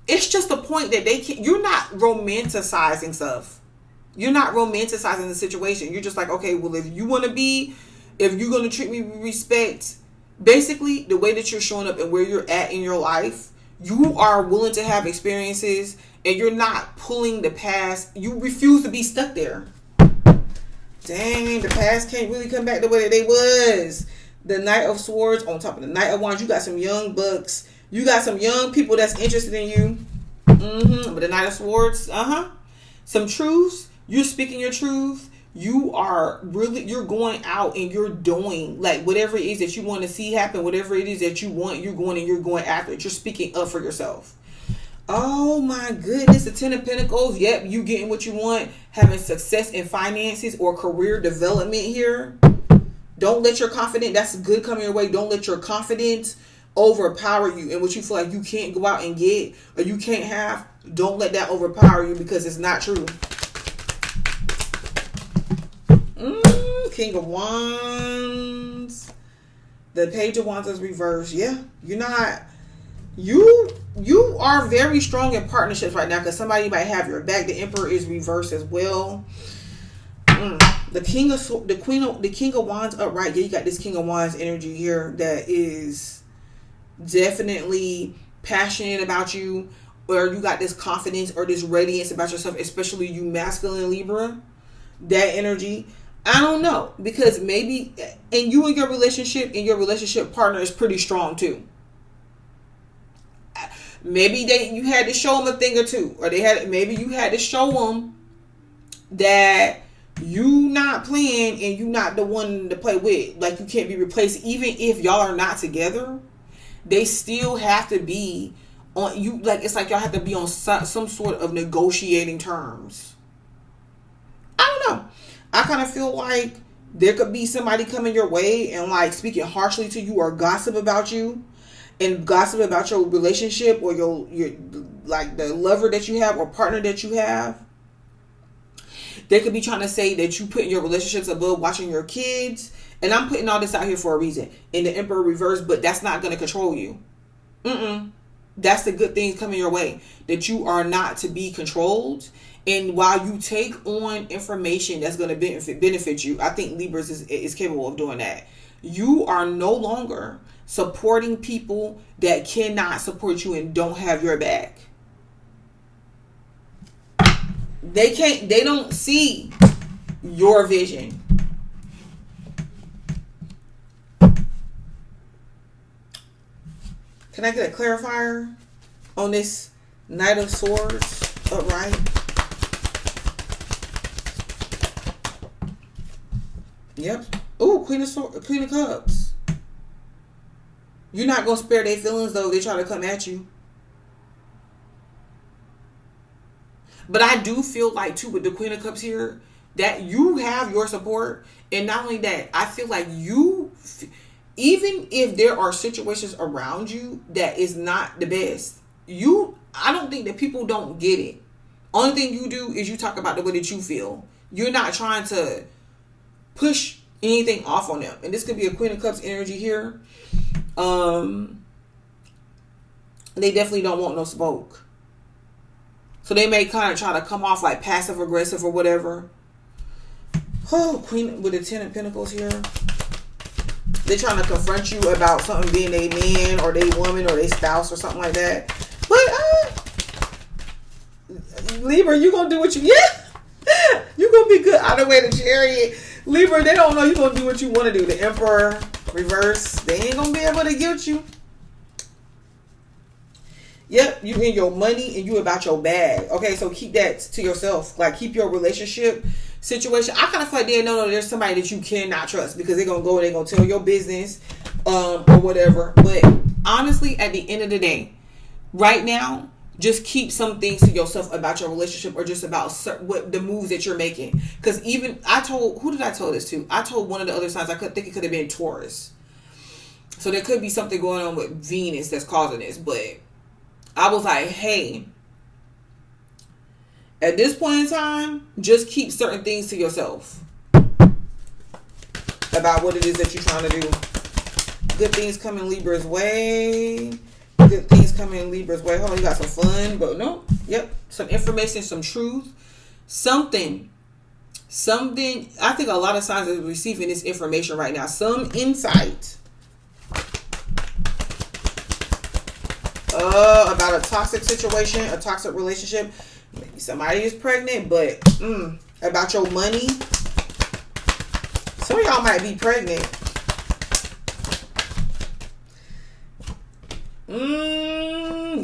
It's just the point that you're not romanticizing stuff. You're not romanticizing the situation. You're just like, okay, well, if you're going to treat me with respect, basically the way that you're showing up and where you're at in your life, you are willing to have experiences and you're not pulling the past. You refuse to be stuck there. Dang, the past can't really come back the way that they was. The Knight of Swords on top of the Knight of Wands. You got some young bucks. You got some young people that's interested in you. But the Knight of Swords, some truths. You're speaking your truth. You're going out and you're doing like whatever it is that you want to see happen, whatever it is that you want, you're going after it. You're speaking up for yourself. Oh my goodness, the Ten of Pentacles. Yep, you getting what you want, having success in finances or career development here. Don't let your confidence, that's good coming your way. Don't let your confidence overpower you and what you feel like you can't go out and get or you can't have. Don't let that overpower you because it's not true. King of Wands. The Page of Wands is reversed. Yeah, you're not. You are very strong in partnerships right now because somebody might have your back. The Emperor is reversed as well. The King of Wands upright. Yeah, you got this King of Wands energy here that is definitely passionate about you, or you got this confidence or this radiance about yourself, especially you masculine Libra. That energy. I don't know, because maybe, and you and your relationship partner is pretty strong too. Maybe you had to show them a thing or two, or maybe you had to show them that you not playing and you not the one to play with. Like, you can't be replaced. Even if y'all are not together, they still have to be on you. Like, it's like y'all have to be on some sort of negotiating terms. I don't know. I kind of feel like there could be somebody coming your way and like speaking harshly to you or gossip about you and gossip about your relationship or your like the lover that you have or partner that you have. They could be trying to say that you put your relationships above watching your kids. And I'm putting all this out here for a reason. In the Emperor reverse, but that's not going to control you. That's the good things coming your way. That you are not to be controlled. And while you take on information that's going to benefit you, I think Libras is capable of doing that. You are no longer supporting people that cannot support you and don't have your back. They don't see your vision. Can I get a clarifier on this Knight of Swords upright? Yep. Ooh, Queen of Cups. You're not gonna spare their feelings though. They try to come at you. But I do feel like too with the Queen of Cups here that you have your support, and not only that, I feel like you, even if there are situations around you that is not the best, I don't think that people don't get it. Only thing you do is you talk about the way that you feel. You're not trying to push anything off on them. And this could be a Queen of Cups energy here. They definitely don't want no smoke. So they may kind of try to come off like passive aggressive or whatever. Oh, Queen with the 10 of Pentacles here. They're trying to confront you about something being a man or they woman or they spouse or something like that. But Libra, you gonna do what you you gonna be good out of the way. The Chariot. Libra, they don't know you gonna do what you want to do. The Emperor reverse. They ain't gonna be able to guilt you. Yep, you in your money and you about your bag. Okay, so keep that to yourself. Like, keep your relationship situation. I kind of feel like they know there's somebody that you cannot trust because they're going to go and they're going to tell your business or whatever. But honestly, at the end of the day, right now, just keep some things to yourself about your relationship or just about what the moves that you're making. Because even, who did I tell this to? I told one of the other signs, I think it could have been Taurus. So there could be something going on with Venus that's causing this, but I was like, hey, at this point in time, just keep certain things to yourself about what it is that you're trying to do. Good things coming Libra's way. Good things coming Libra's way. Hold on, you got some fun, but no. Yep, some information, some truth. Something. I think a lot of signs are receiving this information right now. Some insight. About a toxic situation, a toxic relationship. Maybe somebody is pregnant, but about your money. Some of y'all might be pregnant.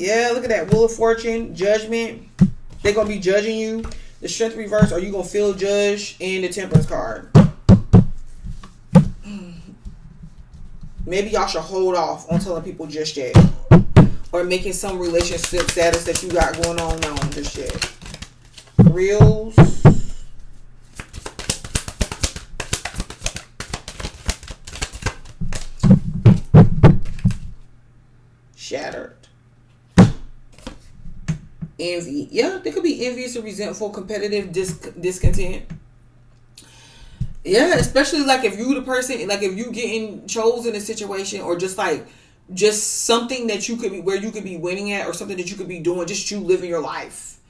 Yeah, look at that. Wheel of Fortune, judgment. They're going to be judging you. The Strength reverse, or you going to feel judged in the Temperance card. Maybe y'all should hold off on telling people just yet. Or making some relationship status that you got going on just yet. Reels. Shattered. Envy. Yeah, there could be envious or resentful, competitive, discontent. Yeah, especially like if you the person, like if you getting chosen in a situation, or just like just something that you could be where you could be winning at, or something that you could be doing, just you living your life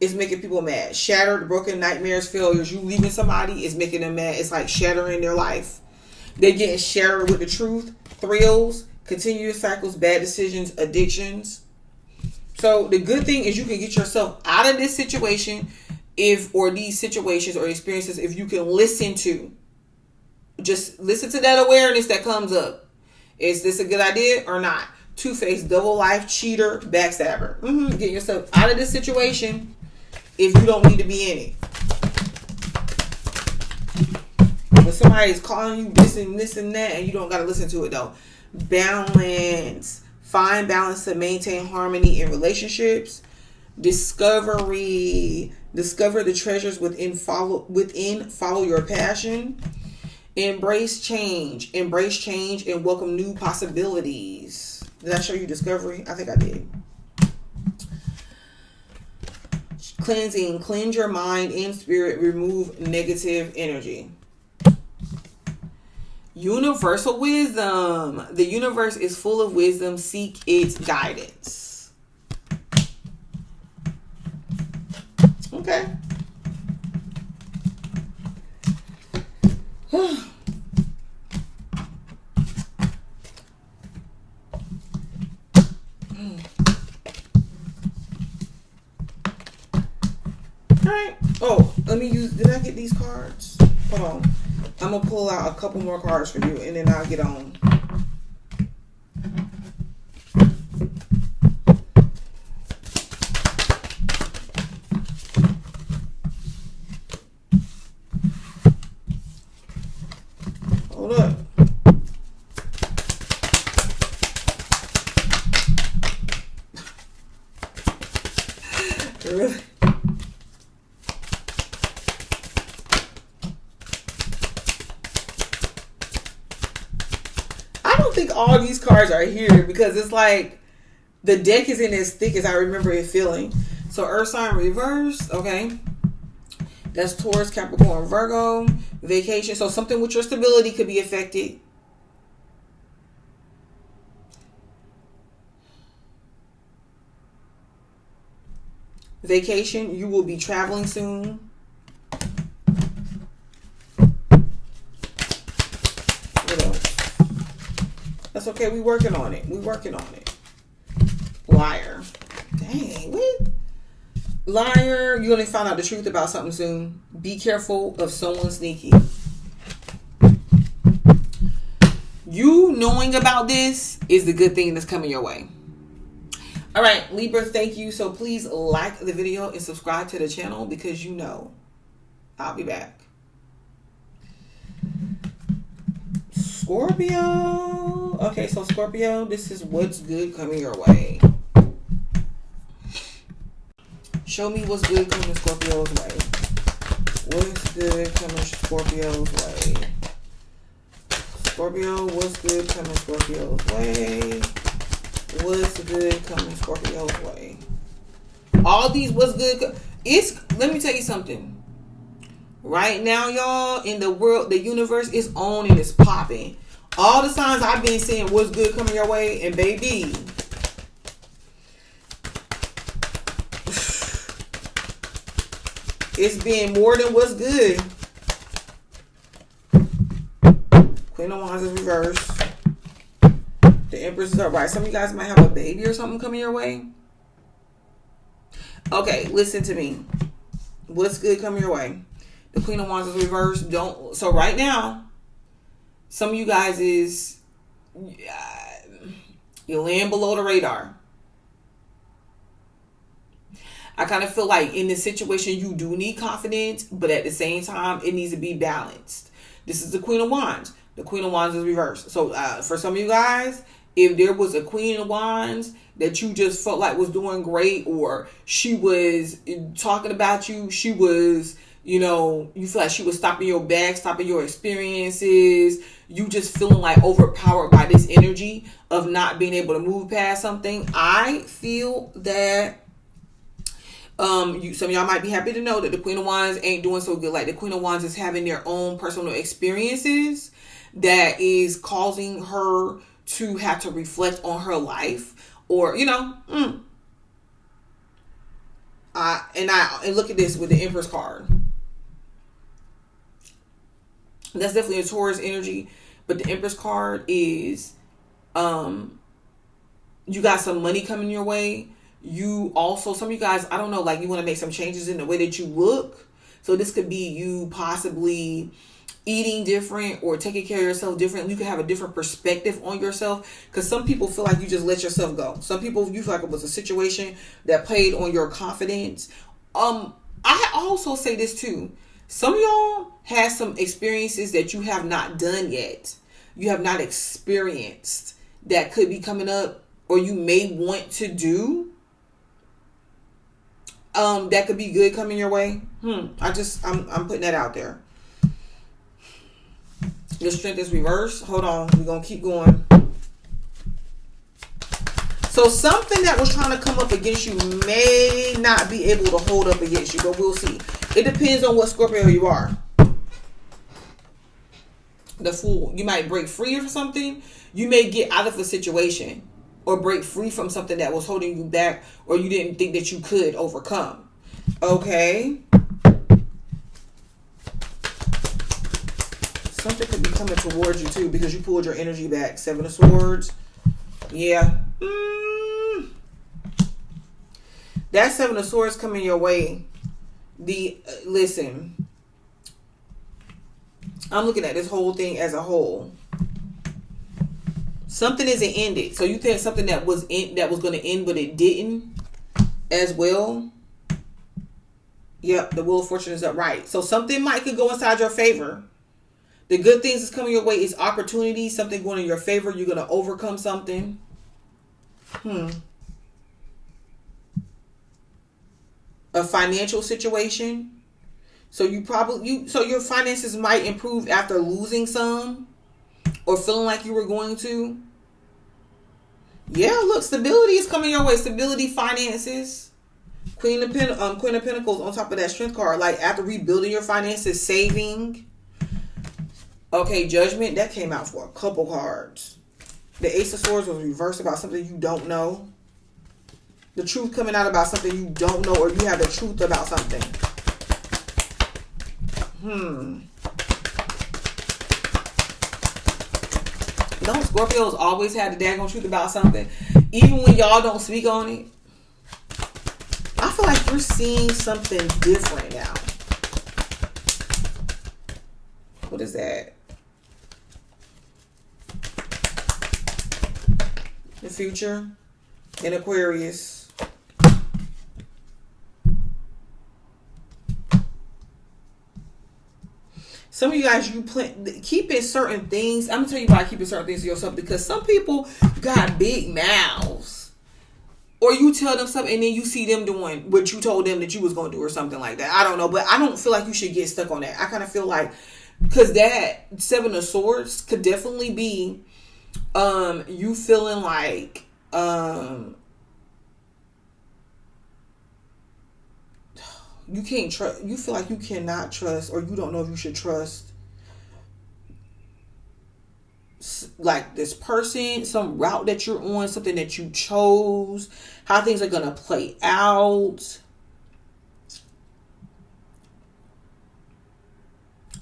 is making people mad. Shattered, broken, nightmares, failures. You leaving somebody is making them mad. It's like shattering their life. They're getting shattered with the truth, thrills, continuous cycles, bad decisions, addictions. So the good thing is you can get yourself out of this situation or these situations or experiences if you can just listen to that awareness that comes up. Is this a good idea or not? Two-faced, double life, cheater, backstabber. Get yourself out of this situation if you don't need to be in it. When somebody is calling you this and that, and you don't got to listen to it though. Balance. Find balance to maintain harmony in relationships. Discovery. Discover the treasures within. Follow your passion. Embrace change. Embrace change and welcome new possibilities. Did I show you discovery? I think I did. Cleansing. Cleanse your mind and spirit. Remove negative energy. Universal wisdom. The universe is full of wisdom. Seek its guidance. Okay. Alright. Oh, did I get these cards? Hold on. I'm going to pull out a couple more cards for you, and then I'll get on. Hold up. Really? All these cards are here because it's like the deck isn't as thick as I remember it feeling. So Earth sign reverse, okay, that's Taurus, Capricorn, Virgo. Vacation, so something with your stability could be affected. Vacation, you will be traveling soon. What else? That's okay. We working on it. Liar. Dang. What? Liar. You're going to find out the truth about something soon. Be careful of someone sneaky. You knowing about this is the good thing that's coming your way. All right, Libra, thank you. So please like the video and subscribe to the channel because you know I'll be back. Scorpio. Okay, so Scorpio, this is what's good coming your way. Show me what's good coming Scorpio's way. What's good coming Scorpio's way? Scorpio, what's good coming Scorpio's way? What's good coming Scorpio's way? All these what's good. Let me tell you something. Right now, y'all, in the world, the universe is on and it's popping. All the signs I've been seeing, what's good coming your way, and baby, it's been more than what's good. Queen of Wands is reversed. The Empress is upright. Some of you guys might have a baby or something coming your way. Okay, listen to me. What's good coming your way? The Queen of Wands is reversed. So right now, some of you guys you're laying below the radar. I kind of feel like in this situation, you do need confidence, but at the same time, it needs to be balanced. This is the Queen of Wands. The Queen of Wands is reversed. So for some of you guys, if there was a Queen of Wands that you just felt like was doing great, or she was talking about you, she was, you feel like she was stopping your back, stopping your experiences, you just feeling like overpowered by this energy of not being able to move past something. I feel that Some of y'all might be happy to know that the Queen of Wands ain't doing so good. Like the Queen of Wands is having their own personal experiences that is causing her to have to reflect on her life, or and look at this with the Empress card. That's definitely a Taurus energy, but the Empress card is you got some money coming your way. You also, some of you guys, I don't know, like you want to make some changes in the way that you look. So this could be you possibly eating different or taking care of yourself different. You could have a different perspective on yourself, because some people feel like you just let yourself go. Some people, you feel like it was a situation that played on your confidence. I also say this too. Some of y'all have some experiences that you have not done yet. You have not experienced that could be coming up, or you may want to do. That could be good coming your way. I'm putting that out there. Your strength is reversed. Hold on. We're going to keep going. So something that was trying to come up against you may not be able to hold up against you, but we'll see. It depends on what Scorpio you are. The Fool. You might break free of something. You may get out of a situation or break free from something that was holding you back, or you didn't think that you could overcome. Okay. Something could be coming towards you too, because you pulled your energy back. Seven of Swords. Yeah. That Seven of Swords coming your way. Listen. I'm looking at this whole thing as a whole. Something isn't ended. So you think something that was going to end, but it didn't as well. Yep, the Wheel of Fortune is upright. So something could go inside your favor. The good things that's coming your way is opportunity. Something going in your favor. You're going to overcome something. A financial situation. So your finances might improve after losing some, or feeling like you were going to. Yeah, look, stability is coming your way. Stability, finances. Queen of Pentacles on top of that Strength card. Like after rebuilding your finances, saving. Okay, Judgment. That came out for a couple cards. The Ace of Swords was reversed about something you don't know. The truth coming out about something you don't know, or you have the truth about something. Don't Scorpios always have the daggone truth about something? Even when y'all don't speak on it? I feel like you're seeing something different now. What is that? The future in Aquarius. Some of you guys, keeping certain things. I'm going to tell you why keeping certain things to yourself. Because some people got big mouths. Or you tell them something and then you see them doing what you told them that you was going to do or something like that. I don't know. But I don't feel like you should get stuck on that. I kind of feel like, because that Seven of Swords could definitely be you feeling like you can't trust. You feel like you cannot trust, or you don't know if you should trust, like this person, some route that you're on, something that you chose, how things are gonna play out,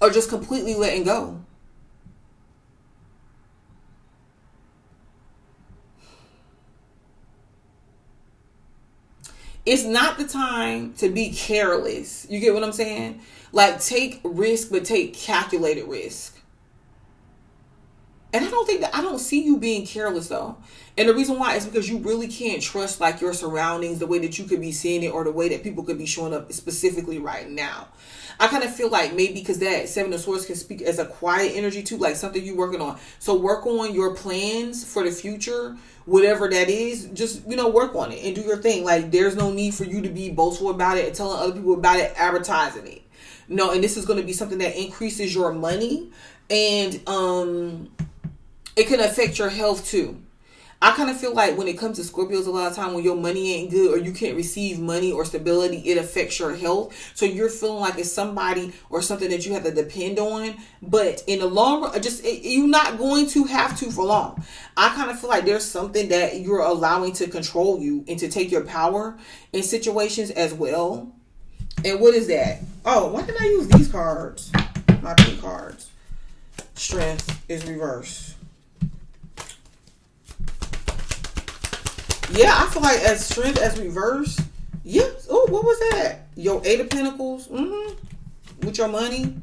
or just completely letting go. It's not the time to be careless. You get what I'm saying? Like, take risk, but take calculated risk. And I don't see you being careless though. And the reason why is because you really can't trust like your surroundings, the way that you could be seeing it, or the way that people could be showing up specifically right now. I kind of feel like maybe because that Seven of Swords can speak as a quiet energy too, like something you're working on. So work on your plans for the future, whatever that is. Just, work on it and do your thing. Like, there's no need for you to be boastful about it and telling other people about it, advertising it. No, and this is going to be something that increases your money, and it can affect your health too. I kind of feel like when it comes to Scorpios, a lot of time when your money ain't good or you can't receive money or stability, it affects your health. So you're feeling like it's somebody or something that you have to depend on. But in the long run, you're not going to have to for long. I kind of feel like there's something that you're allowing to control you and to take your power in situations as well. And what is that? Oh, why did I use these cards? My pink cards. Strength is reversed. Yeah, I feel like as strength as reverse. Yeah. Oh, what was that? Your 8 of Pentacles. With your money.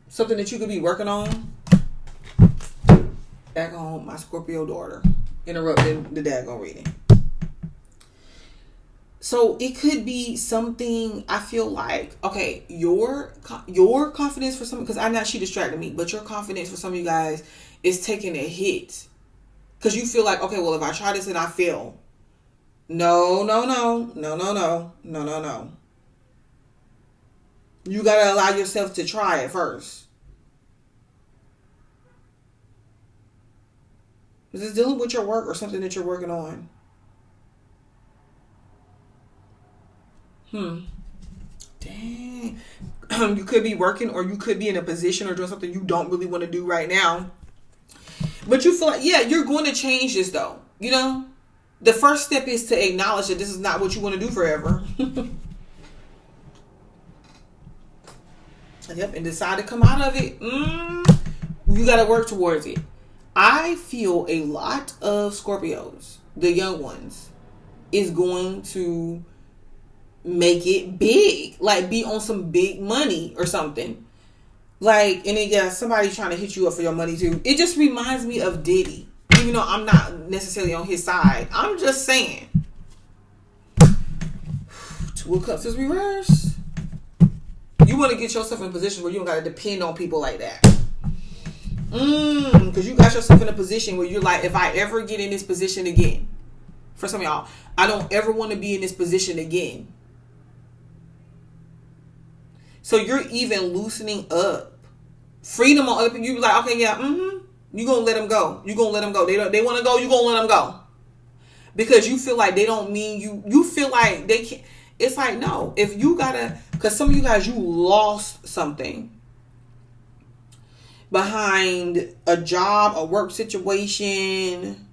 Something that you could be working on. Back home, my Scorpio daughter. Interrupting the daggone reading. So it could be something, I feel like, okay, your confidence for some, because I know she distracted me, but your confidence for some of you guys is taking a hit. Because you feel like, okay, well, if I try this and I fail. No. You got to allow yourself to try it first. Is this dealing with your work or something that you're working on? Dang. You could be working or you could be in a position or doing something you don't really want to do right now. But you feel like, yeah, you're going to change this though. You know, the first step is to acknowledge that this is not what you want to do forever. Yep, and decide to come out of it. You got to work towards it. I feel a lot of Scorpios, the young ones, is going to make it big, like be on some big money or something. Like, and then yeah, somebody trying to hit you up for your money too. It just reminds me of Diddy, even though I'm not necessarily on his side. I'm just saying. 2 of Cups is reversed. You want to get yourself in a position where you don't got to depend on people like that. Because you got yourself in a position where you're like, if I ever get in this position again, for some of y'all, I don't ever want to be in this position again. So you're even loosening up. Freedom on other people. You be like, okay, yeah, you're going to let them go. You're going to let them go. They want to go, you're going to let them go. Because you feel like they don't mean you. You feel like they can't. It's like, no. If you got to, because some of you guys, you lost something behind a job, a work situation,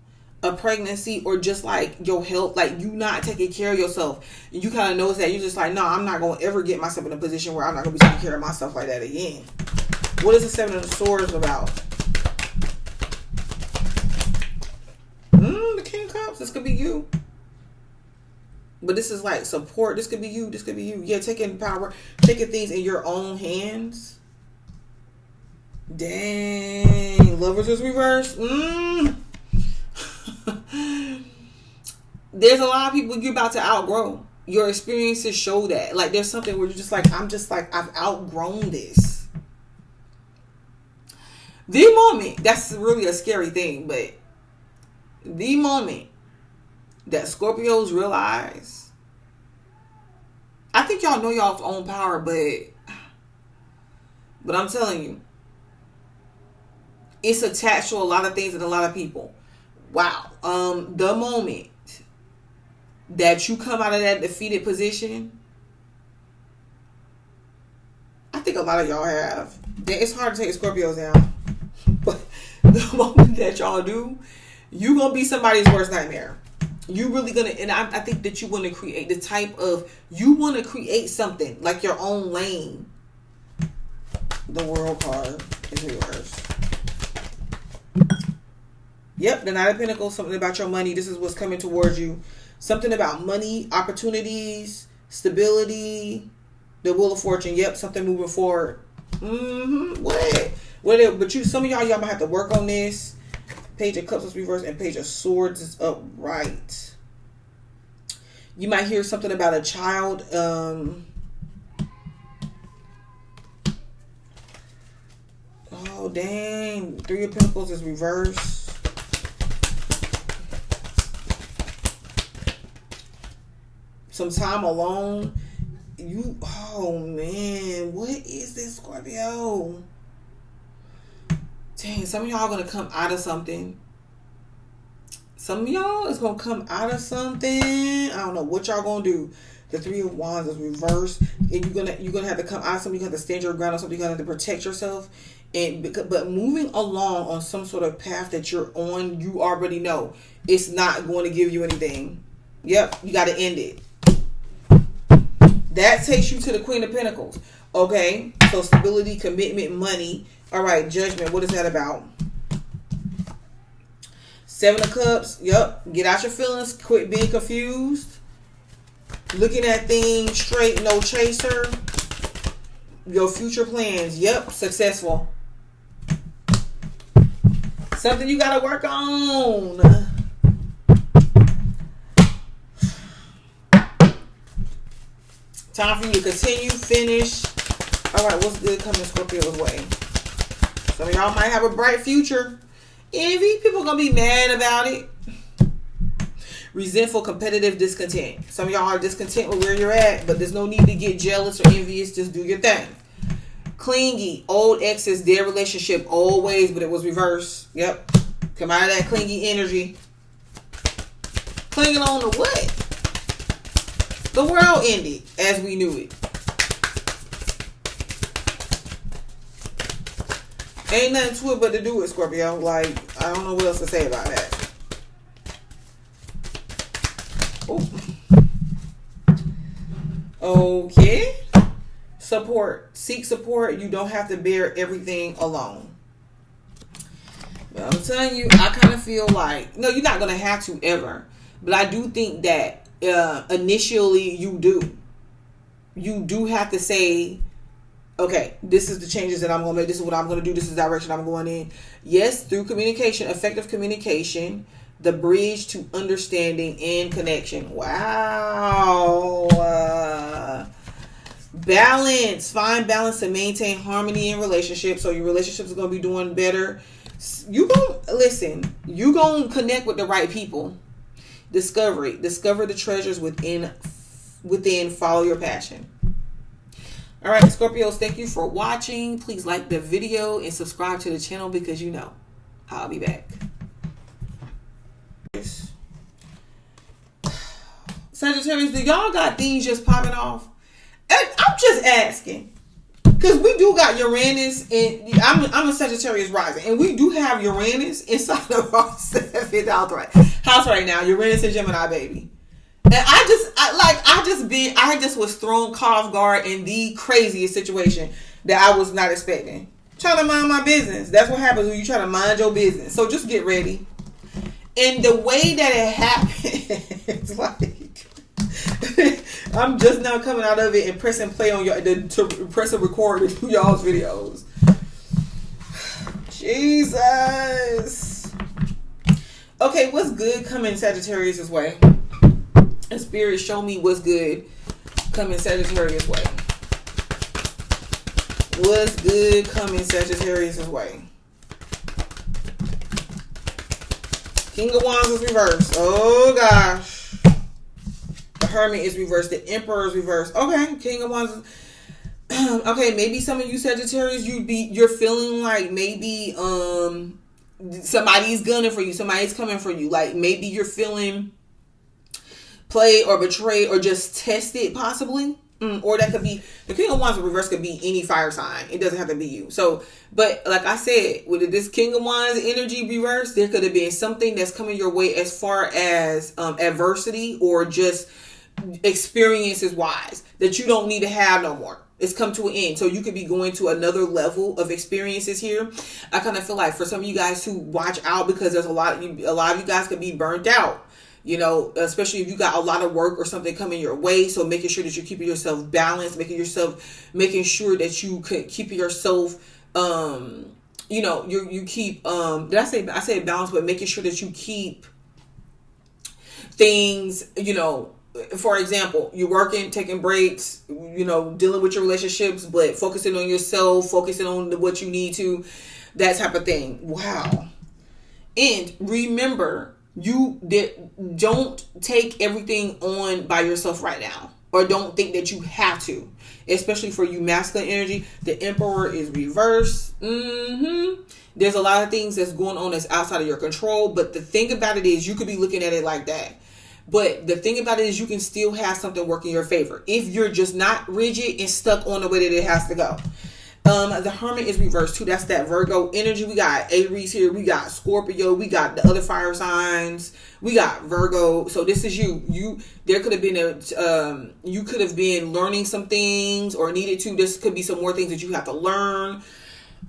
a pregnancy, or just like your health, like you not taking care of yourself. You kind of notice that you're just like, no, I'm not going to ever get myself in a position where I'm not going to be taking care of myself like that again. What is the 7 of Swords about? The King of Cups. This could be you. But this is like support. This could be you. This could be you. Yeah, taking power, taking things in your own hands. Dang. Lovers is reversed. There's a lot of people you're about to outgrow. Your experiences show that. Like there's something where you're just like, I've outgrown this. The moment, that's really a scary thing, but the moment that Scorpios realize, I think y'all know y'all's own power, but I'm telling you, it's attached to a lot of things and a lot of people. Wow. The moment that you come out of that defeated position, I think a lot of y'all have. It's hard to take Scorpios down. But the moment that y'all do, you going to be somebody's worst nightmare. You really going to, and I think that you want to create the type of, you want to create something like your own lane. The World card is reversed. Yep, the Knight of Pentacles, something about your money. This is what's coming towards you. Something about money, opportunities, stability. The Wheel of Fortune. Yep, something moving forward. What? But some of y'all might have to work on this. Page of Cups is reversed and Page of Swords is upright. You might hear something about a child. Oh, dang. 3 of Pentacles is reversed. Some time alone. Oh man, what is this, Scorpio? Dang, some of y'all are going to come out of something. Some of y'all is gonna come out of something. I don't know what y'all gonna do. The Three of Wands is reversed, and you're gonna have to come out of something. You have to stand your ground on something. You're gonna have to protect yourself. But moving along on some sort of path that you're on, you already know it's not going to give you anything. Yep, you got to end it. That takes you to the Queen of Pentacles. Okay, so stability, commitment, money. All right, Judgment. What is that about? Seven of Cups. Yep. Get out your feelings. Quit being confused. Looking at things straight. No chaser. Your future plans. Yep. Successful. Something you got to work on. Time for you to continue. Finish. All right. What's good coming Scorpio's way? Some of y'all might have a bright future. Envy, people gonna be mad about it. Resentful, competitive, discontent. Some of y'all are discontent with where you're at, but there's no need to get jealous or envious. Just do your thing. Clingy, old exes, their relationship, old ways, but it was reversed. Yep. Come out of that clingy energy. Clinging on to what? The world ended as we knew it. Ain't nothing to it but to do it, Scorpio. Like, I don't know what else to say about that. Oh. Okay. Support. Seek support. You don't have to bear everything alone. But I'm telling you, I kind of feel like, no, you're not going to have to ever. But I do think that initially you do. You do have to say, okay, this is the changes that I'm going to make. This is what I'm going to do. This is the direction I'm going in. Yes, through communication, effective communication, the bridge to understanding and connection. Wow. Balance. Find balance to maintain harmony in relationships. So your relationships are going to be doing better. You going to, listen, you going to connect with the right people. Discovery. Discover the treasures within. Follow your passion. All right, Scorpios, thank you for watching. Please like the video and subscribe to the channel because you know I'll be back. Sagittarius, do y'all got things just popping off? And I'm just asking. Because we do got Uranus, and I'm a Sagittarius rising, and we do have Uranus inside of our 7th house right now. Uranus and Gemini, baby. And I just was thrown caught off guard in the craziest situation that I was not expecting. Trying to mind my business. That's what happens when you try to mind your business. So just get ready. And the way that it happened, it's like I'm just now coming out of it and pressing play on to press and record to do y'all's videos. Jesus. Okay, what's good coming Sagittarius' way? And Spirit, show me what's good coming Sagittarius' way. What's good coming Sagittarius' way? King of Wands is reversed. Oh gosh. The Hermit is reversed. The Emperor is reversed. Okay, King of Wands. Okay, maybe some of you Sagittarius, you're feeling like maybe somebody's gunning for you. Somebody's coming for you. Like maybe you're feeling played or betrayed or just tested possibly. Or that could be, the King of Wands in reverse could be any fire sign. It doesn't have to be you. So, but like I said, with this King of Wands energy reverse, there could have been something that's coming your way as far as adversity or just experiences wise that you don't need to have no more. It's come to an end. So you could be going to another level of experiences here. I kind of feel like for some of you guys to watch out because there's a lot of you guys could be burnt out. You know, especially if you got a lot of work or something coming your way. So making sure that you're keeping yourself balanced, making sure that you could keep yourself, you know, you keep, I say balance, but making sure that you keep things, you know, for example, you're working, taking breaks, you know, dealing with your relationships, but focusing on yourself, focusing on what you need to, that type of thing. Wow. And remember, don't take everything on by yourself right now. or don't think that you have to. Especially for you masculine energy, the Emperor is reversed. There's a lot of things that's going on that's outside of your control, but the thing about it is you could be looking at it like that. But the thing about it is you can still have something work in your favor if you're just not rigid and stuck on the way that it has to go. The Hermit is reversed too. That's that Virgo energy. We got Aries here. We got Scorpio. We got the other fire signs. We got Virgo. So this is you. There could have been you could have been learning some things or needed to. This could be some more things that you have to learn.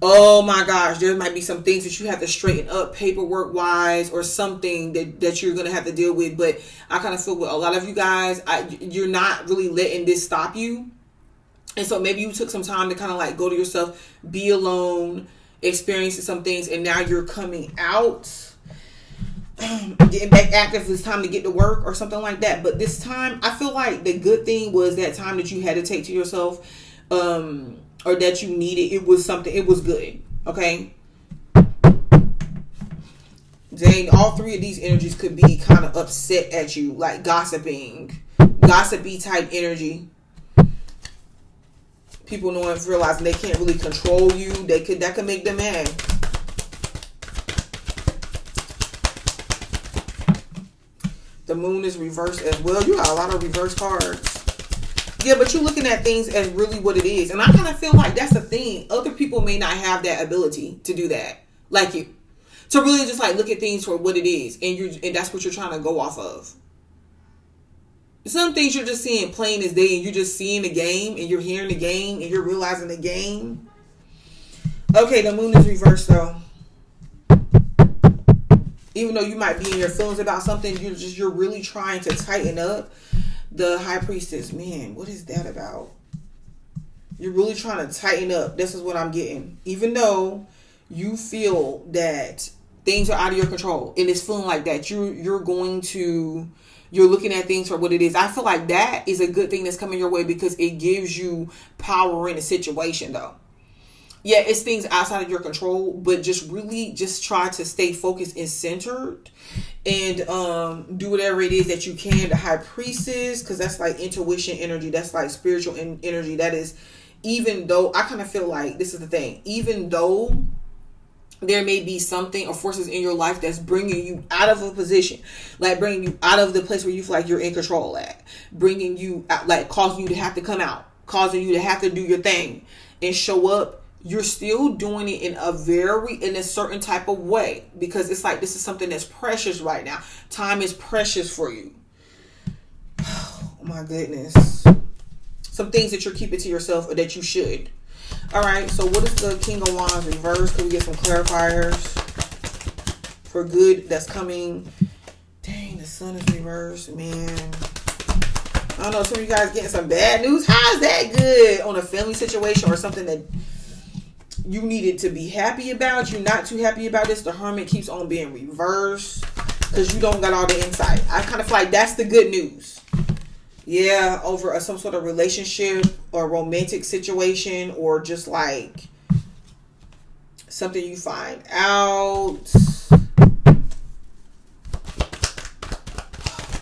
Oh my gosh, there might be some things that you have to straighten up paperwork wise or something that you're going to have to deal with. But I kind of feel with a lot of you guys, you're not really letting this stop you. And so maybe you took some time to kind of like go to yourself, be alone, experiencing some things, and now you're coming out, getting back active. It's time to get to work or something like that. But this time, I feel like the good thing was that time that you had to take to yourself, or that you needed. It was something. It was good. Okay. Dang, all three of these energies could be kind of upset at you, like gossipy type energy. People knowing, realizing they can't really control you. That could make them mad. The Moon is reversed as well. You got a lot of reverse cards. Yeah, but you're looking at things as really what it is. And I kind of feel like that's the thing. Other people may not have that ability to do that. Like you. To really just like look at things for what it is. And that's what you're trying to go off of. Some things you're just seeing plain as day, and you're just seeing the game, and you're hearing the game, and you're realizing the game. Okay, the Moon is reversed though. Even though you might be in your feelings about something, you're really trying to tighten up. The High Priestess, man, what is that about? You're really trying to tighten up. This is what I'm getting. Even though you feel that things are out of your control, and it's feeling like that, you're looking at things for what it is. I feel like that is a good thing that's coming your way because it gives you power in a situation though. Yeah, it's things outside of your control, but just really just try to stay focused and centered and do whatever it is that you can. The High Priestess, because that's like intuition energy. That's like spiritual energy. That is, even though I kind of feel like this is the thing, even though there may be something or forces in your life that's bringing you out of a position, like bringing you out of the place where you feel like you're in control at, bringing you out, like causing you to have to come out, causing you to have to do your thing and show up. You're still doing it in a certain type of way because it's like this is something that's precious right now. Time is precious for you. Oh my goodness. Some things that you're keeping to yourself or that you should. All right, so what is the King of Wands reverse? Can we get some clarifiers for good that's coming? Dang, the Sun is reversed, man. I don't know, some of you guys getting some bad news. How is that good on a family situation or something that you needed to be happy about? You're not too happy about this. The Hermit keeps on being reversed because you don't got all the insight. I kind of feel like that's the good news. Yeah, over some sort of relationship or romantic situation or just like something you find out. Oh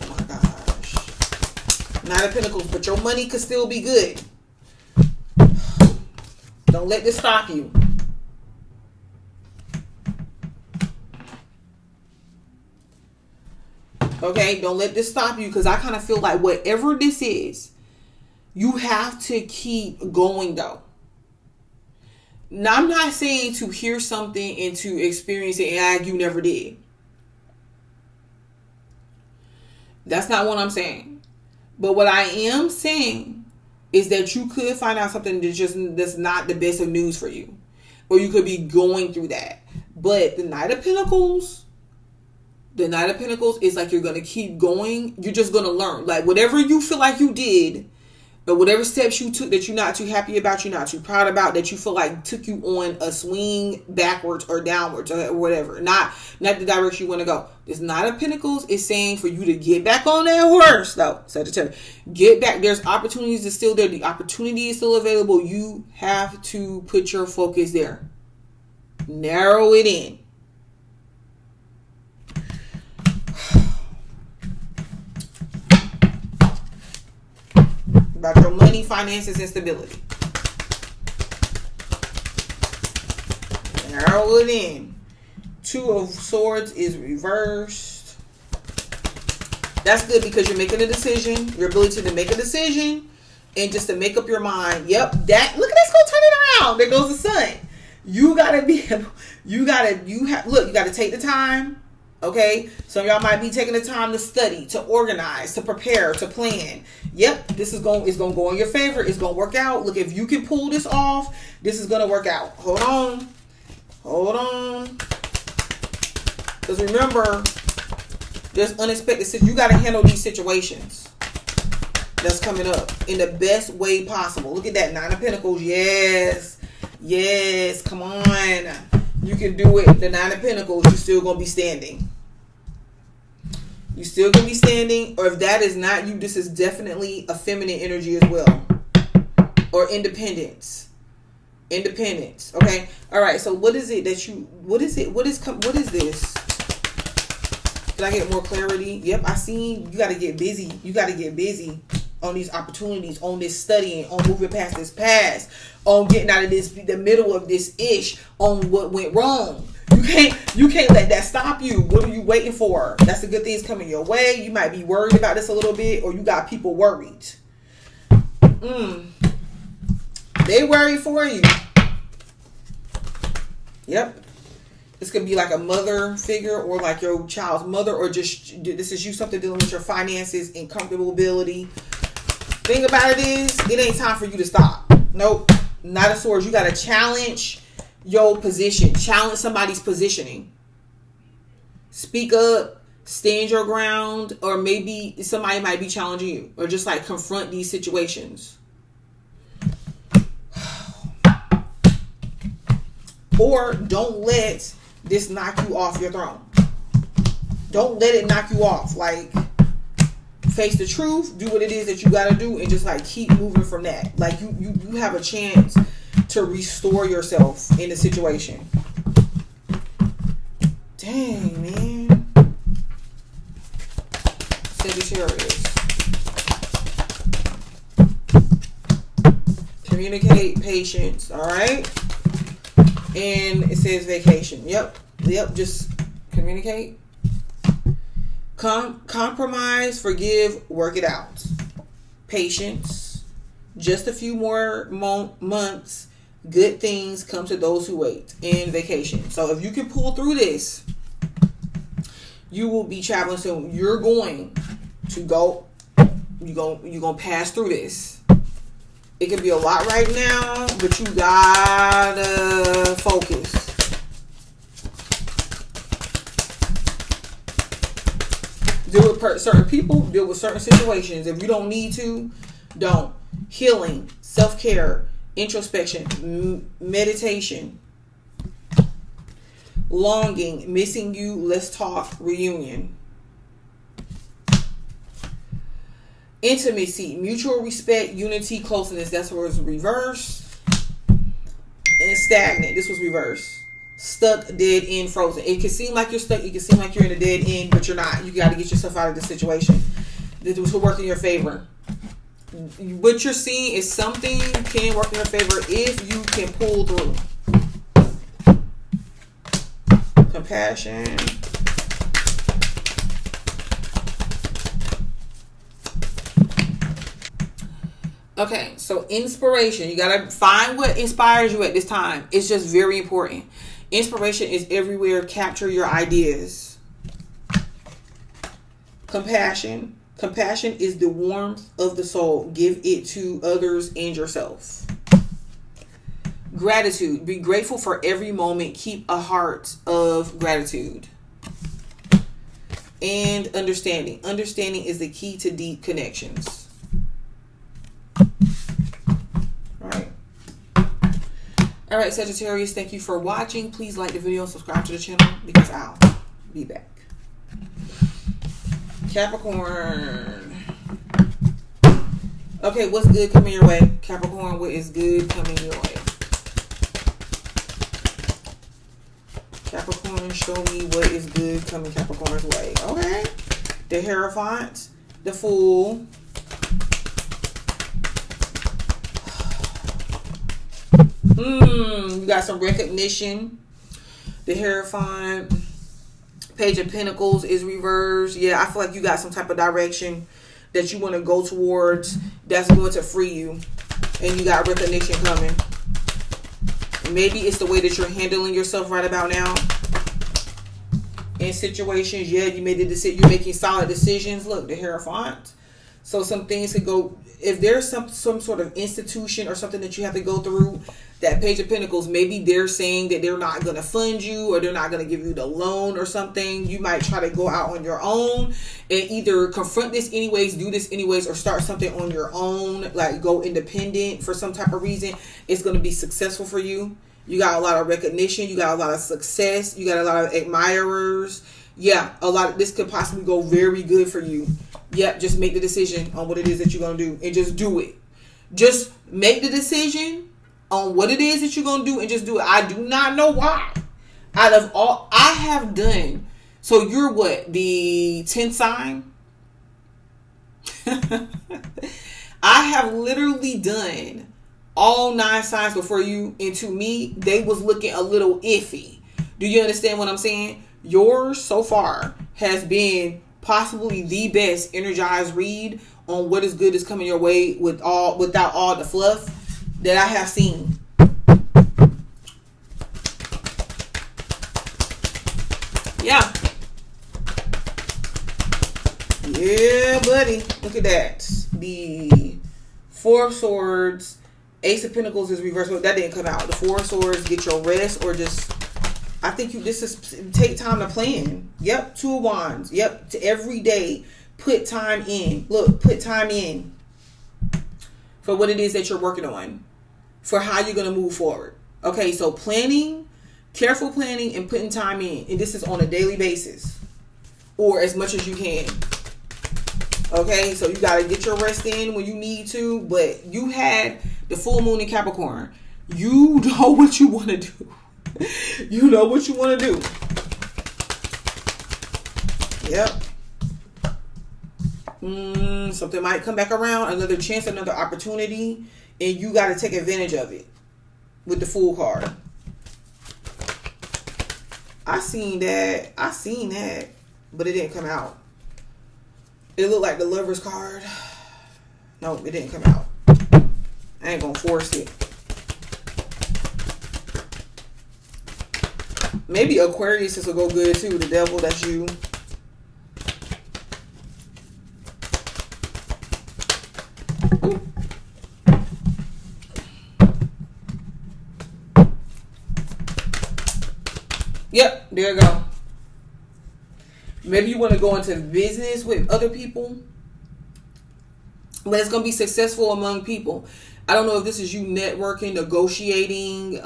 my gosh. Nine of Pentacles, but your money could still be good. Don't let this stop you. Okay, don't let this stop you because I kind of feel like whatever this is, you have to keep going though. Now, I'm not saying to hear something and to experience it and act you never did. That's not what I'm saying. But what I am saying is that you could find out something that's not the best of news for you. Or you could be going through that. But the Knight of Pentacles is like you're going to keep going. You're just going to learn. Like whatever you feel like you did, or whatever steps you took that you're not too happy about, you're not too proud about, that you feel like took you on a swing backwards or downwards or whatever. Not the direction you want to go. This Knight of Pentacles is saying for you to get back on that horse though. Sagittarius. Get back. There's opportunities that's still there. The opportunity is still available. You have to put your focus there. Narrow it in. About your money, finances, and stability. Arrow it in. Two of Swords is reversed. That's good because you're making a decision. Your ability to make a decision and just to make up your mind. Yep, that. Look at this. Go turn it around. There goes the sun. You gotta be. You gotta take the time. Okay, some of y'all might be taking the time to study, to organize, to prepare, to plan. Yep, this is going. It's gonna go in your favor. It's gonna work out. Look, if you can pull this off, this is gonna work out. Hold on. Because remember, there's unexpected. You got to handle these situations that's coming up in the best way possible. Look at that, 9 of Pentacles. Yes, come on. You can do it. The 9 of Pentacles, you're still going to be standing. You're still going to be standing. Or if that is not you, this is definitely a feminine energy as well. Or independence. Okay. All right. So what is it that you, what is this? Can I get more clarity? Yep. I seen you got to get busy. You got to get busy on these opportunities, on this studying, on moving past this past, on getting out of this, the middle of this ish, on what went wrong. You can't let that stop you. What are you waiting for? That's the good things coming your way. You might be worried about this a little bit, or you got people worried. They worry for you. Yep. This could be like a mother figure or like your child's mother, or just this is you, something dealing with your finances and comfortability. Thing about it is, it ain't time for you to stop. Nope. Not a Swords. You got to challenge your position. Challenge somebody's positioning. Speak up. Stand your ground. Or maybe somebody might be challenging you. Or just like confront these situations. Or don't let this knock you off your throne. Don't let it knock you off. Like, face the truth, do what it is that you got to do, and just like keep moving from that. Like you have a chance to restore yourself in the situation. Dang, man. Sagittarius. Communicate, patience, all right? And it says vacation. Yep, just communicate. Compromise, forgive, work it out. Patience. Just a few more months. Good things come to those who wait. And vacation. So if you can pull through this, you will be traveling soon. You're going to go. You're going to pass through this. It could be a lot right now, but you gotta focus. Deal with certain people, deal with certain situations. If you don't need to, don't. Healing, self-care, introspection, meditation, longing, missing you, let's talk, reunion. Intimacy, mutual respect, unity, closeness. That's where it's reversed. And stagnant. This was reversed. Stuck, dead end, frozen. It can seem like you're stuck. It can seem like you're in a dead end, but you're not. You got to get yourself out of this situation. This will work in your favor. What you're seeing is something can work in your favor if you can pull through. Compassion. Okay, so inspiration. You got to find what inspires you at this time. It's just very important. Inspiration is everywhere. Capture your ideas. Compassion. Compassion is the warmth of the soul. Give it to others and yourself. Gratitude. Be grateful for every moment. Keep a heart of gratitude. And understanding. Understanding is the key to deep connections. All right, Sagittarius, thank you for watching. Please like the video and subscribe to the channel because I'll be back. Capricorn. Okay, what's good coming your way? Capricorn, what is good coming your way? Capricorn, show me what is good coming Capricorn's way. Okay. The Hierophant, the Fool, You got some recognition. The Hierophant. Page of Pentacles is reversed. Yeah, I feel like you got some type of direction that you want to go towards that's going to free you. And you got recognition coming. Maybe it's the way that you're handling yourself right about now. In situations, yeah, you made the decision. You're making solid decisions. Look, the Hierophant. So some things could go. If there's some sort of institution or something that you have to go through, that Page of Pentacles, maybe they're saying that they're not going to fund you or they're not going to give you the loan or something. You might try to go out on your own and either confront this anyways, do this anyways, or start something on your own, like go independent for some type of reason. It's going to be successful for you. You got a lot of recognition. You got a lot of success. You got a lot of admirers. Yeah, a lot of this could possibly go very good for you. Yeah, just make the decision on what it is that you're going to do and just do it. Just make the decision on what it is that you're going to do and just do it. I do not know why. Out of all I have done. So you're what? The 10th sign? I have literally done all 9 signs before you. And to me, they was looking a little iffy. Do you understand what I'm saying? Yours so far has been possibly the best energized read on what is good is coming your way without all the fluff that I have seen. Yeah. Yeah, buddy. Look at that. The 4 of Swords, Ace of Pentacles is reversed. That didn't come out. The 4 of Swords, get your rest or just... I think this is take time to plan. Yep, 2 of Wands. Yep, to every day, put time in. Look, put time in for what it is that you're working on, for how you're going to move forward. Okay, so planning, careful planning, and putting time in. And this is on a daily basis or as much as you can. Okay, so you got to get your rest in when you need to. But you had the full moon in Capricorn. You know what you want to do. You know what you want to do. Yep. Something might come back around. Another chance, another opportunity. And you got to take advantage of it. With the Fool card. I seen that. But it didn't come out. It looked like the Lover's card. No, it didn't come out. I ain't gonna force it. Maybe Aquarius will go good too. The Devil, that's you. Ooh. Yep, there you go. Maybe you want to go into business with other people. But it's going to be successful among people. I don't know if this is you networking, negotiating,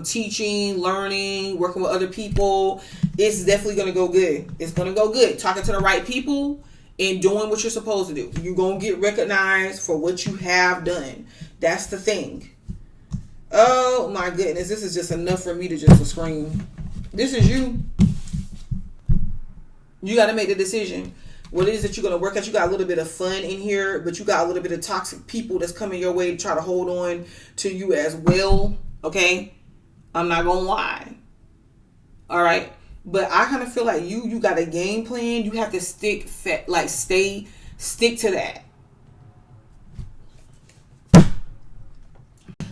teaching, learning, working with other people. It's definitely going to go good. It's going to go good. Talking to the right people and doing what you're supposed to do. You're going to get recognized for what you have done. That's the thing. Oh my goodness. This is just enough for me to just scream. This is you. You got to make the decision. What it is that you're going to work at. You got a little bit of fun in here, but you got a little bit of toxic people that's coming your way to try to hold on to you as well. Okay? I'm not going to lie. All right? But I kind of feel like you got a game plan. You have to stick to that.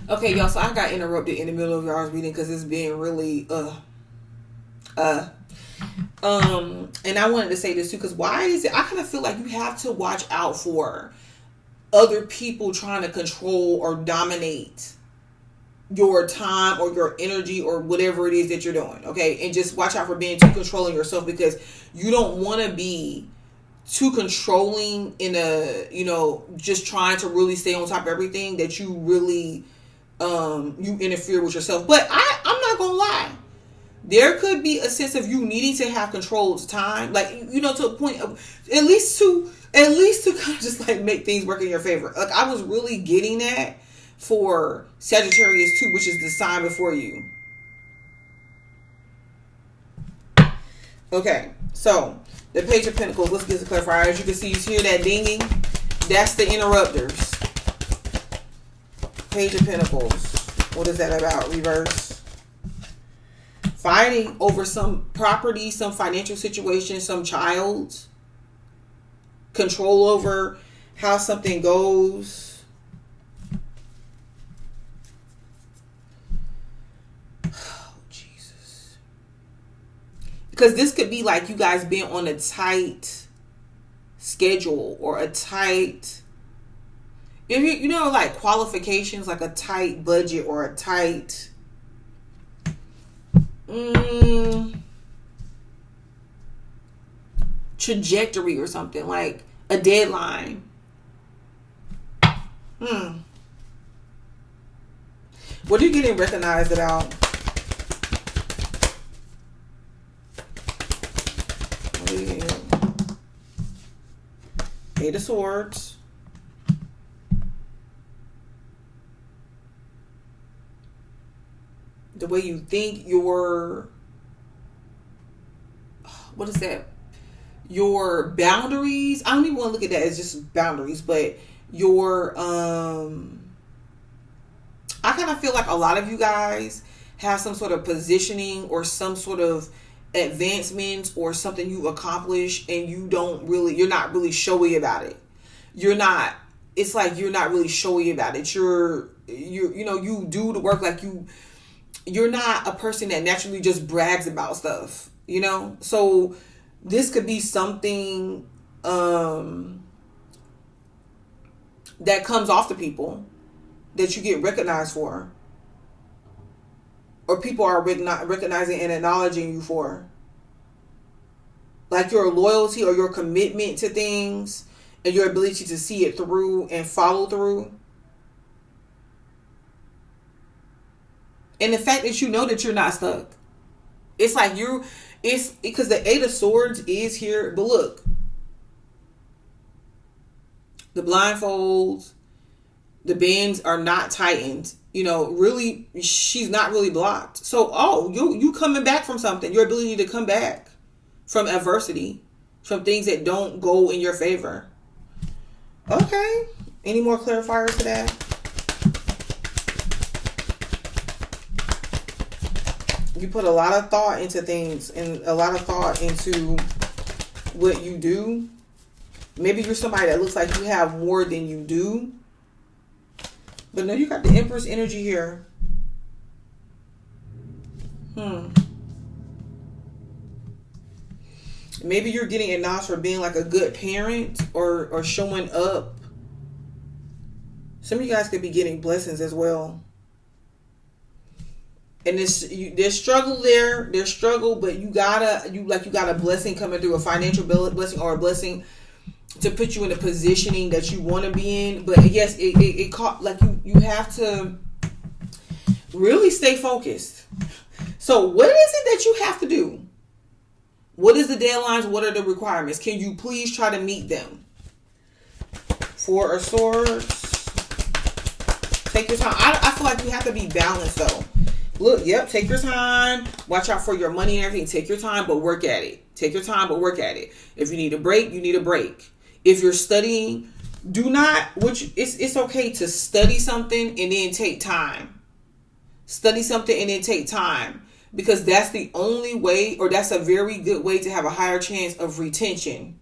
Okay, y'all. So I got interrupted in the middle of y'all's reading because it's been really, and I wanted to say this too, because why is it, I kind of feel like you have to watch out for other people trying to control or dominate your time or your energy or whatever it is that you're doing. Okay. And just watch out for being too controlling yourself, because you don't want to be too controlling in just trying to really stay on top of everything that you really, you interfere with yourself. But I'm not going to lie. There could be a sense of you needing to have control of time, like, to a point of at least to kind of just like make things work in your favor. Like, I was really getting that for Sagittarius too, which is the sign before you. Okay, so the Page of Pentacles. Let's get the clarifier. As you can see, you hear that dinging? That's the interrupters. Page of Pentacles. What is that about? Reverse. Fighting over some property, some financial situation, some child. Control over how something goes. Oh, Jesus. Because this could be like you guys being on a tight schedule or a tight, if you know, like qualifications, like a tight budget or a tight trajectory or something, like a deadline. What are you getting recognized about? Eight of Swords. The way you think, your, what is that? Your boundaries. I don't even want to look at that as just boundaries, but your, I kind of feel like a lot of you guys have some sort of positioning or some sort of advancements or something you accomplish, and you're not really showy about it. It's like you're not really showy about it. You do the work, like you're not a person that naturally just brags about stuff, so this could be something that comes off to people that you get recognized for, or people are recognizing and acknowledging you for, like your loyalty or your commitment to things and your ability to see it through and follow through. And the fact that you know that you're not stuck. It's like it's because the Eight of Swords is here. But look, the blindfolds, the bands are not tightened. Really, she's not really blocked. So, you coming back from something. Your ability to come back from adversity, from things that don't go in your favor. Okay. Any more clarifiers to that? You put a lot of thought into things and a lot of thought into what you do. Maybe you're somebody that looks like you have more than you do. But no, you got the Empress energy here. Maybe you're getting acknowledged for being like a good parent or showing up. Some of you guys could be getting blessings as well. And there's struggle there. There's struggle, but you got a blessing coming through, a financial blessing or a blessing to put you in a positioning that you want to be in. But yes, it caught, like you have to really stay focused. So what is it that you have to do? What is the deadlines? What are the requirements? Can you please try to meet them? Four of Swords. Take your time. I feel like you have to be balanced though. Look, yep, take your time. Watch out for your money and everything. Take your time, but work at it. Take your time, but work at it. If you need a break, you need a break. If you're studying, it's okay to study something and then take time. Study something and then take time. Because that's the only way, or that's a very good way to have a higher chance of retention.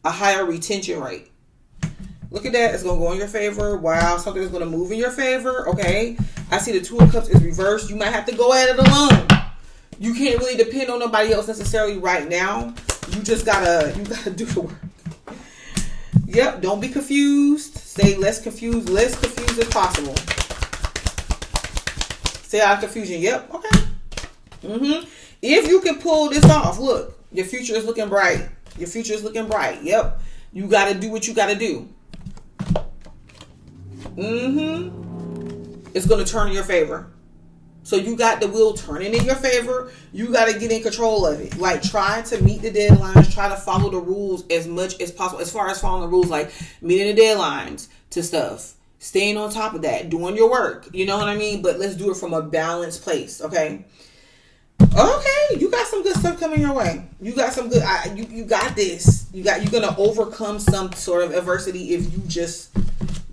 A higher retention rate. Look at that. It's going to go in your favor. Wow. Something's going to move in your favor. Okay. I see the Two of Cups is reversed. You might have to go at it alone. You can't really depend on nobody else necessarily right now. You just gotta do the work. Yep. Don't be confused. Stay less confused as possible. Stay out of confusion. Yep. Okay. If you can pull this off, look, your future is looking bright. Your future is looking bright. Yep. You got to do what you got to do. It's going to turn in your favor. So you got the wheel turning in your favor. You got to get in control of it. Like, try to meet the deadlines. Try to follow the rules as much as possible. As far as following the rules, like meeting the deadlines to stuff. Staying on top of that. Doing your work. You know what I mean? But let's do it from a balanced place. Okay? Okay, you got some good stuff coming your way. You got some good. You got this. You're gonna overcome some sort of adversity if you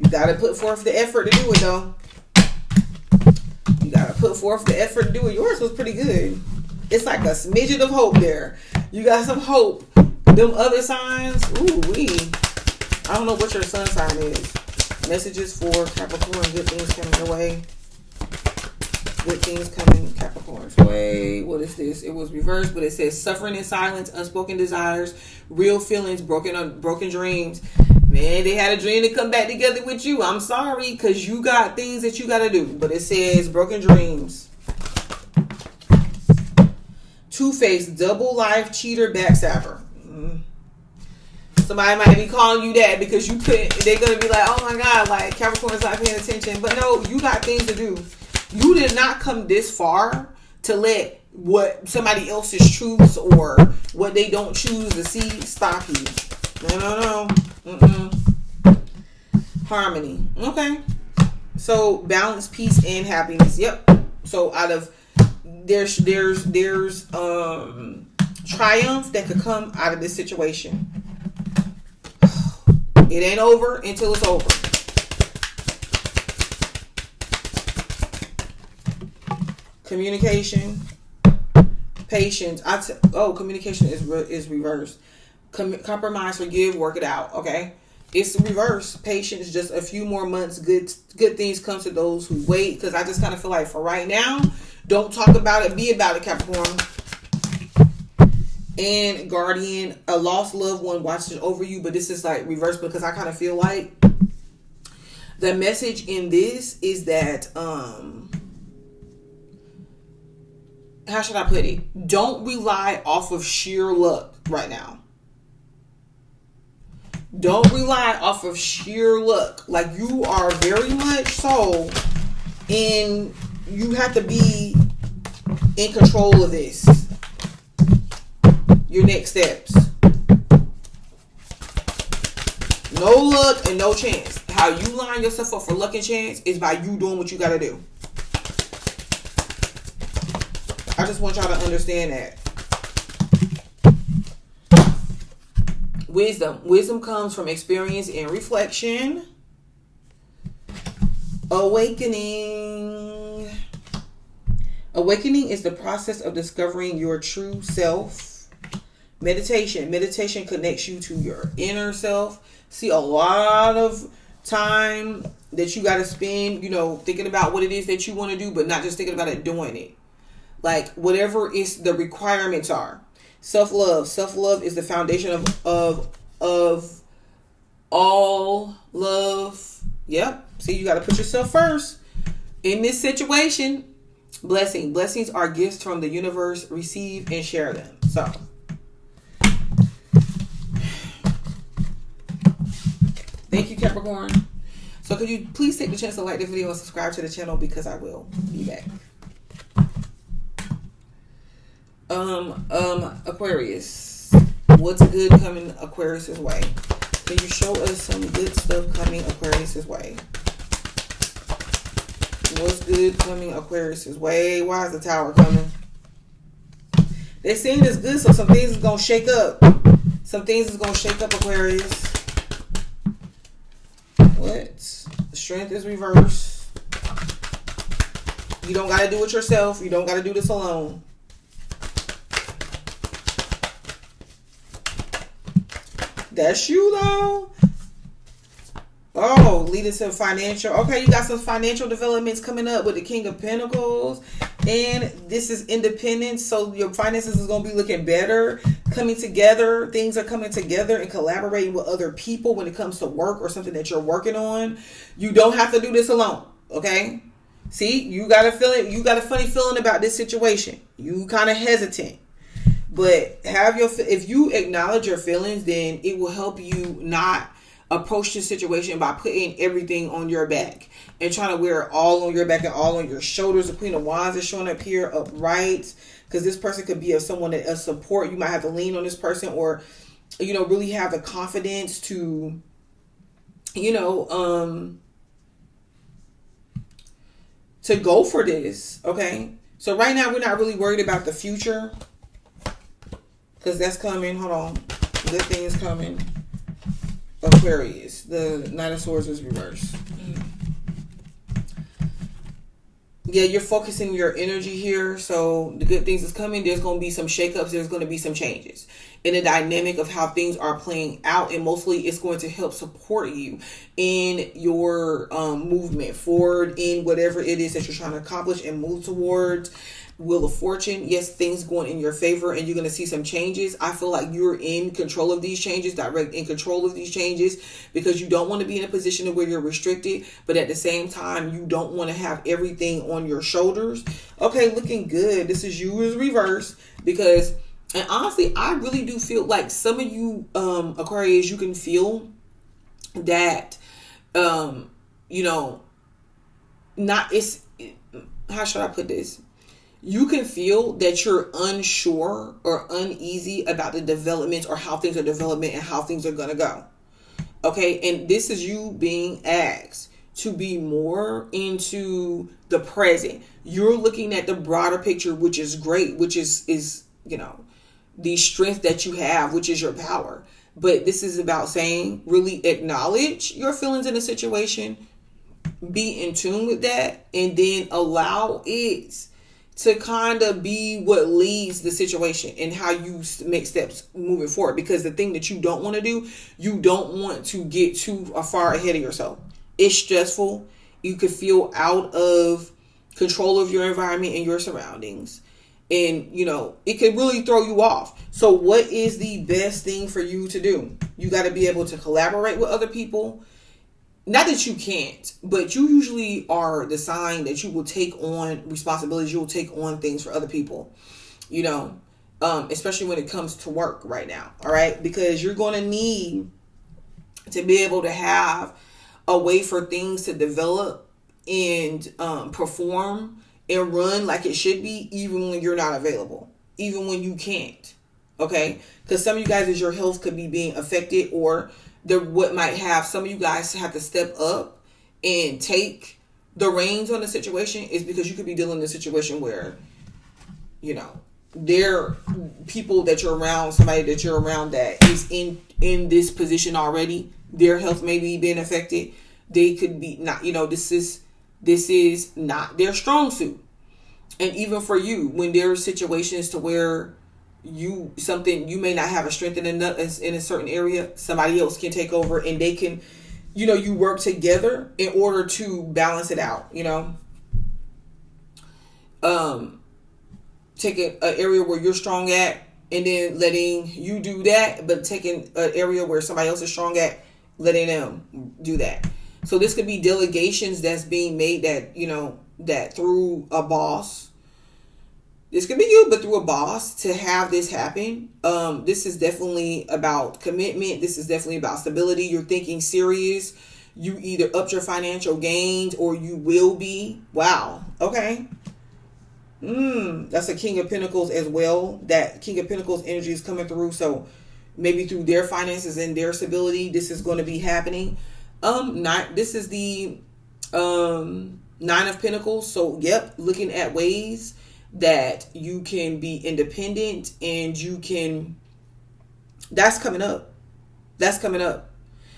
got to put forth the effort to do it though. put forth the effort to do it. Yours was pretty good. It's like a smidget of hope there. You got some hope. Them other signs, ooh wee. I don't know what your sun sign is. Messages for Capricorn. Good things coming your way. Good things coming Capricorn's way. What is this? It was reversed, but it says suffering in silence, unspoken desires, real feelings, broken dreams. Man, they had a dream to come back together with you. I'm sorry, because you got things that you got to do. But it says broken dreams. Two-faced, double life, cheater, backstabber. Somebody might be calling you that because you couldn't. They're going to be like, oh my God, like Capricorn's not paying attention. But no, you got things to do. You did not come this far to let what somebody else's truths or what they don't choose to see stop you. No. Harmony. Okay. So balance, peace, and happiness. Yep. So out of there's triumph that could come out of this situation. It ain't over until it's over. Communication, patience. Communication is reversed. Compromise, forgive, work it out. Okay, it's reverse. Patience, just a few more months. Good things come to those who wait. Because I just kind of feel like for right now, don't talk about it. Be about it, Capricorn. And Guardian, a lost loved one watches over you, but this is like reverse because I kind of feel like the message in this is that how should I put it? Don't rely off of sheer luck right now. Don't rely off of sheer luck. Like you are very much so in, you have to be in control of this. Your next steps. No luck and no chance. How you line yourself up for luck and chance is by you doing what you got to do. I just want y'all to understand that. Wisdom. Wisdom comes from experience and reflection. Awakening. Awakening is the process of discovering your true self. Meditation. Meditation connects you to your inner self. See, a lot of time that you got to spend, thinking about what it is that you want to do, but not just thinking about it, doing it. Like whatever is the requirements are. Self-love. Self-love is the foundation of all love. Yep. See, you got to put yourself first in this situation. Blessings are gifts from the universe. Receive and share them. So thank you, Capricorn. So could you please take the chance to like the video and subscribe to the channel because I will be back. Aquarius. What's good coming Aquarius's way? Can you show us some good stuff coming Aquarius's way? What's good coming Aquarius's way? Why is the Tower coming? They're saying it's good, so some things is going to shake up. Some things is going to shake up Aquarius. What? The strength is reversed. You don't got to do it yourself. You don't got to do this alone. That's you though. Oh, leading to financial. Okay, you got some financial developments coming up with the King of Pentacles. And this is independence. So your finances is going to be looking better. Coming together. Things are coming together and collaborating with other people when it comes to work or something that you're working on. You don't have to do this alone. Okay? See, you got a feeling. You got a funny feeling about this situation. You kind of hesitant. But if you acknowledge your feelings, then it will help you not approach this situation by putting everything on your back and trying to wear it all on your back and all on your shoulders. The Queen of Wands is showing up here upright because this person could be someone that support. You might have to lean on this person or, really have the confidence to, to go for this. Okay. So right now we're not really worried about the future. Because that's coming. Hold on. Good thing is coming. Aquarius. The Knight of Swords is reversed. Yeah, you're focusing your energy here. So the good things is coming. There's going to be some shakeups. There's going to be some changes in the dynamic of how things are playing out. And mostly it's going to help support you in your movement forward in whatever it is that you're trying to accomplish and move towards. Wheel of Fortune, yes, things going in your favor and you're going to see some changes. I feel like you're in control of these changes, direct in control of these changes, because you don't want to be in a position where you're restricted, but at the same time, you don't want to have everything on your shoulders. Okay, looking good. This is you as reverse, because, and honestly, I really do feel like some of you, Aquarius, you can feel that, you know, not, it's, how should I put this? You can feel that you're unsure or uneasy about the developments or how things are developing and how things are going to go. Okay. And this is you being asked to be more into the present. You're looking at the broader picture, which is great, which is, you know, the strength that you have, which is your power. But this is about saying, really acknowledge your feelings in a situation, be in tune with that, and then allow it to kind of be what leads the situation and how you make steps moving forward. Because the thing that you don't want to do, you don't want to get too far ahead of yourself. It's stressful. You could feel out of control of your environment and your surroundings. And, you know, it could really throw you off. So what is the best thing for you to do? You got to be able to collaborate with other people. Not that you can't, but you usually are the sign that you will take on responsibilities. You will take on things for other people, you know, especially when it comes to work right now. All right. Because you're going to need to be able to have a way for things to develop and perform and run like it should be, even when you're not available, even when you can't. Okay. Because some of you guys, your health could be being affected, or what might have some of you guys have to step up and take the reins on the situation is because you could be dealing in a situation where, you know, there are people that you're around, somebody that you're around that is in this position already. Their health may be being affected. They could be not, you know, this is not their strong suit. And even for you, when there are situations to where you may not have a strength in a certain area, somebody else can take over and they can, you know, you work together in order to balance it out, you know. Taking an area where you're strong at and then letting you do that, but taking an area where somebody else is strong at, letting them do that. So this could be delegations that's being made that, you know, that through a boss. This could be you, but through a boss to have this happen. This is definitely about commitment. This is definitely about stability. You're thinking serious. You either upped your financial gains or you will be. Wow. Okay. That's a King of Pentacles as well. That King of Pentacles energy is coming through. So maybe through their finances and their stability, this is going to be happening. This is the Nine of Pentacles. So, yep, looking at ways that you can be independent and you can, that's coming up.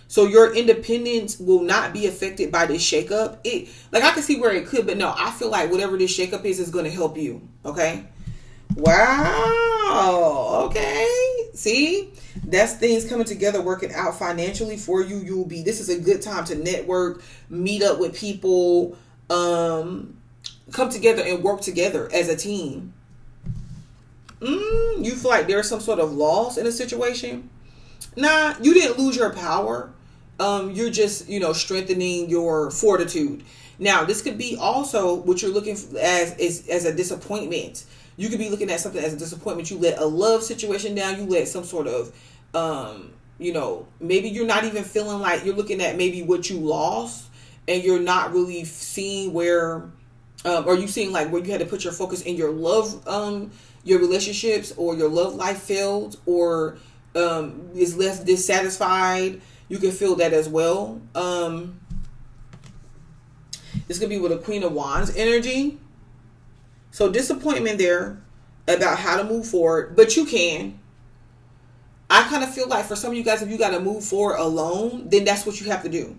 So your independence will not be affected by this shakeup. I can see where it could, but no, I feel like whatever this shakeup is going to help you. Okay. Wow. Okay. See, that's things coming together, working out financially for you. This is a good time to network, meet up with people, come together and work together as a team. You feel like there's some sort of loss in a situation. Nah, you didn't lose your power. You're just, you know, strengthening your fortitude. Now, this could be also what you're looking as a disappointment. You could be looking at something as a disappointment. You let a love situation down. You let some sort of, you know, maybe you're not even feeling like you're looking at maybe what you lost and you're not really seeing where, or you seeing like where you had to put your focus in your love, your relationships or your love life failed or is left dissatisfied. You can feel that as well. This could be with a Queen of Wands energy. So disappointment there about how to move forward, but you can. I kind of feel like for some of you guys, if you got to move forward alone, then that's what you have to do.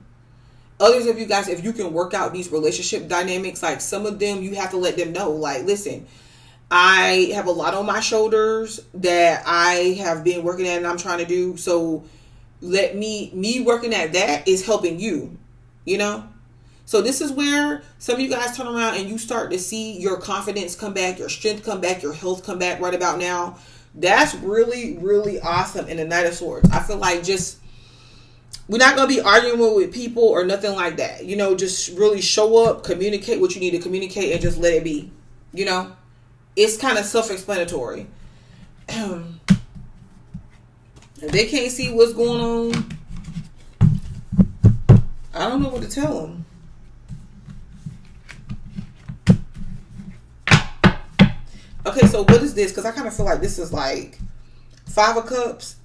Others of you guys, if you can work out these relationship dynamics, like some of them, you have to let them know, like, listen, I have a lot on my shoulders that I have been working at and I'm trying to do. So let me working at that is helping you, you know? So this is where some of you guys turn around and you start to see your confidence come back, your strength come back, your health come back right about now. That's really, really awesome in the Knight of Swords. I feel like just, we're not going to be arguing with people or nothing like that. You know, just really show up, communicate what you need to communicate, and just let it be. You know, it's kind of self-explanatory. If they can't see what's going on, I don't know what to tell them. Okay, so what is this? Because I kind of feel like this is like 5 of Cups.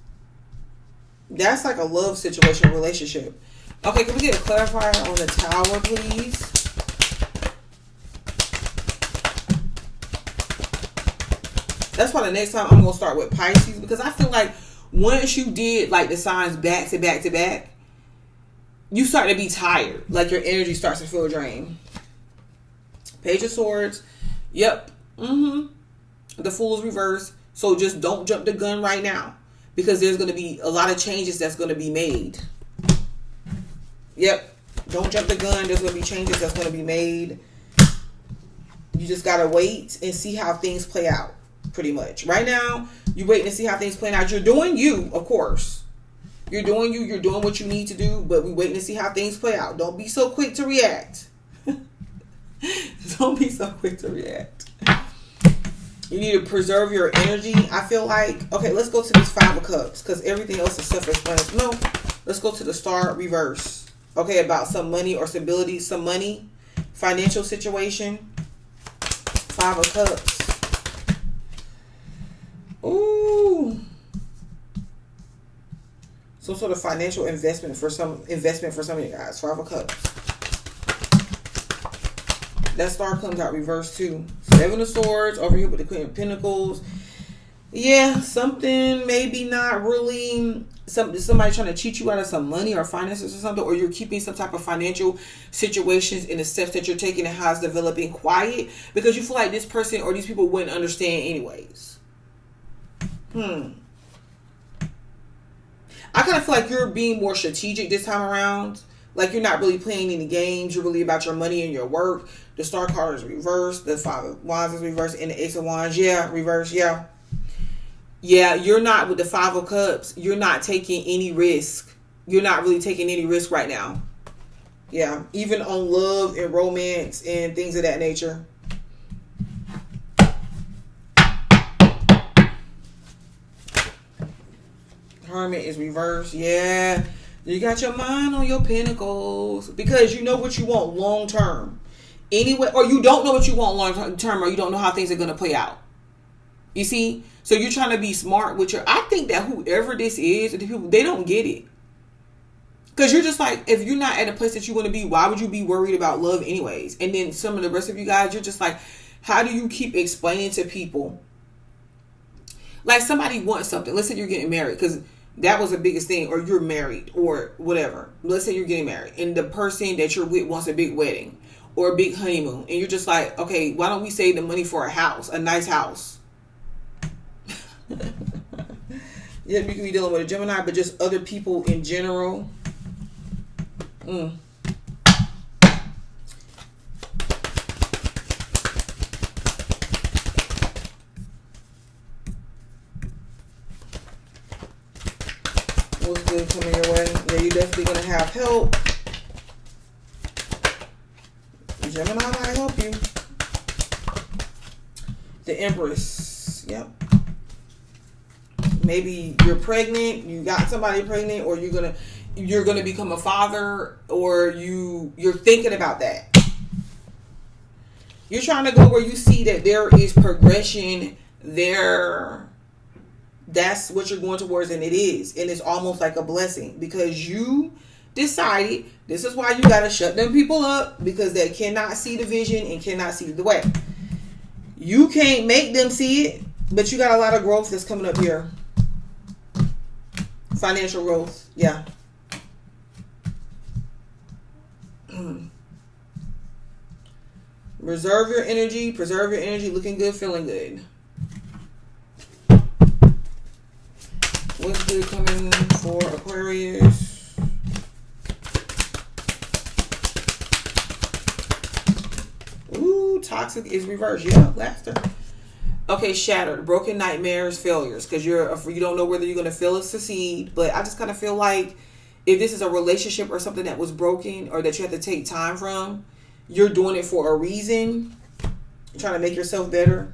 That's like a love situation, relationship. Okay, can we get a clarifier on the Tower, please? That's why the next time I'm going to start with Pisces. Because I feel like once you did like the signs back to back to back, you start to be tired. Like your energy starts to feel drained. Page of Swords. Yep. The Fool's reverse. So just don't jump the gun right now. Because there's going to be a lot of changes that's going to be made. Yep. Don't jump the gun. There's going to be changes that's going to be made. You just got to wait and see how things play out. Pretty much. Right now, you're waiting to see how things play out. You're doing you, of course. You're doing you. You're doing what you need to do. But we're waiting to see how things play out. Don't be so quick to react. Don't be so quick to react. You need to preserve your energy. I feel like, okay, let's go to this 5 of Cups because everything else is self-explanatory. No, let's go to the Star reverse. Okay, about some money or stability, some money, financial situation. 5 of Cups. Ooh. Some sort of financial investment for some of you guys. 5 of Cups. That Star comes out reversed too. 7 of Swords over here with the Queen of Pentacles. Yeah, something maybe not really. Somebody trying to cheat you out of some money or finances or something, or you're keeping some type of financial situations in the steps that you're taking and how it's developing quiet because you feel like this person or these people wouldn't understand anyways. I kind of feel like you're being more strategic this time around. Like you're not really playing any games. You're really about your money and your work. The Star card is reversed. The 5 of Wands is reversed. And the Ace of Wands, yeah, reversed, yeah. Yeah, you're not with the 5 of Cups. You're not taking any risk. You're not really taking any risk right now. Yeah, even on love and romance and things of that nature. Hermit is reversed, yeah. You got your mind on your pentacles because you know what you want long term. Anyway, or you don't know what you want long term, or you don't know how things are going to play out. You see? So you're trying to be smart with your... I think that whoever this is, the people, they don't get it. Because you're just like, if you're not at a place that you want to be, why would you be worried about love anyways? And then some of the rest of you guys, you're just like, how do you keep explaining to people? Like somebody wants something. Let's say you're getting married because... that was the biggest thing, or you're married or whatever. Let's say you're getting married and the person that you're with wants a big wedding or a big honeymoon. And you're just like, okay, why don't we save the money for a house, a nice house? Yeah, you can be dealing with a Gemini, but just other people in general. What's good coming your way? Yeah, you're definitely going to have help. Gemini might help you. The Empress. Yep. Maybe you're pregnant, you got somebody pregnant, or you're gonna become a father, or you're thinking about that. You're trying to go where you see that there is progression there. That's what you're going towards, and it is. And it's almost like a blessing because you decided this is why you got to shut them people up, because they cannot see the vision and cannot see the way. You can't make them see it, but you got a lot of growth that's coming up here. Financial growth, yeah. Reserve your energy, preserve your energy, looking good, feeling good. What's good coming for Aquarius? Ooh, toxic is reversed. Yeah, laughter. Okay, shattered, broken nightmares, failures, because you don't know whether you're going to fail or succeed. But I just kind of feel like if this is a relationship or something that was broken or that you have to take time from, you're doing it for a reason. You're trying to make yourself better.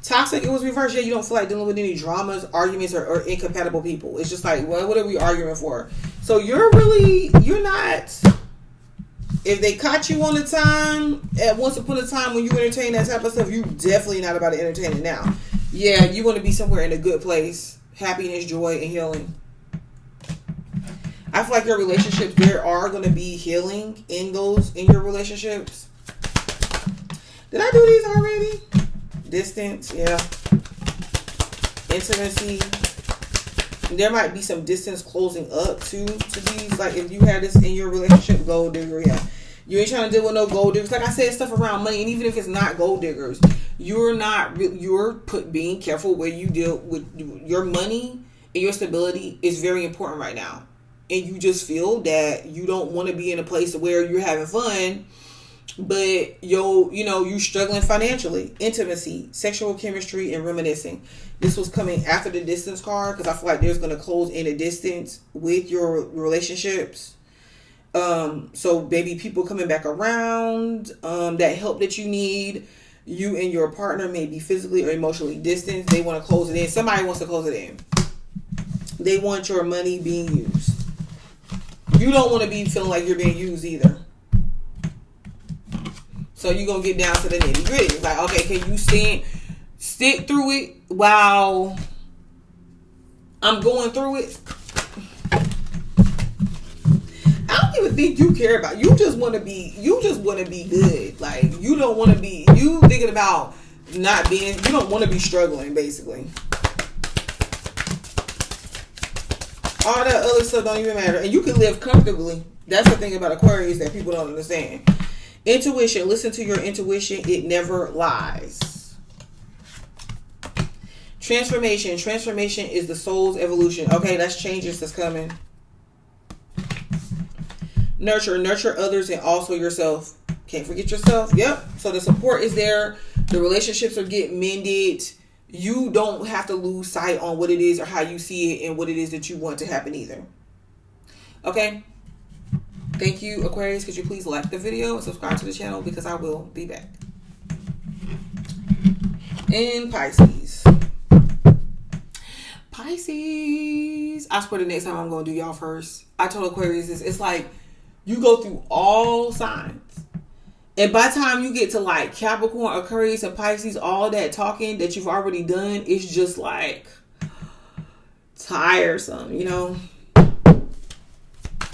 Toxic, it was reversed. Yeah, you don't feel like dealing with any dramas, arguments, or incompatible people. It's just like, well, what are we arguing for? So you're not. If they caught you on the time, at once upon a time when you entertain that type of stuff, you definitely not about to entertain it now. Yeah, you want to be somewhere in a good place. Happiness, joy, and healing. I feel like your relationships, there are going to be healing in your relationships. Did I do these already? Distance, yeah. Intimacy. There might be some distance closing up to these. Like if you had this in your relationship, gold digger, yeah. You ain't trying to deal with no gold diggers. Like I said, stuff around money, and even if it's not gold diggers, you're being careful where you deal with your money, and your stability is very important right now. And you just feel that you don't want to be in a place where you're having fun, but you're struggling financially. Intimacy, sexual chemistry, and reminiscing. This was coming after the distance card because I feel like there's going to close in a distance with your relationships. So maybe people coming back around, that help that you need. You and your partner may be physically or emotionally distant. They want to close it in. Somebody wants to close it in. They want your money being used. You don't want to be feeling like you're being used either. So you're going to get down to the nitty gritty. It's like, okay, can you stick through it while I'm going through it? I don't even think you care about it. You just want to be good. Like you don't want to be, you thinking about not being, you don't want to be struggling basically. All that other stuff don't even matter. And you can live comfortably. That's the thing about Aquarius that people don't understand. Intuition. Listen to your intuition. It never lies. Transformation. Transformation is the soul's evolution. Okay, that's changes that's coming. Nurture. Nurture others and also yourself. Can't forget yourself. Yep. So the support is there. The relationships are getting mended. You don't have to lose sight on what it is or how you see it and what it is that you want to happen either. Okay? Thank you, Aquarius. Could you please like the video and subscribe to the channel because I will be back. And Pisces. Pisces. I swear the next time I'm going to do y'all first. I told Aquarius this. It's like you go through all signs. And by the time you get to like Capricorn, Aquarius, and Pisces, all that talking that you've already done, it's just like tiresome, you know?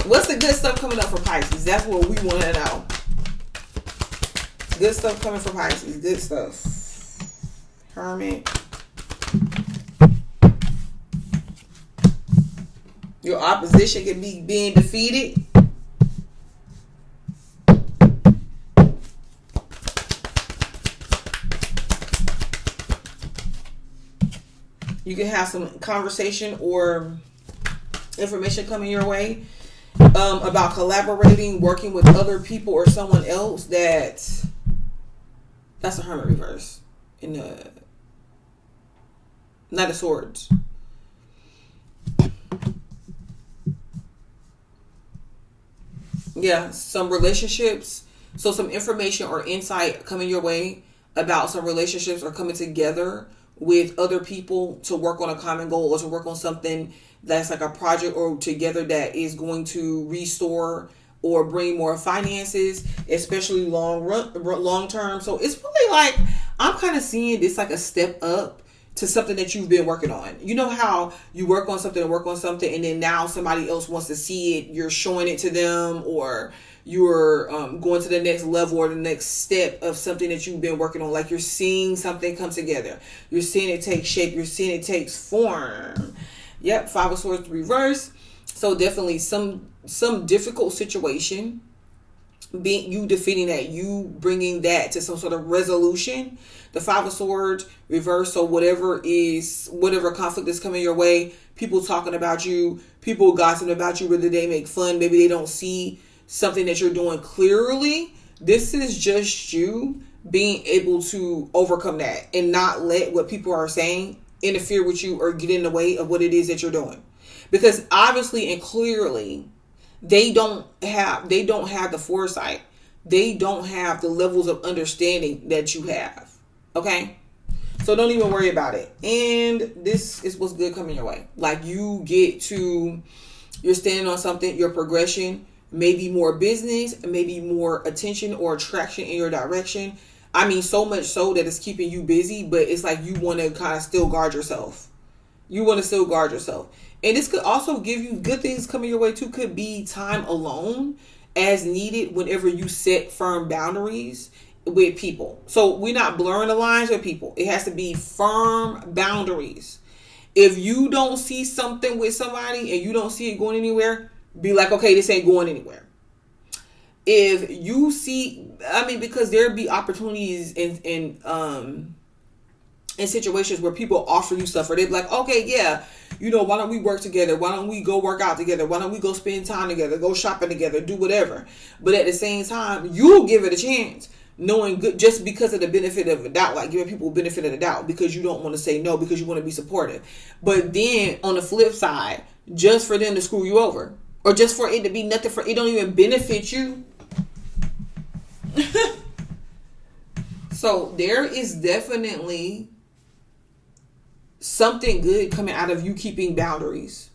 What's the good stuff coming up for Pisces? That's what we want to know. Good stuff coming for Pisces. Good stuff. Hermit. Your opposition can be being defeated. You can have some conversation or information coming your way about collaborating, working with other people or someone else. That's a Hermit reverse in the Knight of Swords. Yeah, some relationships. So some information or insight coming your way about some relationships are coming together with other people to work on a common goal or to work on something that's like a project or together that is going to restore or bring more finances, especially long term. So it's really like, I'm kind of seeing this like a step up to something that you've been working on. You know how you work on something and then now somebody else wants to see it. You're showing it to them, or you're going to the next level or the next step of something that you've been working on. Like you're seeing something come together. You're seeing it take shape. You're seeing it take form. Yep. 5 of Swords reverse. So definitely some difficult situation, being you defeating that, you bringing that to some sort of resolution. The Five of Swords reverse. So whatever conflict is coming your way, people talking about you, people gossiping about you, whether they make fun, maybe they don't see something that you're doing clearly. This is just you being able to overcome that and not let what people are saying interfere with you or get in the way of what it is that you're doing. Because obviously and clearly, they don't have the foresight. They don't have the levels of understanding that you have. Okay? So don't even worry about it. And this is what's good coming your way. Like you're standing on something, your progression, maybe more business, maybe more attention or attraction in your direction. I mean, so much so that it's keeping you busy, but it's like you want to kind of still guard yourself. And this could also give you good things coming your way too. Could be time alone as needed whenever you set firm boundaries with people. So we're not blurring the lines with people. It has to be firm boundaries. If you don't see something with somebody and you don't see it going anywhere, be like, okay, this ain't going anywhere. If you see, because there be opportunities in situations where people offer you stuff, or they're like, okay, yeah, why don't we work together? Why don't we go work out together? Why don't we go spend time together, go shopping together, do whatever? But at the same time, you'll give it a chance, knowing good, just because of the benefit of a doubt, like giving people benefit of the doubt, because you don't want to say no, because you want to be supportive. But then on the flip side, just for them to screw you over, or just for it to be nothing, for it don't even benefit you. So there is definitely something good coming out of you keeping boundaries.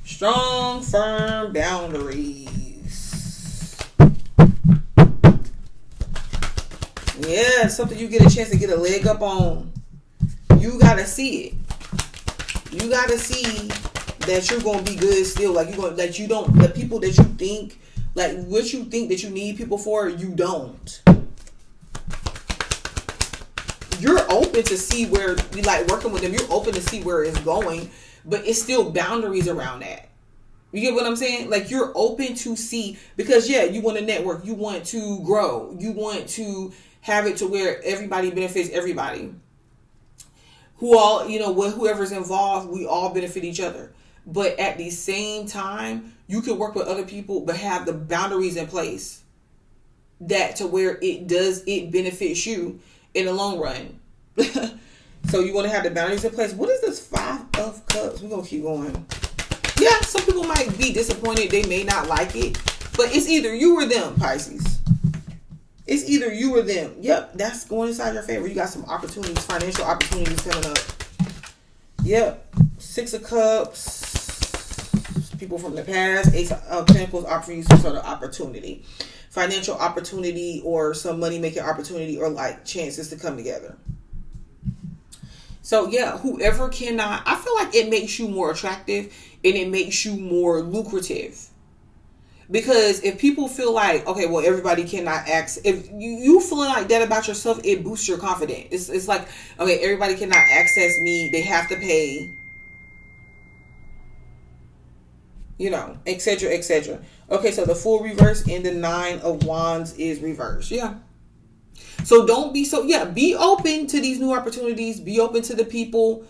Strong, firm boundaries. Yeah, something you get a chance to get a leg up on. You gotta see it. You gotta see that you're gonna be good still. Like the people that you think, like what you think that you need people for, you don't. You're open to see where, like working with them, you're open to see where it's going, but it's still boundaries around that. You get what I'm saying? Like you're open to see, because yeah, you want to network, you want to grow, you want to have it to where everybody benefits everybody. Whoever's involved, we all benefit each other. But at the same time, you can work with other people, but have the boundaries in place that to where it benefits you in the long run. So you want to have the boundaries in place. What is this Five of Cups? We're going to keep going. Yeah, some people might be disappointed. They may not like it. But it's either you or them, Pisces. It's either you or them. Yep, that's going inside your favor. You got some opportunities, financial opportunities coming up. Yep. Six of Cups. People from the past. Ace of Pentacles offering you some sort of opportunity. Financial opportunity or some money-making opportunity, or like chances to come together. So yeah, whoever cannot, I feel like it makes you more attractive and it makes you more lucrative. Because if people feel like, okay, well, everybody cannot access, if you feeling like that about yourself, it boosts your confidence. It's like, okay, everybody cannot access me. They have to pay, etc., etc. Okay, so the Fool reverse and the Nine of Wands is reversed. Yeah. So don't be be open to these new opportunities. Be open to the people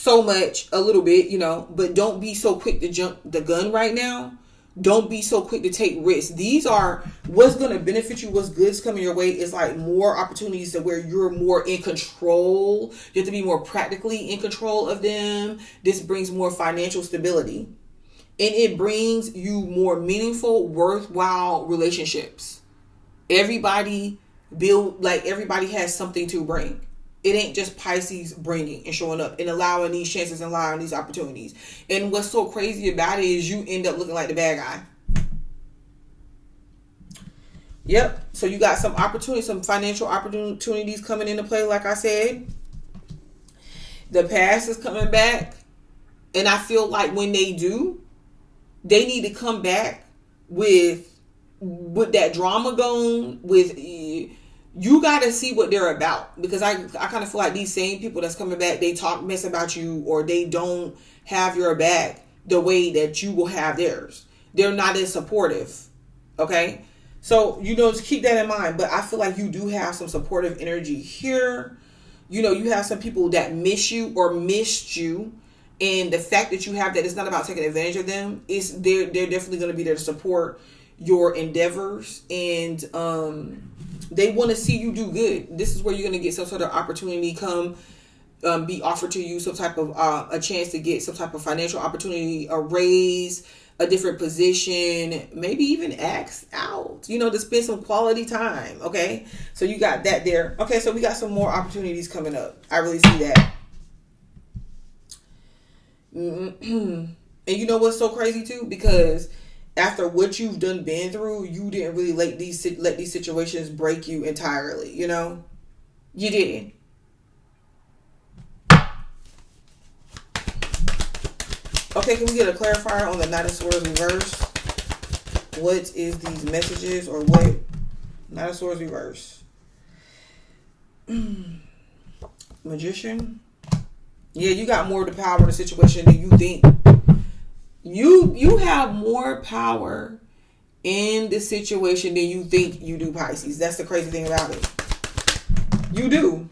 a little bit, but don't be so quick to jump the gun right now. Don't be so quick to take risks. These are what's going to benefit you. What's good is coming your way is like more opportunities to where you're more in control. You have to be more practically in control of them. This brings more financial stability. And it brings you more meaningful, worthwhile relationships. Everybody has something to bring. It ain't just Pisces bringing and showing up and allowing these chances and allowing these opportunities. And what's so crazy about it is you end up looking like the bad guy. Yep. So you got some opportunities, some financial opportunities coming into play, like I said. The past is coming back. And I feel like when they do, they need to come back with that drama going, with you got to see what they're about, because I kind of feel like these same people that's coming back, they talk mess about you, or they don't have your back the way that you will have theirs. They're not as supportive. Okay. So, just keep that in mind. But I feel like you do have some supportive energy here. You have some people that miss you or missed you. And the fact that you have that, it's not about taking advantage of them. They're definitely going to be there to support your endeavors. And they want to see you do good. This is where you're going to get some sort of opportunity come be offered to you, some type of a chance to get some type of financial opportunity, a raise, a different position, maybe even asked out, to spend some quality time. Okay. So you got that there. Okay. So we got some more opportunities coming up. I really see that. And you know what's so crazy too? Because after what you've been through, you didn't really let these situations break you entirely. You didn't. Okay, can we get a clarifier on the Knight of Swords reverse? What is these messages, or what? Knight of Swords reverse. Magician. Yeah, you got more of the power in the situation than you think. You have more power in the situation than you think you do, Pisces. That's the crazy thing about it. You do.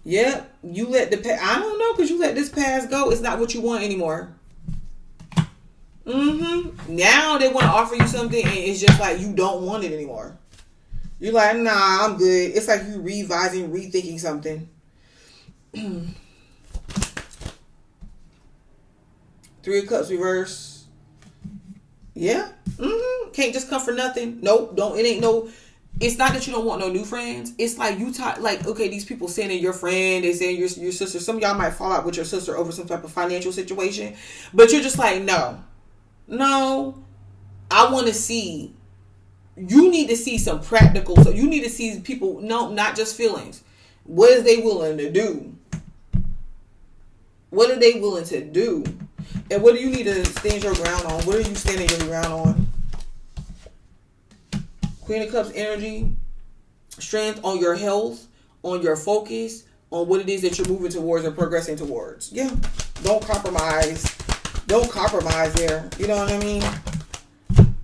Yep, you let I don't know, because you let this past go. It's not what you want anymore. Now they want to offer you something, and it's just like you don't want it anymore. You're like, nah, I'm good. It's like you revising, rethinking something. Three of Cups reverse. Yeah. Can't just come for nothing. Nope. Don't. It ain't no. It's not that you don't want no new friends. It's like you talk, like, okay, these people saying that your friend, they saying your sister. Some of y'all might fall out with your sister over some type of financial situation, but you're just like, no. I want to see. You need to see some practical. So you need to see people. No, not just feelings. What is they willing to do? What are they willing to do? And what do you need to stand your ground on? What are you standing your ground on? Queen of Cups energy, strength on your health, on your focus, on what it is that you're moving towards and progressing towards. Yeah. Don't compromise. Don't compromise there. You know what I mean?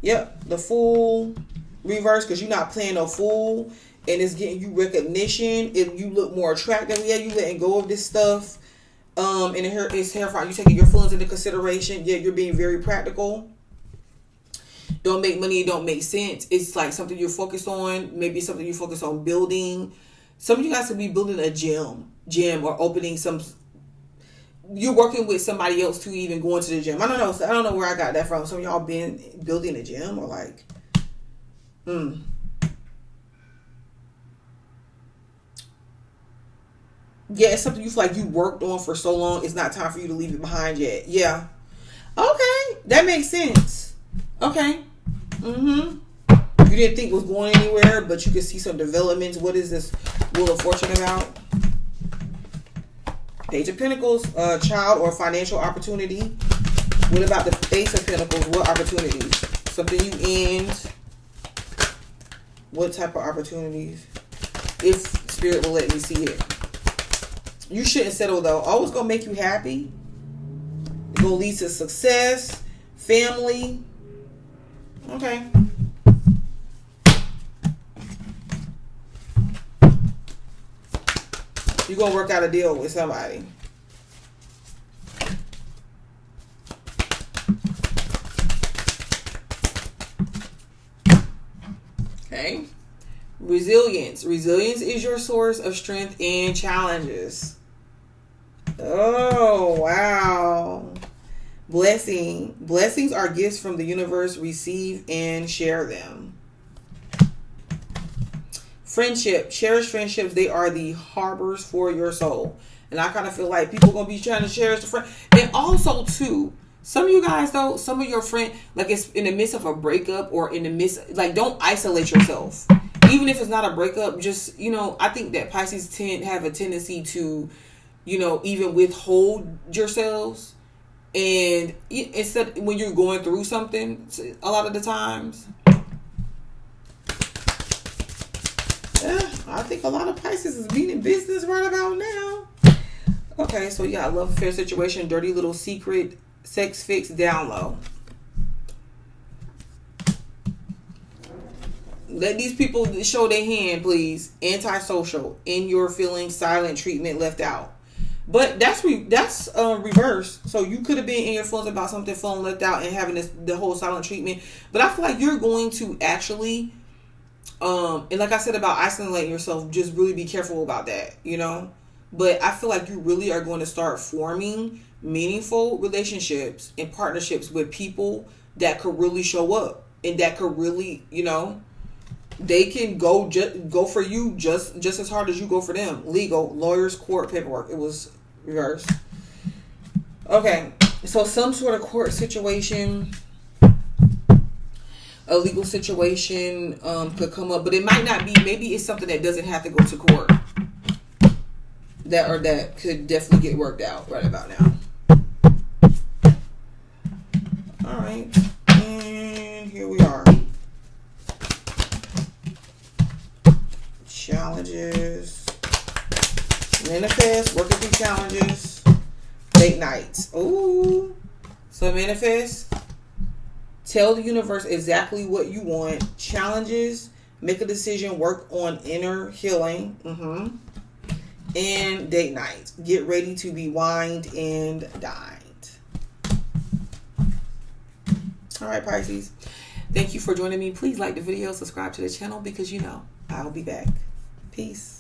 Yep. The Fool reverse, because you're not playing no fool, and it's getting you recognition. If you look more attractive, yeah, you letting go of this stuff. And it's terrifying. You taking your feelings into consideration. Yeah, you're being very practical. Don't make money, it don't make sense. It's like something you're focused on. Maybe something you focus on building. Some of you guys could be building a gym or opening some. You're working with somebody else to even going to the gym. I don't know where I got that from. Some of y'all been building a gym, or like, Yeah, it's something you feel like you worked on for so long. It's not time for you to leave it behind yet. Yeah. Okay, that makes sense. Okay. You didn't think it was going anywhere, but you could see some developments. What is this Wheel of Fortune about? Page of Pentacles, child or financial opportunity. What about the Ace of Pentacles? What opportunities? Something you end. What type of opportunities? If Spirit will let me see it. You shouldn't settle though. Always gonna make you happy. It's gonna lead to success, family. Okay. You're gonna work out a deal with somebody. Okay. Resilience. Resilience is your source of strength and challenges. Oh, wow. Blessing. Blessings are gifts from the universe. Receive and share them. Friendship. Cherish friendships. They are the harbors for your soul. And I kind of feel like people are going to be trying to cherish the friend. And also, too, some of you guys, though, some of your friends, like it's in the midst of a breakup or in the midst, like don't isolate yourself. Even if it's not a breakup, just, I think that Pisces have a tendency to, even withhold yourselves. And instead, when you're going through something, a lot of the times, I think a lot of Pisces is being in business right about now. Okay, so you got a love affair situation, dirty little secret, sex fix, down low. Let these people show their hand, please. Antisocial, in your feelings, silent treatment, left out. But that's reverse. So you could have been in your feelings about something, feeling left out, and having the whole silent treatment. But I feel like you're going to actually, and like I said about isolating yourself, just really be careful about that, you know. But I feel like you really are going to start forming meaningful relationships and partnerships with people that could really show up and that could really, you know, they can go for you just as hard as you go for them. Legal, lawyers, court, paperwork. It was reversed. Okay, so some sort of court situation, a legal situation could come up, but it might not be. Maybe it's something that doesn't have to go to court. That could definitely get worked out right about now. All right, and here we are. Challenges. Manifest. Working through challenges. Date nights. Ooh. So manifest. Tell the universe exactly what you want. Challenges. Make a decision. Work on inner healing. And date night. Get ready to be wined and dined. All right, Pisces. Thank you for joining me. Please like the video, subscribe to the channel, because you know I'll be back. Peace.